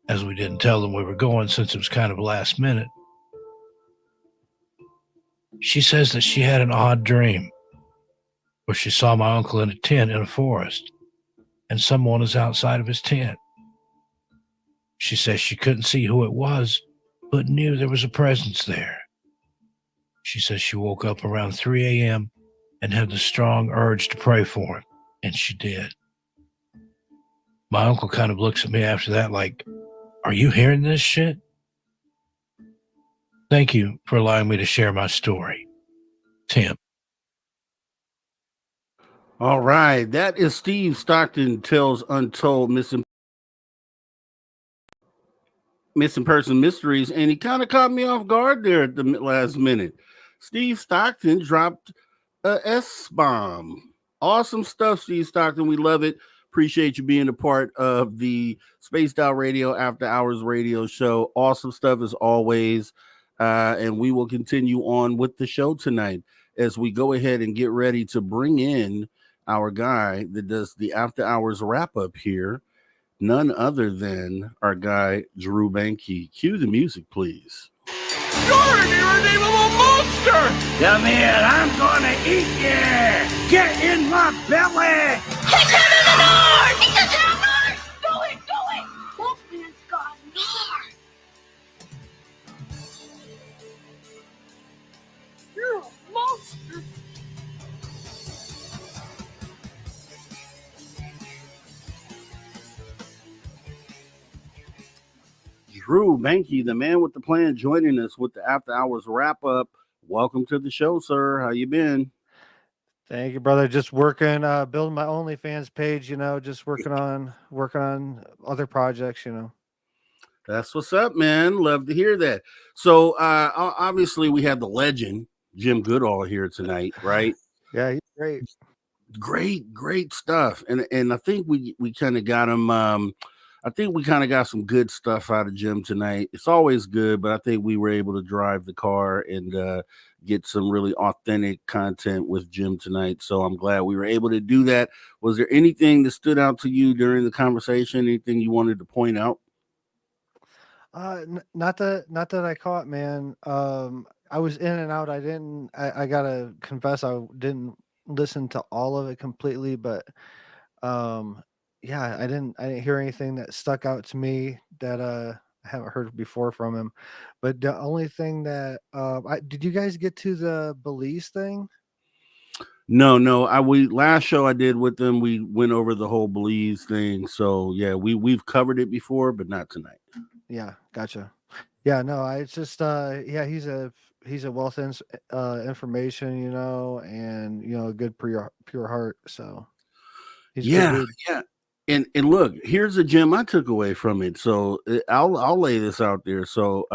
As we didn't tell them we were going since it was kind of last minute. She says that she had an odd dream where she saw my uncle in a tent in a forest, and someone was outside of his tent. She says she couldn't see who it was, but knew there was a presence there. She says she woke up around 3 a.m. and had the strong urge to pray for him, and she did. My uncle kind of looks at me after that like, "Are you hearing this shit?" Thank you for allowing me to share my story. Tim. All right, that is Steve Stockton Tells Untold Missing Person Mysteries, and he kind of caught me off guard there at the last minute. Steve Stockton dropped a S-bomb. Awesome stuff, Steve Stockton. We love it. Appreciate you being a part of the Spaced Out Radio After Hours radio show. Awesome stuff as always. And we will continue on with the show tonight as we go ahead and get ready to bring in our guy that does the After Hours wrap up here. None other than our guy, Drew Banke. Cue the music, please. You're an irredeemable monster! Come here, I'm gonna eat you! Get in my belly! Kick him in the north! He doesn't have north! Do it! That man's got north. You're a monster! You Drew Banky, the man with the plan, joining us with the After Hours wrap up. Welcome to the show, sir. How you been? Thank you, brother. Just working, building my OnlyFans page. Just working on other projects. That's what's up, man. Love to hear that. So, obviously, we have the legend Jim Goodall here tonight, right? Yeah, he's great. Great stuff. And I think we kind of got him. I think we kind of got some good stuff out of Jim tonight. It's always good, but I think we were able to drive the car and get some really authentic content with Jim tonight. So I'm glad we were able to do that. Was there anything that stood out to you during the conversation? Anything you wanted to point out? Not that I caught, man. I was in and out. I gotta confess, I didn't listen to all of it completely, but yeah, I didn't hear anything that stuck out to me that I haven't heard before from him. But the only thing that did you guys get to the Belize thing? No. We last show I did with them, we went over the whole Belize thing. So yeah, we've covered it before, but not tonight. Yeah, gotcha. Yeah, no, it's just yeah, he's a wealth of information, and a good pure heart. So he's a good dude. Yeah. And look, here's a gem I took away from it. So I'll lay this out there. So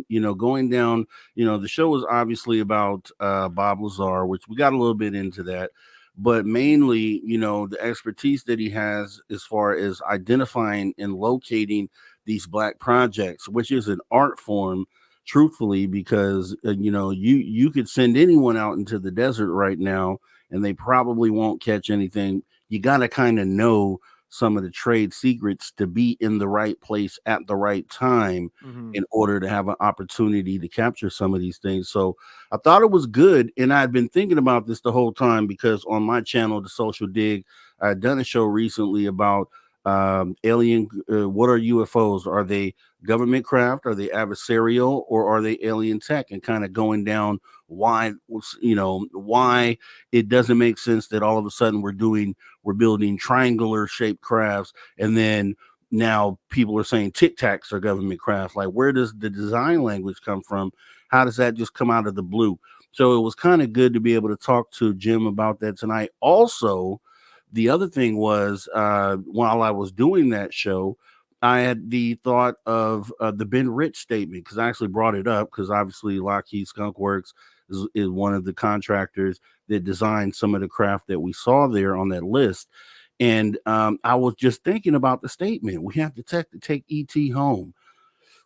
going down, the show was obviously about Bob Lazar, which we got a little bit into that, but mainly, the expertise that he has as far as identifying and locating these black projects, which is an art form, truthfully, because you could send anyone out into the desert right now and they probably won't catch anything. You got to kind of know some of the trade secrets to be in the right place at the right time in order to have an opportunity to capture some of these things. So I thought it was good. And I'd been thinking about this the whole time because on my channel, The Social Dig, I'd done a show recently about alien. What are UFOs? Are they government craft? Are they adversarial, or are they alien tech? And kind of going down why it doesn't make sense that all of a sudden we're building triangular shaped crafts, and then now people are saying Tic Tacs are government craft. Like, where does the design language come from? How does that just come out of the blue? So it was kind of good to be able to talk to Jim about that tonight. Also, the other thing was, while I was doing that show, I had the thought of the Ben Rich statement, because I actually brought it up because obviously Lockheed Skunk Works is one of the contractors that designed some of the craft that we saw there on that list. And I was just thinking about the statement. We have the tech to take ET home.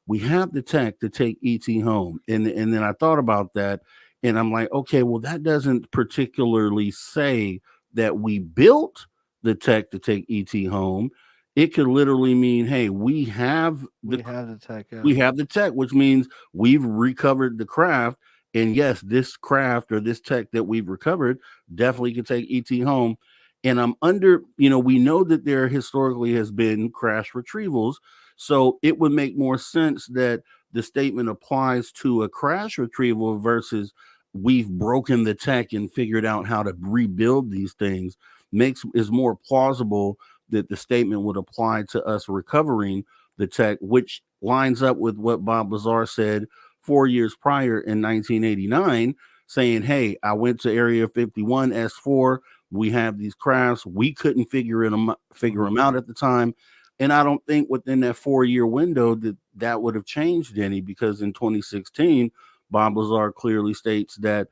We have the tech to take ET home. And then I thought about that, and I'm like, okay, well, that doesn't particularly say that we built the tech to take ET home. It could literally mean, hey, we have the tech. Yeah. We have the tech, which means we've recovered the craft. And yes, this craft or this tech that we've recovered definitely can take ET home. And I'm we know that there historically has been crash retrievals. So it would make more sense that the statement applies to a crash retrieval versus we've broken the tech and figured out how to rebuild these things. Is more plausible that the statement would apply to us recovering the tech, which lines up with what Bob Lazar said 4 years prior in 1989, saying, hey, I went to Area 51 S4. We have these crafts. We couldn't figure them out at the time. And I don't think within that 4-year window that would have changed any, because in 2016, Bob Lazar clearly states that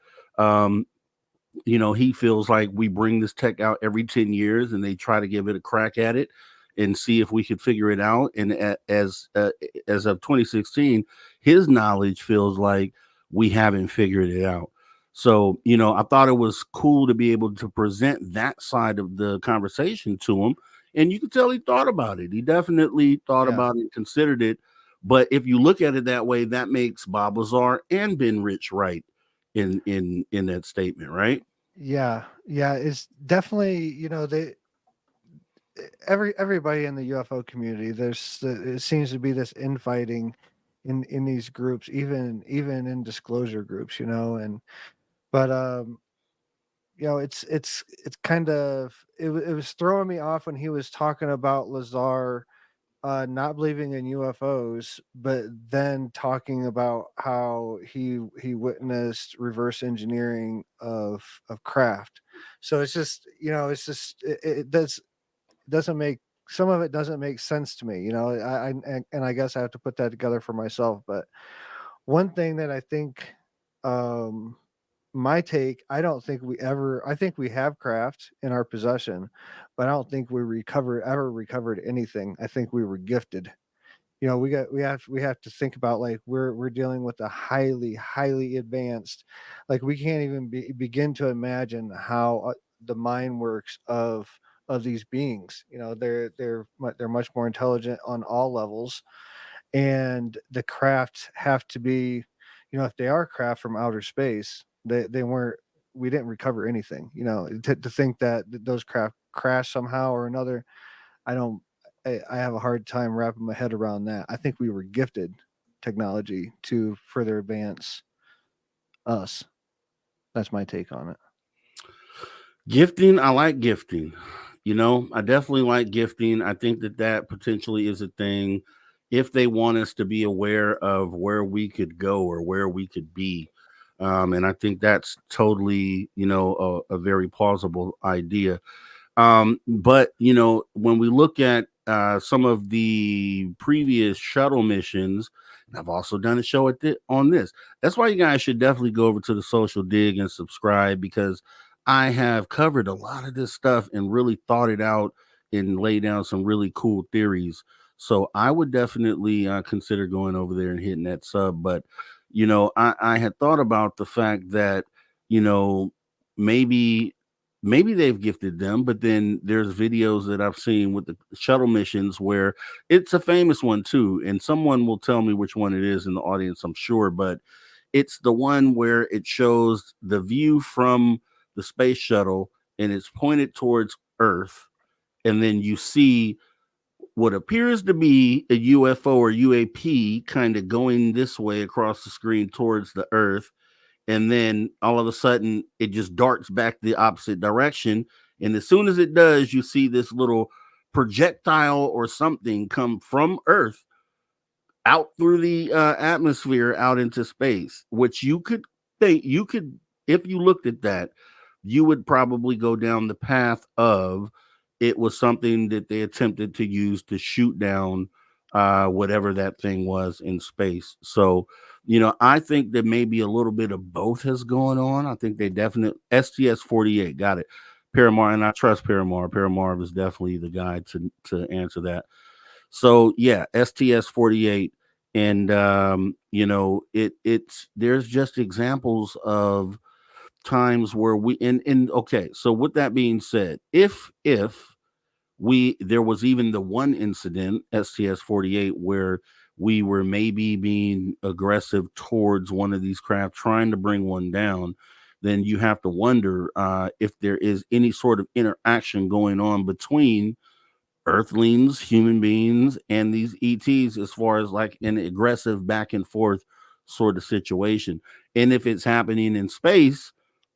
he feels like we bring this tech out every 10 years and they try to give it a crack at it and see if we could figure it out. And as of 2016, his knowledge feels like we haven't figured it out. So, I thought it was cool to be able to present that side of the conversation to him. And you could tell he thought about it. He definitely thought about it, considered it. But if you look at it that way, that makes Bob Lazar and Ben Rich right in that statement, right? Yeah, it's definitely, everybody in the UFO community, it seems to be this infighting in these groups, even in disclosure groups, but it's kind of, it was throwing me off when he was talking about Lazar not believing in UFOs, but then talking about how he witnessed reverse engineering of craft. So it's just, it doesn't make, some of it doesn't make sense to me. And I guess I have to put that together for myself. But one thing that I think, my take, I think we have craft in our possession, but I don't think ever recovered anything. I think we were gifted. We have to think about, like, we're dealing with a highly advanced, like, we can't even begin to imagine how the mind works of these beings. They're much more intelligent on all levels, and the crafts have to be, if they are craft from outer space, they weren't, we didn't recover anything. To think that those craft crash somehow or another, I don't, I have a hard time wrapping my head around that. I think we were gifted technology to further advance us. That's my take on it. Gifting, I like gifting. I definitely like gifting. I think that potentially is a thing if they want us to be aware of where we could go or where we could be. And I think that's totally, a very plausible idea. But when we look at some of the previous shuttle missions, and I've also done a show on this. That's why you guys should definitely go over to the Social Dig and subscribe, because I have covered a lot of this stuff and really thought it out and laid down some really cool theories. So I would definitely consider going over there and hitting that sub. But I had thought about the fact that maybe they've gifted them, but then there's videos that I've seen with the shuttle missions where it's a famous one too, and someone will tell me which one it is in the audience, I'm sure, but it's the one where it shows the view from the space shuttle and it's pointed towards Earth, and then you see what appears to be a UFO or UAP kind of going this way across the screen towards the Earth. And then all of a sudden it just darts back the opposite direction. And as soon as it does, you see this little projectile or something come from Earth out through the atmosphere out into space, which you could think, if you looked at that, you would probably go down the path of it was something that they attempted to use to shoot down whatever that thing was in space. So, I think that maybe a little bit of both has gone on. I think they definitely STS-48 got it. Paramar, and I trust Paramar. Paramar is definitely the guy to answer that. So yeah, STS-48, and it's there's just examples of times where we and okay. So with that being said, if there was even the one incident, STS-48, where we were maybe being aggressive towards one of these craft, trying to bring one down, then you have to wonder if there is any sort of interaction going on between Earthlings, human beings, and these ETs, as far as like an aggressive back and forth sort of situation. And if it's happening in space,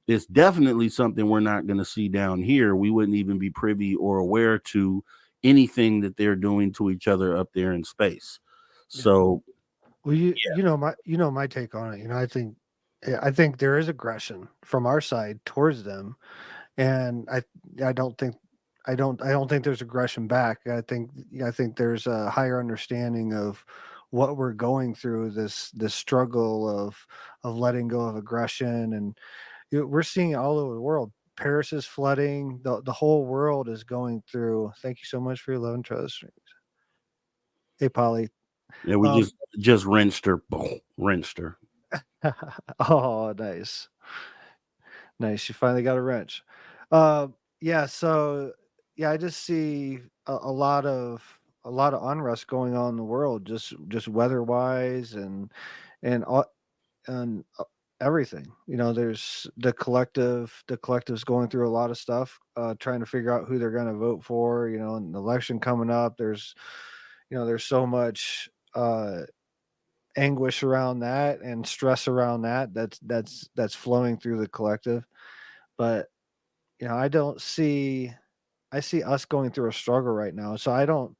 it's definitely something we're not going to see down here. We wouldn't even be privy or aware to anything that they're doing to each other up there in space. So, well, my take on it. I think there is aggression from our side towards them, and I don't think there's aggression back. I think there's a higher understanding of what we're going through, this struggle of letting go of aggression, and we're seeing it all over the world. Paris is flooding. The whole world is going through. Thank you so much for your love and trust. Hey, Polly. Yeah, we just rinsed her. Boom, rinsed her. Oh, nice. Nice. You finally got a wrench. Yeah. So, yeah, I just see a lot of unrest going on in the world, just weather wise and everything. There's the collective's going through a lot of stuff, trying to figure out who they're going to vote for. An election coming up. There's so much anguish around that and stress around that. That's flowing through the collective. But I see us going through a struggle right now. So I don't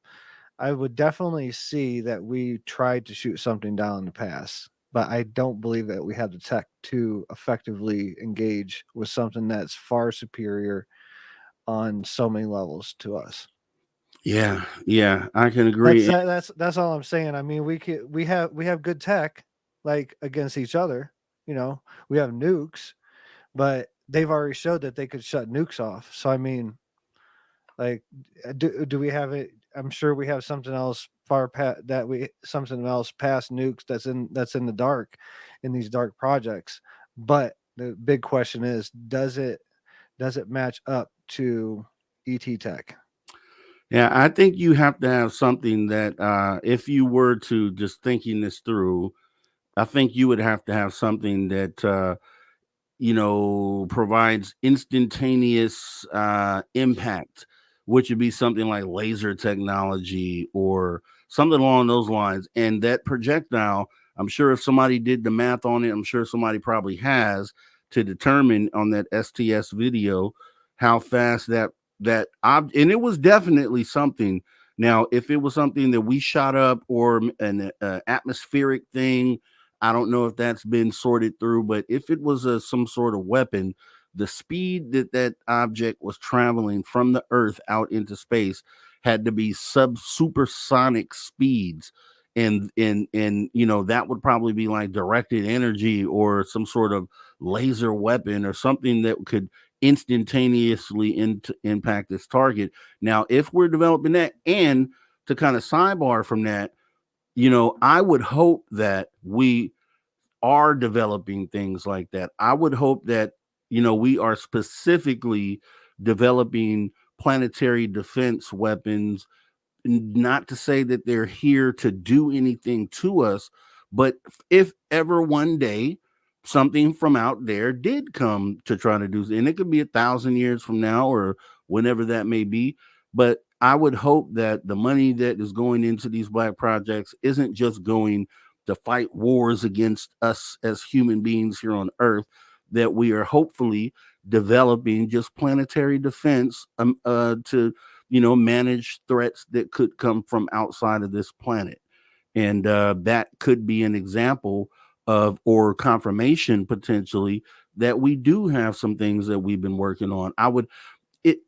I would definitely see that we tried to shoot something down in the past, but I don't believe that we have the tech to effectively engage with something that's far superior on so many levels to us. Yeah, I can agree. That's all I'm saying. I mean, we have good tech, like against each other. You know, we have nukes, but they've already showed that they could shut nukes off. So I mean, like, do we have it? I'm sure we have something else something else past nukes that's in the dark, in these dark projects. But the big question is, does it match up to ET tech? Yeah, I think you have to have something that, if you were to just thinking this through, I think you would have to have something that, provides instantaneous impact, which would be something like laser technology or something along those lines. And that projectile, I'm sure if somebody did the math on it, I'm sure somebody probably has to determine on that STS video how fast and it was definitely something. Now, if it was something that we shot up or an atmospheric thing, I don't know if that's been sorted through, but if it was some sort of weapon, the speed that object was traveling from the Earth out into space had to be supersonic speeds, and that would probably be like directed energy or some sort of laser weapon or something that could instantaneously impact its target. Now, if we're developing that, and to kind of sidebar from that, I would hope that we are developing things like that. I would hope that, we are specifically developing planetary defense weapons, not to say that they're here to do anything to us, but if ever one day something from out there did come to try to do, and it could be 1,000 years from now or whenever that may be, but I would hope that the money that is going into these black projects isn't just going to fight wars against us as human beings here on Earth, that we are hopefully developing just planetary defense to manage threats that could come from outside of this planet. And that could be an example of, or confirmation potentially, that we do have some things that we've been working on.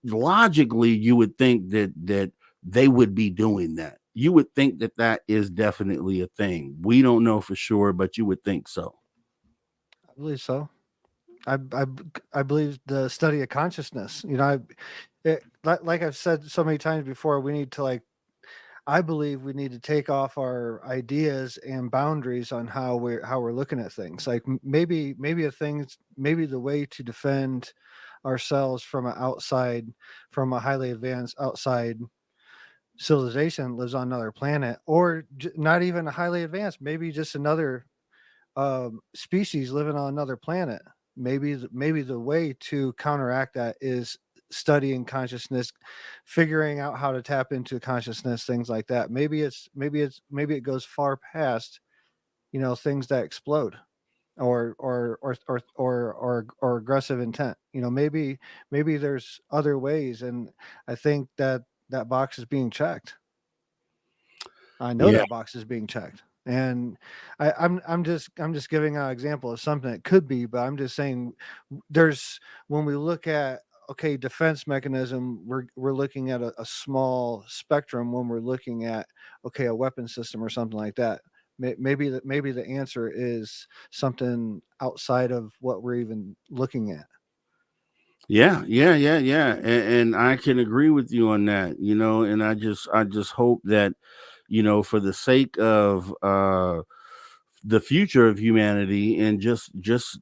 Logically, you would think that they would be doing that. You would think that is definitely a thing. We don't know for sure, but you would think so. I believe so. I believe the study of consciousness. Like I've said so many times before, we need to I believe we need to take off our ideas and boundaries on how we're looking at things. Like maybe the way to defend ourselves from a highly advanced outside civilization lives on another planet, or not even a highly advanced, maybe just another species living on another planet. Maybe the way to counteract that is studying consciousness, figuring out how to tap into consciousness, things like that. Maybe it goes far past, things that explode or aggressive intent. Maybe there's other ways, and I think that box is being checked. I know that box is being checked. And I'm just giving an example of something that could be, but I'm just saying when we look at defense mechanism, we're looking at a small spectrum. When we're looking at a weapon system or something like that, maybe the answer is something outside of what we're even looking at. Yeah. And I can agree with you on that, and I just hope that, for the sake of the future of humanity, and just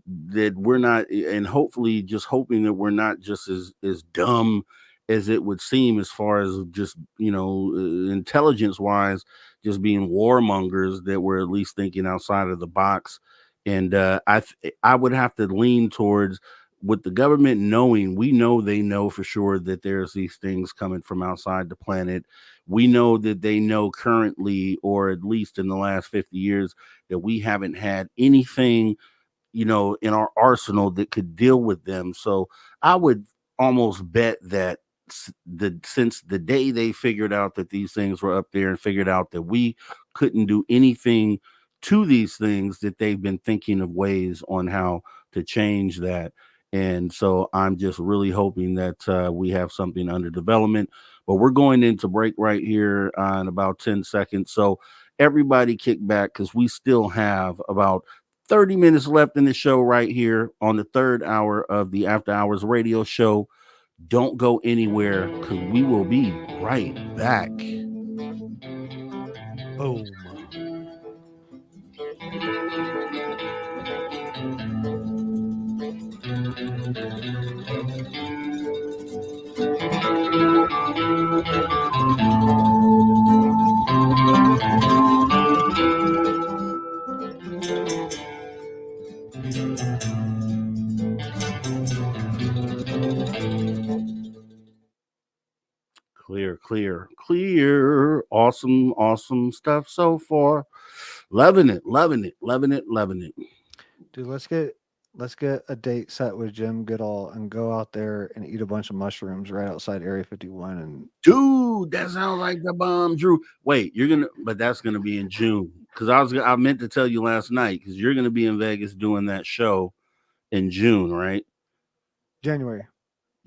that we're not, and hopefully just hoping that we're not just as dumb as it would seem, as far as just, intelligence wise, just being warmongers, that we're at least thinking outside of the box. And I would have to lean towards, with the government knowing, we know they know for sure that there's these things coming from outside the planet. We know that they know currently, or at least in the last 50 years, that we haven't had anything, in our arsenal that could deal with them. So I would almost bet that since the day they figured out that these things were up there and figured out that we couldn't do anything to these things, that they've been thinking of ways on how to change that. And so I'm just really hoping that we have something under development. But we're going into break right here in about 10 seconds. So everybody kick back, because we still have about 30 minutes left in the show right here on the third hour of the After Hours radio show. Don't go anywhere, because we will be right back. Boom. Clear. Awesome stuff so far. Loving it. Dude, let's get a date set with Jim Goodall and go out there and eat a bunch of mushrooms right outside Area 51. And dude, that sounds like the bomb, Drew. Wait, but that's gonna be in June, because I meant to tell you last night, because you're gonna be in Vegas doing that show in June, right? January.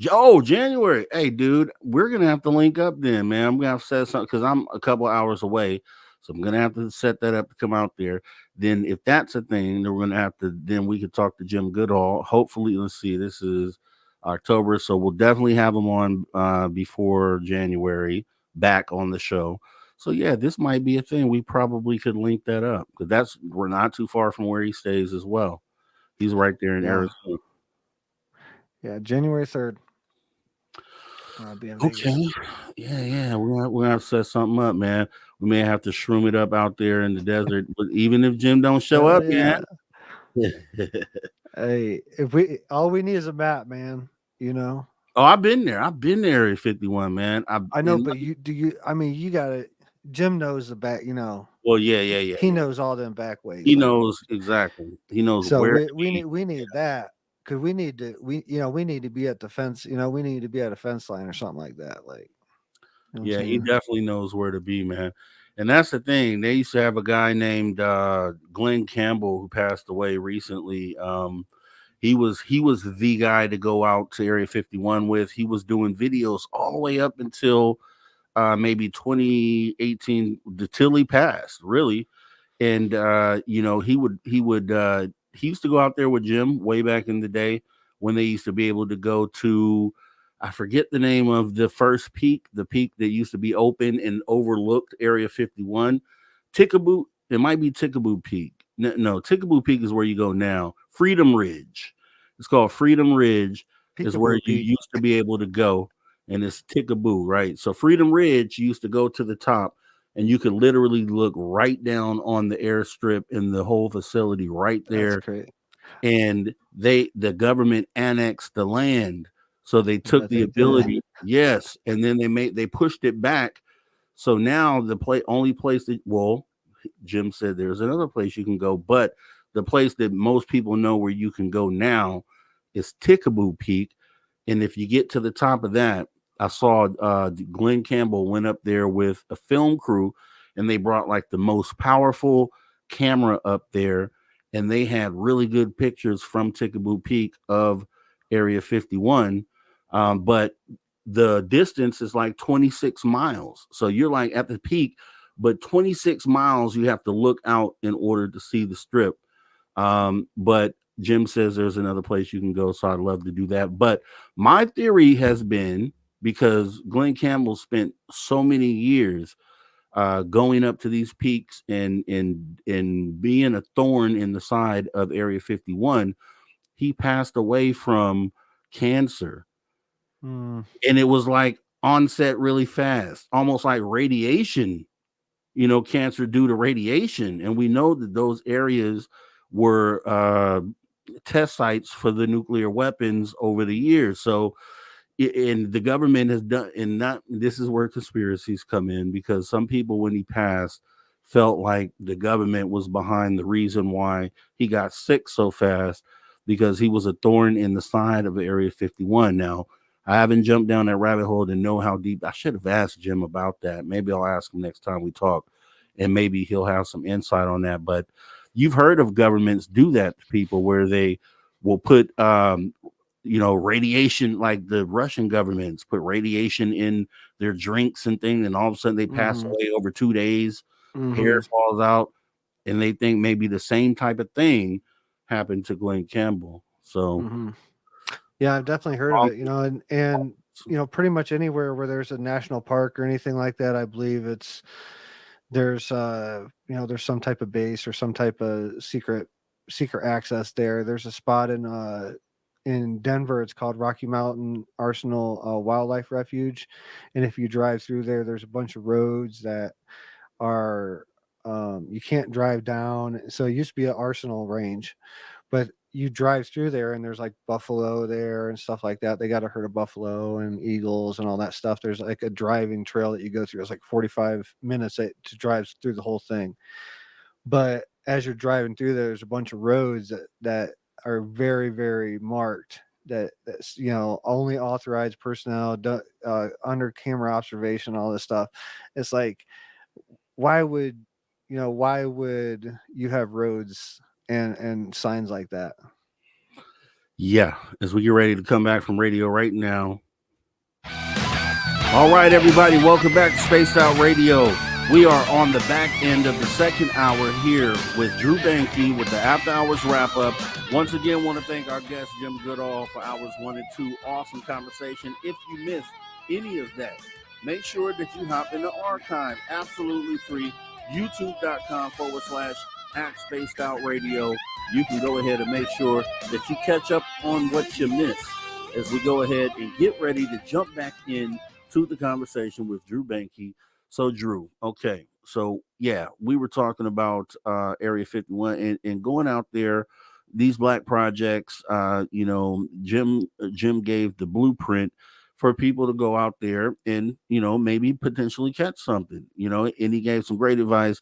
Oh, January. Hey, dude, we're gonna have to link up then, man. I'm gonna have to set something, because I'm a couple hours away, so I'm gonna have to set that up to come out there. Then, if that's a thing, then we're gonna have to. Then we could talk to Jim Goodall. Hopefully, let's see. This is October, so we'll definitely have him on before January, back on the show. So yeah, this might be a thing. We probably could link that up, because we're not too far from where he stays as well. He's right there in Arizona. Yeah, January 3rd. Okay. Yeah. We're gonna have to set something up, man. We may have to shroom it up out there in the desert, but even if Jim don't show up, yeah. Hey, all we need is a map, man. You know. Oh, I've been there. Area 51, man. I know, but you got it. Jim knows the back. You know. Well, yeah. He knows all them back ways. He knows exactly. He knows so where. we need that. Because we need to be at the fence, we need to be at a fence line or something like that. Like, yeah, he definitely knows where to be, man. And that's the thing. They used to have a guy named Glenn Campbell who passed away recently. He was the guy to go out to Area 51 with. He was doing videos all the way up until maybe 2018, till he passed, really. And he used to go out there with Jim way back in the day when they used to be able to go to, I forget the name of the first peak, the peak that used to be open and overlooked Area 51. Tickaboo, it might be Tickaboo Peak. No, Tickaboo Peak is where you go now. Freedom Ridge. It's called Freedom Ridge. Is where you used to be able to go, and it's Tickaboo, right? So Freedom Ridge, you used to go to the top, and you could literally look right down on the airstrip and the whole facility right there. That's great. And the government annexed the land, so they took the ability. Yes, and then they pushed it back. So now the only place that, well, Jim said there's another place you can go, but the place that most people know where you can go now is Tickaboo Peak. And if you get to the top of that, I saw Glenn Campbell went up there with a film crew, and they brought like the most powerful camera up there, and they had really good pictures from Tickaboo Peak of Area 51. But the distance is like 26 miles. So you're like at the peak, but 26 miles you have to look out in order to see the strip. But Jim says there's another place you can go, so I'd love to do that. But my theory has been, because Glenn Campbell spent so many years going up to these peaks and being a thorn in the side of Area 51, he passed away from cancer. And it was like onset really fast, almost like radiation, cancer due to radiation. And we know that those areas were test sites for the nuclear weapons over the years. So, and the government has done, and not, this is where conspiracies come in, because some people, when he passed, felt like the government was behind the reason why he got sick so fast, because he was a thorn in the side of Area 51. Now, I haven't jumped down that rabbit hole to know how deep. I should have asked Jim about that. Maybe I'll ask him next time we talk, and maybe he'll have some insight on that. But you've heard of governments do that to people where they will put, radiation, like the Russian governments put radiation in their drinks and things, and all of a sudden they pass away over 2 days, hair falls out, and they think maybe the same type of thing happened to Glenn Campbell. So, yeah, I've definitely heard of it, and pretty much anywhere where there's a national park or anything like that, I believe there's there's some type of base or some type of secret access there. There's a spot in Denver. It's called Rocky Mountain Arsenal Wildlife Refuge, and if you drive through there, there's a bunch of roads that are you can't drive down. So it used to be an arsenal range, but you drive through there and there's like buffalo there and stuff like that. They got a herd of buffalo and eagles and all that stuff. There's like a driving trail that you go through. It's like 45 minutes to drive through the whole thing. But as you're driving through there, there's a bunch of roads that are very, very marked. That's only authorized personnel, under camera observation, all this stuff. It's like, why would you have roads and signs like that? Yeah, as we get ready to come back from radio right now. All right, everybody, welcome back to Spaced Out Radio. We are on the back end of the second hour here with Drew Banke with the After Hours wrap up. Once again, want to thank our guest Jim Goodall for hours 1 and 2. Awesome conversation. If you missed any of that, make sure that you hop in the archive, absolutely free, youtube.com/@SpacedOutRadio. You can go ahead and make sure that you catch up on what you missed as we go ahead and get ready to jump back in to the conversation with Drew Banke. So, Drew, okay. So, yeah, we were talking about Area 51 and going out there, these black projects. Jim gave the blueprint for people to go out there and, maybe potentially catch something, and he gave some great advice.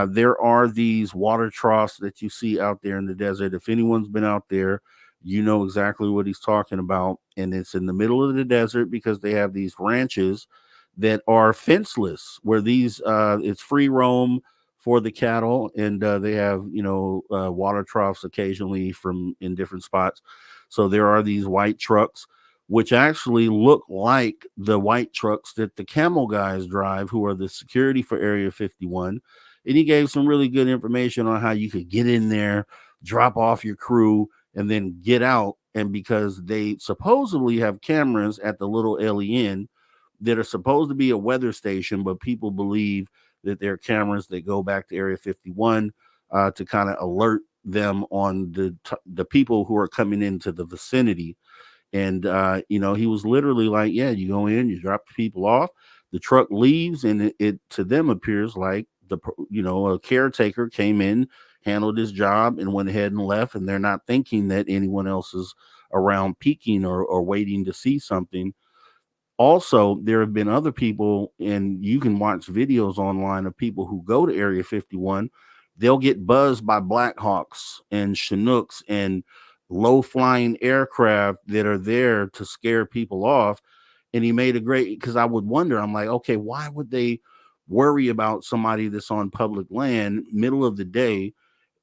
There are these water troughs that you see out there in the desert. If anyone's been out there, you know exactly what he's talking about. And it's in the middle of the desert because they have these ranches that are fenceless where these, it's free roam for the cattle. And they have, water troughs occasionally in different spots. So there are these white trucks, which actually look like the white trucks that the Camel guys drive, who are the security for Area 51. And he gave some really good information on how you could get in there, drop off your crew, and then get out. And because they supposedly have cameras at the little LEN that are supposed to be a weather station, but people believe that they're cameras that go back to Area 51 to kind of alert them on the people who are coming into the vicinity. And, he was literally like, yeah, you go in, you drop the people off, the truck leaves, and it to them appears like a caretaker came in, handled his job, and went ahead and left. And they're not thinking that anyone else is around peeking or waiting to see something. Also, there have been other people, and you can watch videos online of people who go to Area 51. They'll get buzzed by Black Hawks and Chinooks and low-flying aircraft that are there to scare people off. And he made because I would wonder, I'm like, okay, why would they worry about somebody that's on public land, middle of the day?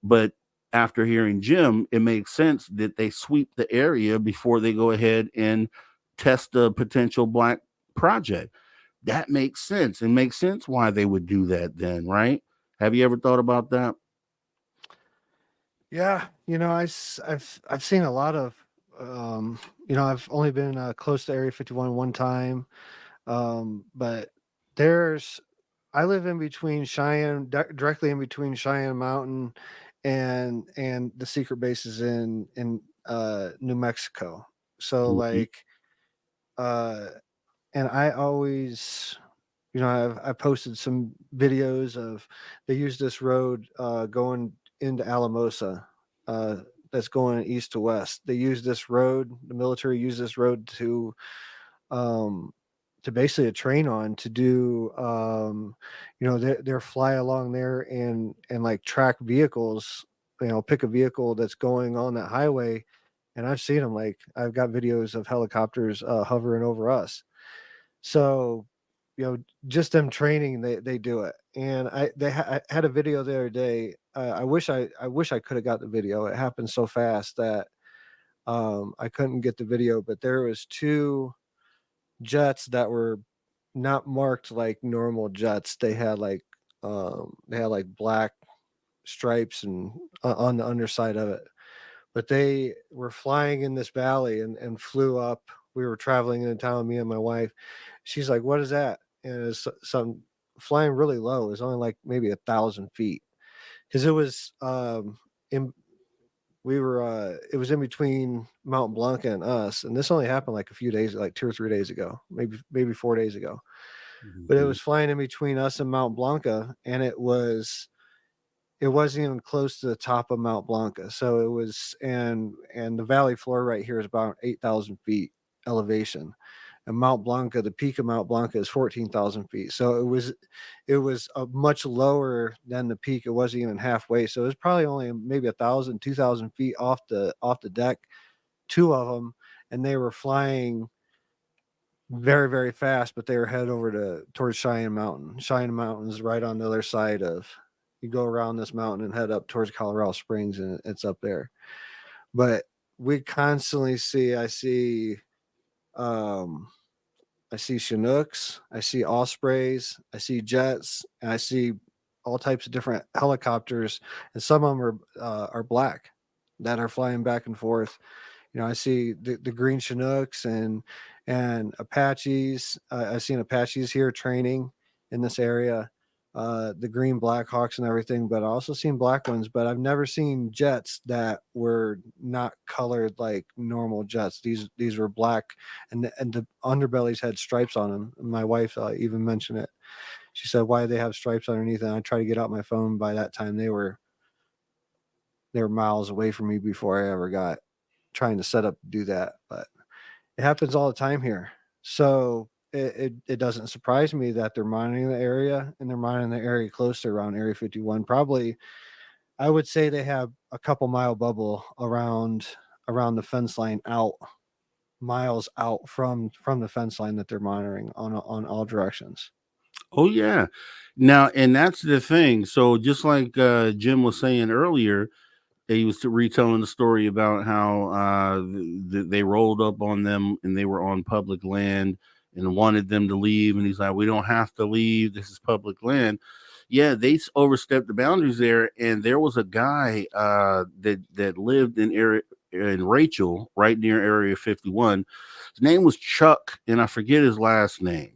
But after hearing Jim, it makes sense that they sweep the area before they go ahead and test a potential black project. That makes sense. It makes sense why they would do that then, right? Have you ever thought about that? Yeah, I've seen a lot of, I've only been close to Area 51 one time, but I live in between Cheyenne, directly in between Cheyenne Mountain and the secret bases in New Mexico. So and I always, I posted some videos of they use this road going into Alamosa, that's going east to west. They use this road. The military use this road to basically a train on to do, they're fly along there and like track vehicles, pick a vehicle that's going on that highway and I've seen them. Like I've got videos of helicopters hovering over us. So, just them training, they do it. And I had a video the other day. I wish I could have got the video. It happened so fast that I couldn't get the video. But there was 2 jets that were not marked like normal jets. They had like black stripes and on the underside of it. But they were flying in this valley and flew up. We were traveling in town, me and my wife. She's like, "What is that?" And it's some flying really low. It was only like maybe 1,000 feet, because it was in it was in between Mount Blanca and us, and this only happened like a few days, like 2 or 3 days ago, maybe 4 days ago. But it was flying in between us and Mount Blanca, and it wasn't even close to the top of Mount Blanca. So it was, and the valley floor right here is about 8,000 feet elevation, and Mount Blanca, the peak of Mount Blanca is 14,000 feet. So it was a much lower than the peak. It wasn't even halfway. So it was probably only maybe 1,000, 2,000 feet off the deck, 2 of them, and they were flying very, very fast, but they were headed over towards Cheyenne Mountain. Cheyenne Mountain is right on the other side of, you go around this mountain and head up towards Colorado Springs, and it's up there. But we constantly I see Chinooks, I see Ospreys, I see jets, and I see all types of different helicopters, and some of them are black that are flying back and forth. I see the green Chinooks and Apaches. I've seen Apaches here training in this area, the green Blackhawks and everything, but I also seen black ones. But I've never seen jets that were not colored like normal jets. These were black, and the underbellies had stripes on them. My wife even mentioned it. She said, "Why do they have stripes underneath?" And I tried to get out my phone. By that time, they were miles away from me before I ever got trying to set up to do that. But it happens all the time here. So it doesn't surprise me that they're monitoring the area, and they're monitoring the area close to around Area 51. Probably, I would say they have a couple mile bubble around the fence line, miles out from the fence line, that they're monitoring on all directions. Oh yeah. Now, and that's the thing. So just like Jim was saying earlier, he was retelling the story about how they rolled up on them and they were on public land and wanted them to leave. And he's like, "We don't have to leave. This is public land." Yeah, they overstepped the boundaries there. And there was a guy that lived in Rachel, right near Area 51. His name was Chuck, and I forget his last name.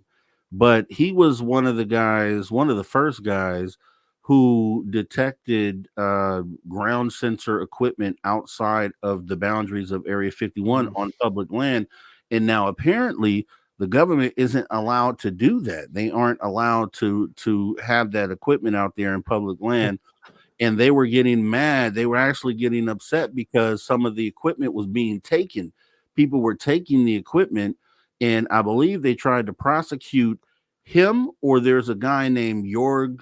But he was one of the first guys who detected ground sensor equipment outside of the boundaries of Area 51 on public land. And now apparently the government isn't allowed to do that. They aren't allowed to have that equipment out there in public land. And they were getting mad. They were actually getting upset because some of the equipment was being taken. People were taking the equipment, and I believe they tried to prosecute him, or there's a guy named Jorg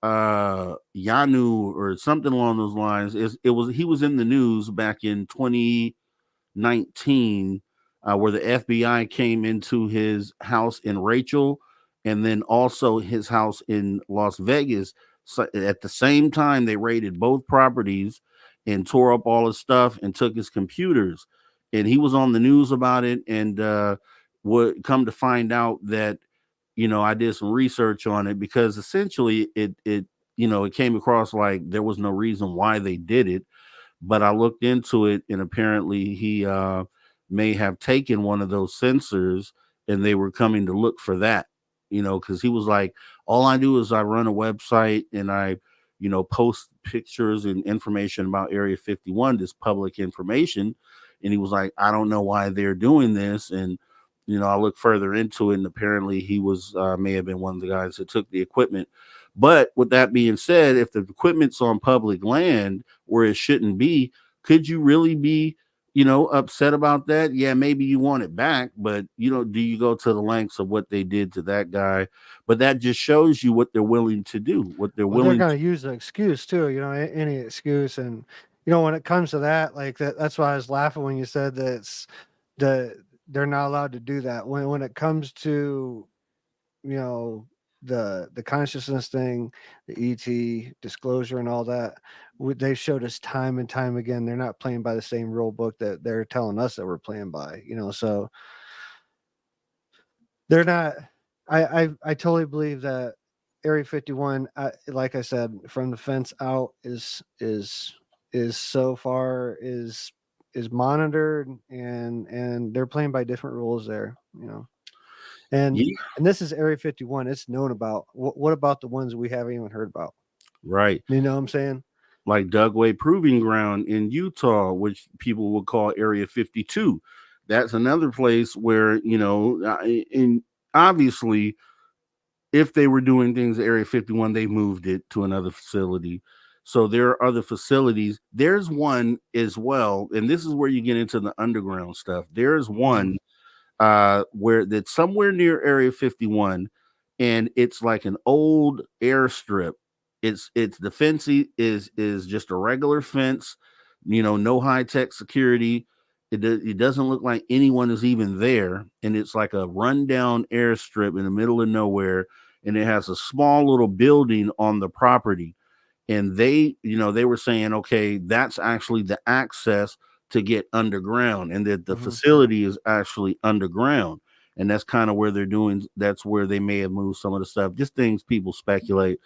Yanu or something along those lines. He was in the news back in 2019, where the FBI came into his house in Rachel, and then also his house in Las Vegas. So at the same time, they raided both properties and tore up all his stuff and took his computers. And he was on the news about it, and would come to find out that, I did some research on it, because essentially it came across like there was no reason why they did it. But I looked into it, and apparently he may have taken one of those sensors, and they were coming to look for that, because he was like, "All I do is I run a website and I, post pictures and information about Area 51, this public information." And he was like, "I don't know why they're doing this." And I looked further into it, and apparently he was may have been one of the guys that took the equipment. But with that being said, if the equipment's on public land where it shouldn't be, could you really be, upset about that? Yeah, maybe you want it back, but do you go to the lengths of what they did to that guy? But that just shows you what they're willing to do, what they're willing. They're going to use the excuse too, any excuse, and when it comes to that, like that's why I was laughing when you said that they're not allowed to do that. When it comes to, the consciousness thing, the ET disclosure and all that, they showed us time and time again, they're not playing by the same rule book that they're telling us that we're playing by, so they're not. I totally believe that Area 51, like I said, from the fence out is so far is monitored, and they're playing by different rules there, and Yeah. and this is Area 51. It's known about. What about the ones we haven't even heard about? Right. You know what I'm saying? Like Dugway Proving Ground in Utah, which people would call Area 52. That's another place where, and obviously, if they were doing things at Area 51, they moved it to another facility. So there are other facilities. There's one as well, and this is where you get into the underground stuff. There's one where that's somewhere near Area 51, and it's like an old airstrip. It's the fence is just a regular fence, no high tech security. It doesn't look like anyone is even there, and it's like a rundown airstrip in the middle of nowhere, and it has a small little building on the property. And they were saying, okay, that's actually the access to get underground, and that the facility is actually underground, and that's kind of where that's where they may have moved some of the stuff, just things people speculate.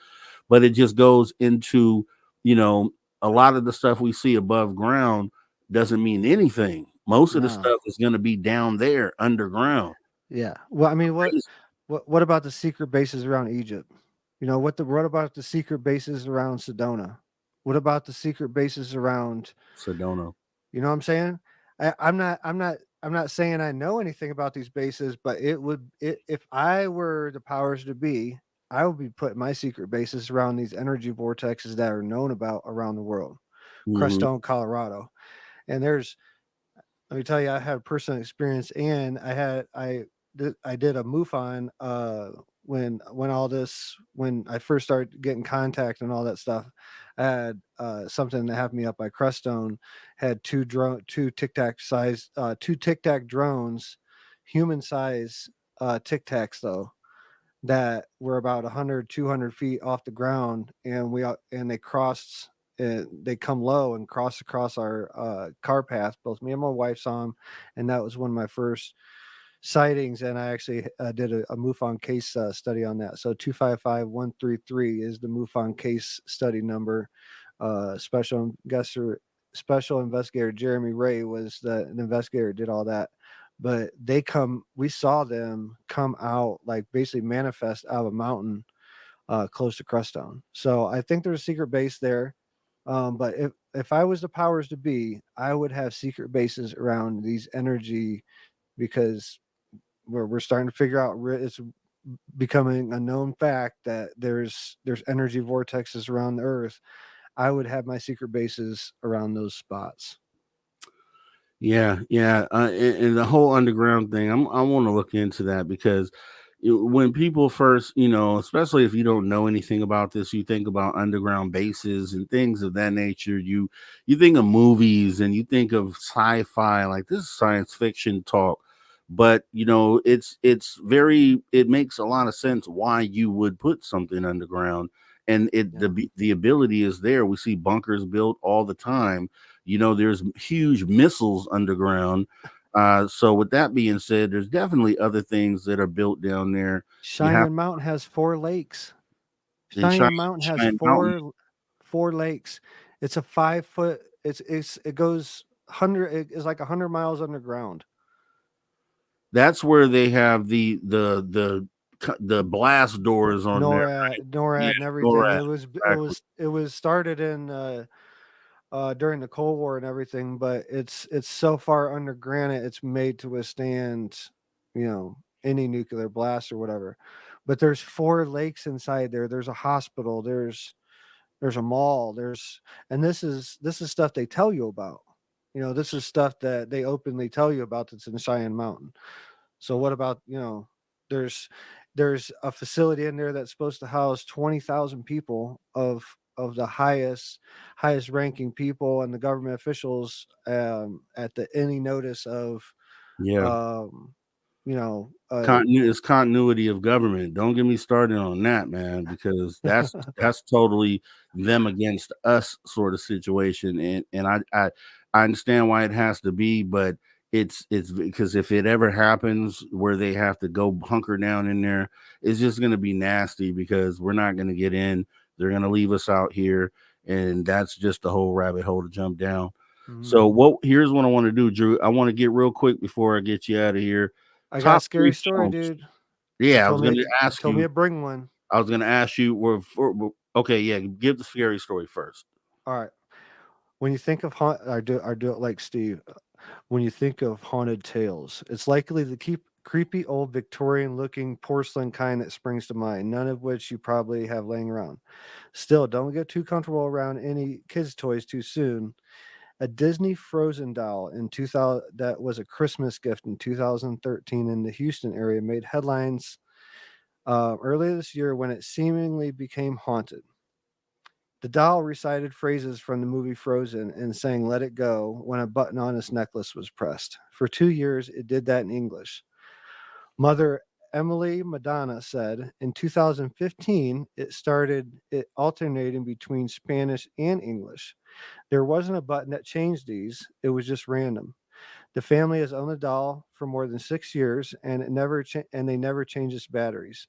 But it just goes into, a lot of the stuff we see above ground doesn't mean anything. Most of the stuff is going to be down there underground. Yeah. Well, I mean, what about the secret bases around Egypt? What about the secret bases around Sedona? What about the secret bases around Sedona? You know what I'm saying? I'm not saying I know anything about these bases, but if I were the powers to be, I would be putting my secret bases around these energy vortexes that are known about around the world. Crestone, Colorado. And let me tell you, I had personal experience, and I did a MUFON when I first started getting contact and all that stuff. I had something that happened me up by Crestone, had two Tic Tac drones, human size Tic Tacs though, that were about 100, 200 feet off the ground, and they crossed. They come low and cross across our car path. Both me and my wife saw them, and that was one of my first sightings. And I actually did a MUFON case study on that. So 255133 is the MUFON case study number. Special investigator Jeremy Ray was the investigator who did all that. But we saw them come out, like basically manifest out of a mountain close to Crestone. So I think there's a secret base there. But if I was the powers to be, I would have secret bases around these energy, because we're starting to figure out, it's becoming a known fact that there's energy vortexes around the Earth. I would have my secret bases around those spots. Yeah, and the whole underground thing, I want to look into that, because when people first, especially if you don't know anything about this, you think about underground bases and things of that nature. You think of movies and you think of sci-fi, like this is science fiction talk. But it makes a lot of sense why you would put something underground, and the ability is there. We see bunkers built all the time. There's huge missiles underground. So with that being said, there's definitely other things that are built down there. Cheyenne Mountain has 4 lakes. Cheyenne Mountain has four lakes. It's a 5 foot. It goes 100. It's like 100 miles underground. That's where they have the blast doors on there. NORAD and everything. NORAD, it was started in during the Cold War and everything, but it's so far under granite, it's made to withstand, any nuclear blast or whatever. But there's 4 lakes inside there. There's a hospital. There's a mall. And this is stuff they tell you about. This is stuff that they openly tell you about that's in Cheyenne Mountain. So what about, there's a facility in there that's supposed to house 20,000 people of of the highest ranking people and the government officials at the any notice of It's continuity of government. Don't get me started on that, man, because that's totally them against us sort of situation. And I understand why it has to be, but it's because if it ever happens where they have to go hunker down in there, it's just going to be nasty because we're not going to get in. They're going to leave us out here, and that's just a whole rabbit hole to jump down. So here's what I want to do, Drew. I want to get real quick before I get you out of here. I got a scary story, dude. Yeah, I was going to ask you. Told me to bring one. I was going to ask you. Okay, yeah, give the scary story first. All right. When you think of I do it like Steve. When you think of haunted tales, it's likely the creepy old Victorian-looking porcelain kind that springs to mind. None of which you probably have laying around. Still, don't get too comfortable around any kids' toys too soon. A Disney Frozen doll in 2000 that was a Christmas gift in 2013 in the Houston area made headlines earlier this year when it seemingly became haunted. The doll recited phrases from the movie Frozen and sang "Let It Go" when a button on its necklace was pressed. For 2 years, it did that in English. Mother Emily Madonna said in 2015, it started alternating between Spanish and English. There wasn't a button that changed these. It was just random. The family has owned the doll for more than 6 years, and they never changed its batteries.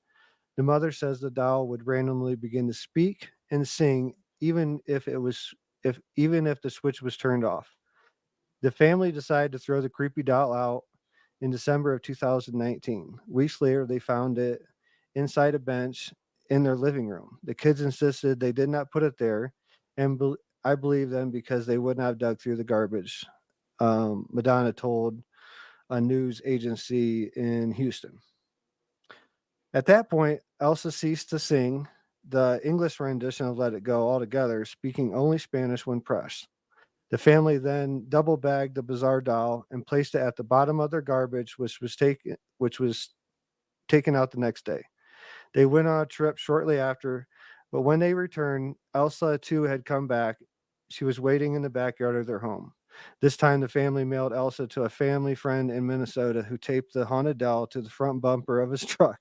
The mother says the doll would randomly begin to speak and sing, even if the switch was turned off. The family decided to throw the creepy doll out in December of 2019. Weeks later, they found it inside a bench in their living room. The kids insisted they did not put it there, and I believe them because they would not have dug through the garbage. Madonna told a news agency in Houston. At that point, Elsa ceased to sing the English rendition of "Let It Go" altogether, speaking only Spanish when pressed. The family then double bagged the bizarre doll and placed it at the bottom of their garbage, which was taken out the next day. They went on a trip shortly after, but when they returned, Elsa too had come back. She was waiting in the backyard of their home. This time, the family mailed Elsa to a family friend in Minnesota who taped the haunted doll to the front bumper of his truck.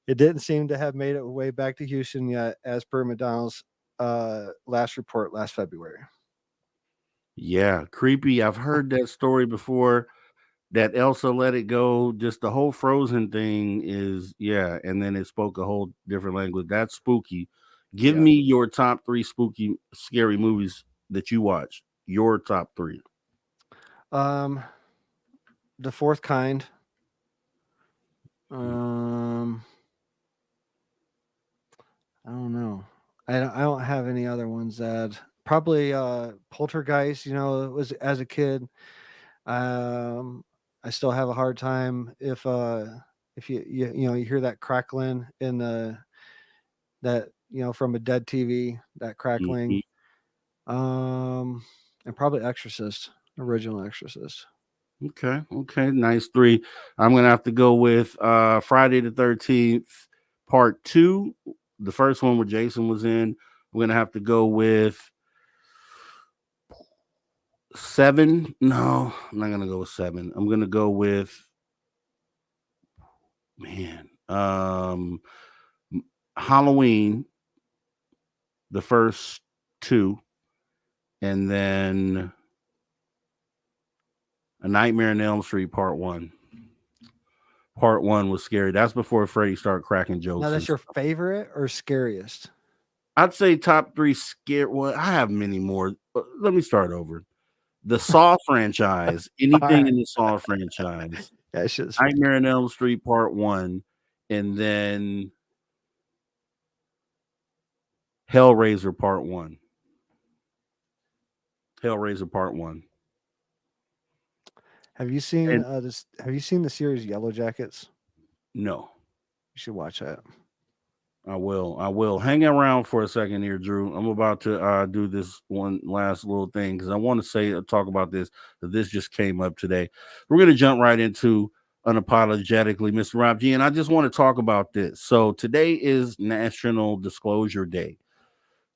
It didn't seem to have made its way back to Houston yet, as per Madonna's last report last February. Yeah, creepy. I've heard that story before. That Elsa let it go. Just the whole Frozen thing is, and then it spoke a whole different language. That's spooky. Give me your top 3 spooky, scary movies that you watch. Your top 3. The Fourth Kind. I don't know. I don't have any other ones that probably Poltergeist. It was as a kid. I still have a hard time if you hear that crackling in from a dead TV, that crackling. And probably Exorcist, original Exorcist. Okay, nice 3. I'm gonna have to go with Friday the 13th, Part 2. The first one where Jason was in. We're gonna have to go with 7. No, I'm not gonna go with 7. I'm gonna go with Halloween, the first 2, and then A Nightmare on Elm Street Part 1. Part 1 was scary. That's before Freddy started cracking jokes. Now, that's your favorite or scariest? I'd say top 3 scary. Well, I have many more. But let me start over. The Saw franchise. Anything in the Saw franchise. Yeah, it's just Nightmare on Elm Street Part 1. And then Hellraiser Part 1. Hellraiser Part 1. Have you seen this? Have you seen the series Yellow Jackets? No. You should watch that. I will. Hang around for a second here, Drew. I'm about to do this one last little thing because I want to talk about this. That this just came up today. We're going to jump right into Unapologetically, Mr. Rob G, and I just want to talk about this. So today is National Disclosure Day.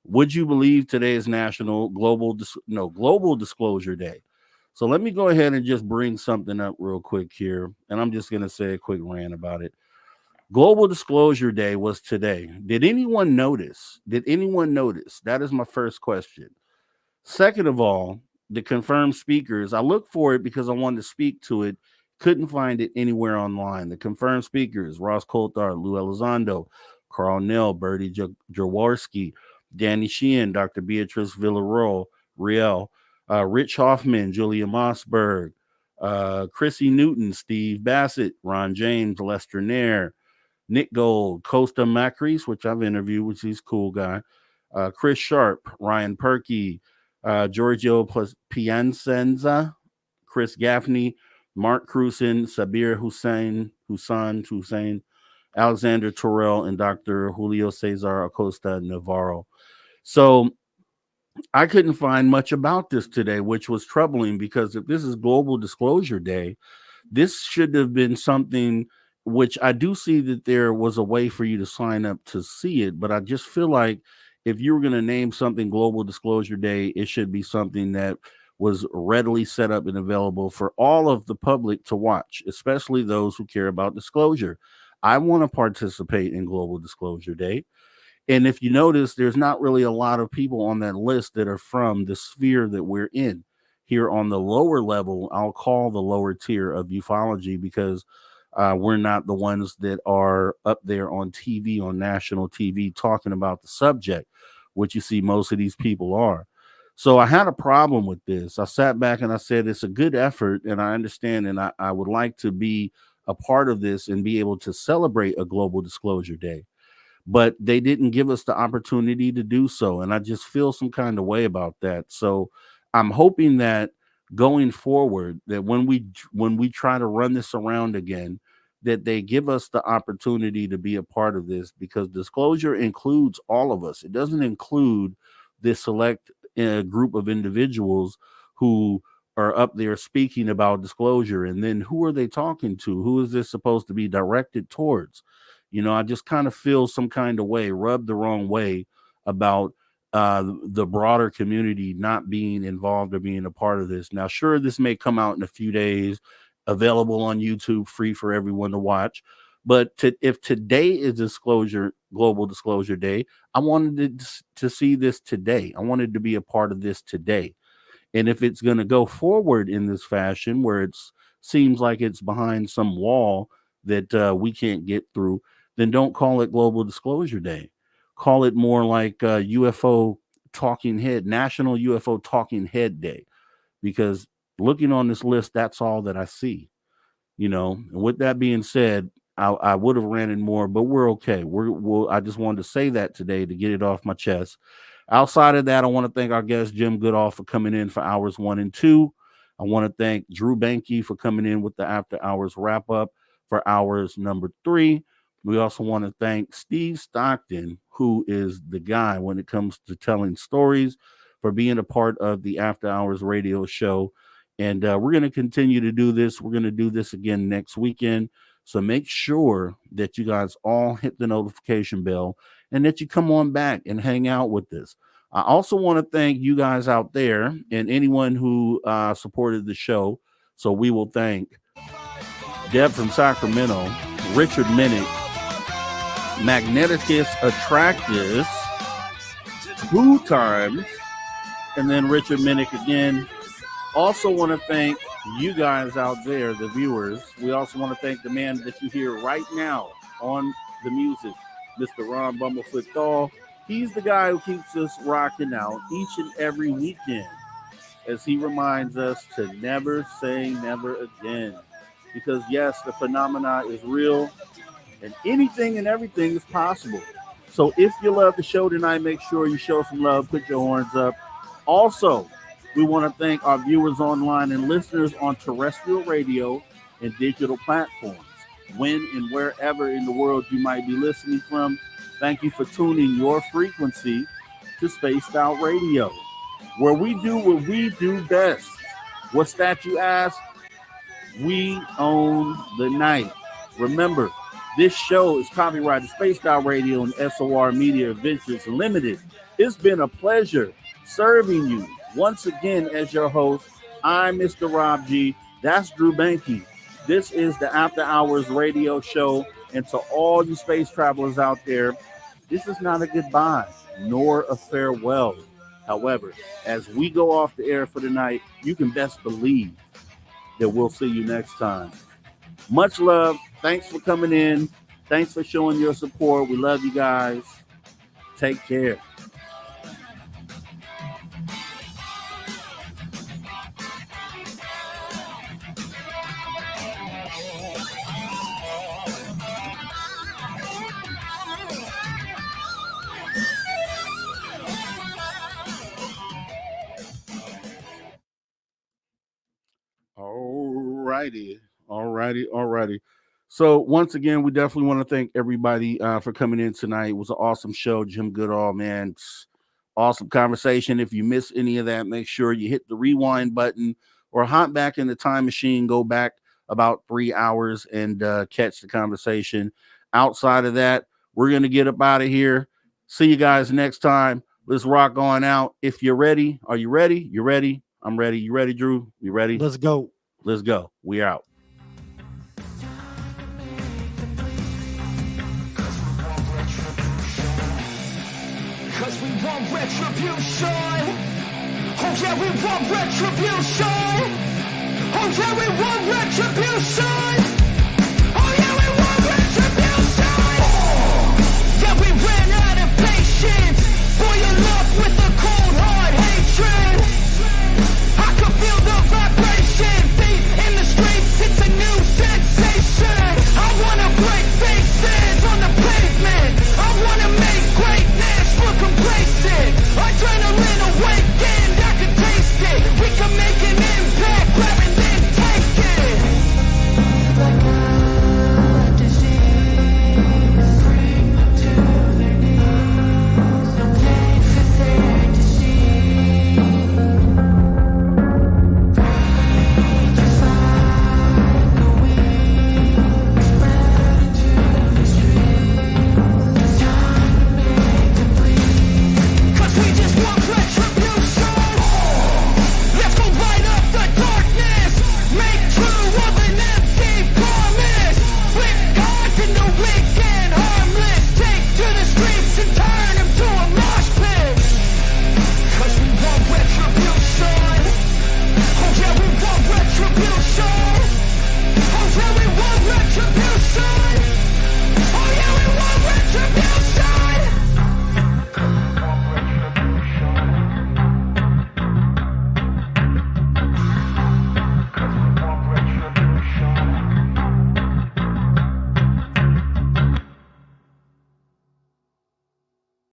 Would you believe today is National Global Disclosure Day? So let me go ahead and just bring something up real quick here, and I'm just going to say a quick rant about it. Global Disclosure Day was today. Did anyone notice? Did anyone notice? That is my first question. Second of all, the confirmed speakers, I looked for it because I wanted to speak to it. Couldn't find it anywhere online. The confirmed speakers, Ross Coulthard, Lou Elizondo, Carl Nell, Bertie Jaworski, Danny Sheehan, Dr. Beatrice Villarreal, Rich Hoffman, Julia Mossberg, Chrissy Newton, Steve Bassett, Ron James, Lester Nair, Nick Gold, Costa Macris, which I've interviewed, which he's a cool guy, Chris Sharp, Ryan Perkey, Giorgio Piacenza, Chris Gaffney, Mark Cruson, Sabir Hussein, Alexander Terrell, and Dr. Julio Cesar Acosta Navarro. So I couldn't find much about this today, which was troubling, because if this is Global Disclosure Day, this should have been something which I do see that there was a way for you to sign up to see it, but I just feel like if you were going to name something Global Disclosure Day, it should be something that was readily set up and available for all of the public to watch, especially those who care about disclosure. I want to participate in Global Disclosure Day. And if you notice, there's not really a lot of people on that list that are from the sphere that we're in. Here on the lower level, I'll call the lower tier of ufology, because we're not the ones that are up there on TV, on national TV, talking about the subject, which you see most of these people are. So I had a problem with this. I sat back and I said, it's a good effort, and I understand, and I would like to be a part of this and be able to celebrate a Global Disclosure Day. But they didn't give us the opportunity to do so, and I just feel some kind of way about that. So I'm hoping that going forward, that when we try to run this around again, that they give us the opportunity to be a part of this, because disclosure includes all of us. It doesn't include this select group of individuals who are up there speaking about disclosure, and then who are they talking to? Who is this supposed to be directed towards? You know, I just kind of feel some kind of way, rubbed the wrong way about the broader community not being involved or being a part of this. Now, sure, this may come out in a few days, available on YouTube, free for everyone to watch. But if today is Global Disclosure Day, I wanted to see this today. I wanted to be a part of this today. And if it's going to go forward in this fashion, where it seems like it's behind some wall that we can't get through, then don't call it Global Disclosure Day. Call it more like UFO Talking Head, National UFO Talking Head Day. Because looking on this list, that's all that I see. You know, and with that being said, I would have ran in more, but we're okay. I just wanted to say that today to get it off my chest. Outside of that, I want to thank our guest, Jim Goodall, for coming in for hours 1 and 2. I want to thank Drew Banky for coming in with the after hours wrap up for hours number 3. We also want to thank Steve Stockton, who is the guy when it comes to telling stories, for being a part of the After Hours radio show. And we're going to continue to do this. We're going to do this again next weekend. So make sure that you guys all hit the notification bell and that you come on back and hang out with us. I also want to thank you guys out there and anyone who supported the show. So we will thank Deb from Sacramento, Richard Minnick, Magneticus Attractus 2 times, and then Richard Minnick again. Also want to thank you guys out there, the viewers. We also want to thank the man that you hear right now on the music, Mr. Ron Bumblefoot Thal. He's the guy who keeps us rocking out each and every weekend, as he reminds us to never say never again. Because yes, the phenomena is real, and anything and everything is possible. So if you love the show tonight, make sure you show some love, put your horns up. Also, we want to thank our viewers online and listeners on terrestrial radio and digital platforms. When and wherever in the world you might be listening from, thank you for tuning your frequency to Spaced Out Radio, where we do what we do best. What's that, you ask? We own the night. Remember, This show is copyrighted Spaced Out Radio and SOR Media Adventures Limited. It's been a pleasure serving you once again as your host. I'm Mr. Rob G. That's Drew Banky. This is the After Hours Radio Show. And to all you space travelers out there, this is not a goodbye nor a farewell. However, as we go off the air for the night, you can best believe that we'll see you next time. Much love. Thanks for coming in. Thanks for showing your support. We love you guys. Take care. Alrighty. So once again, we definitely want to thank everybody for coming in tonight. It was an awesome show. Jim Goodall, man, awesome conversation. If you miss any of that, make sure you hit the rewind button or hop back in the time machine, go back about 3 hours and catch the conversation. Outside of that, we're going to get up out of here. See you guys next time. Let's rock on out. If you're ready, are you ready? You're ready. I'm ready. You ready, Drew? You ready? Let's go. We out. Cause we want retribution. Oh yeah, we want retribution. Oh yeah, we want retribution.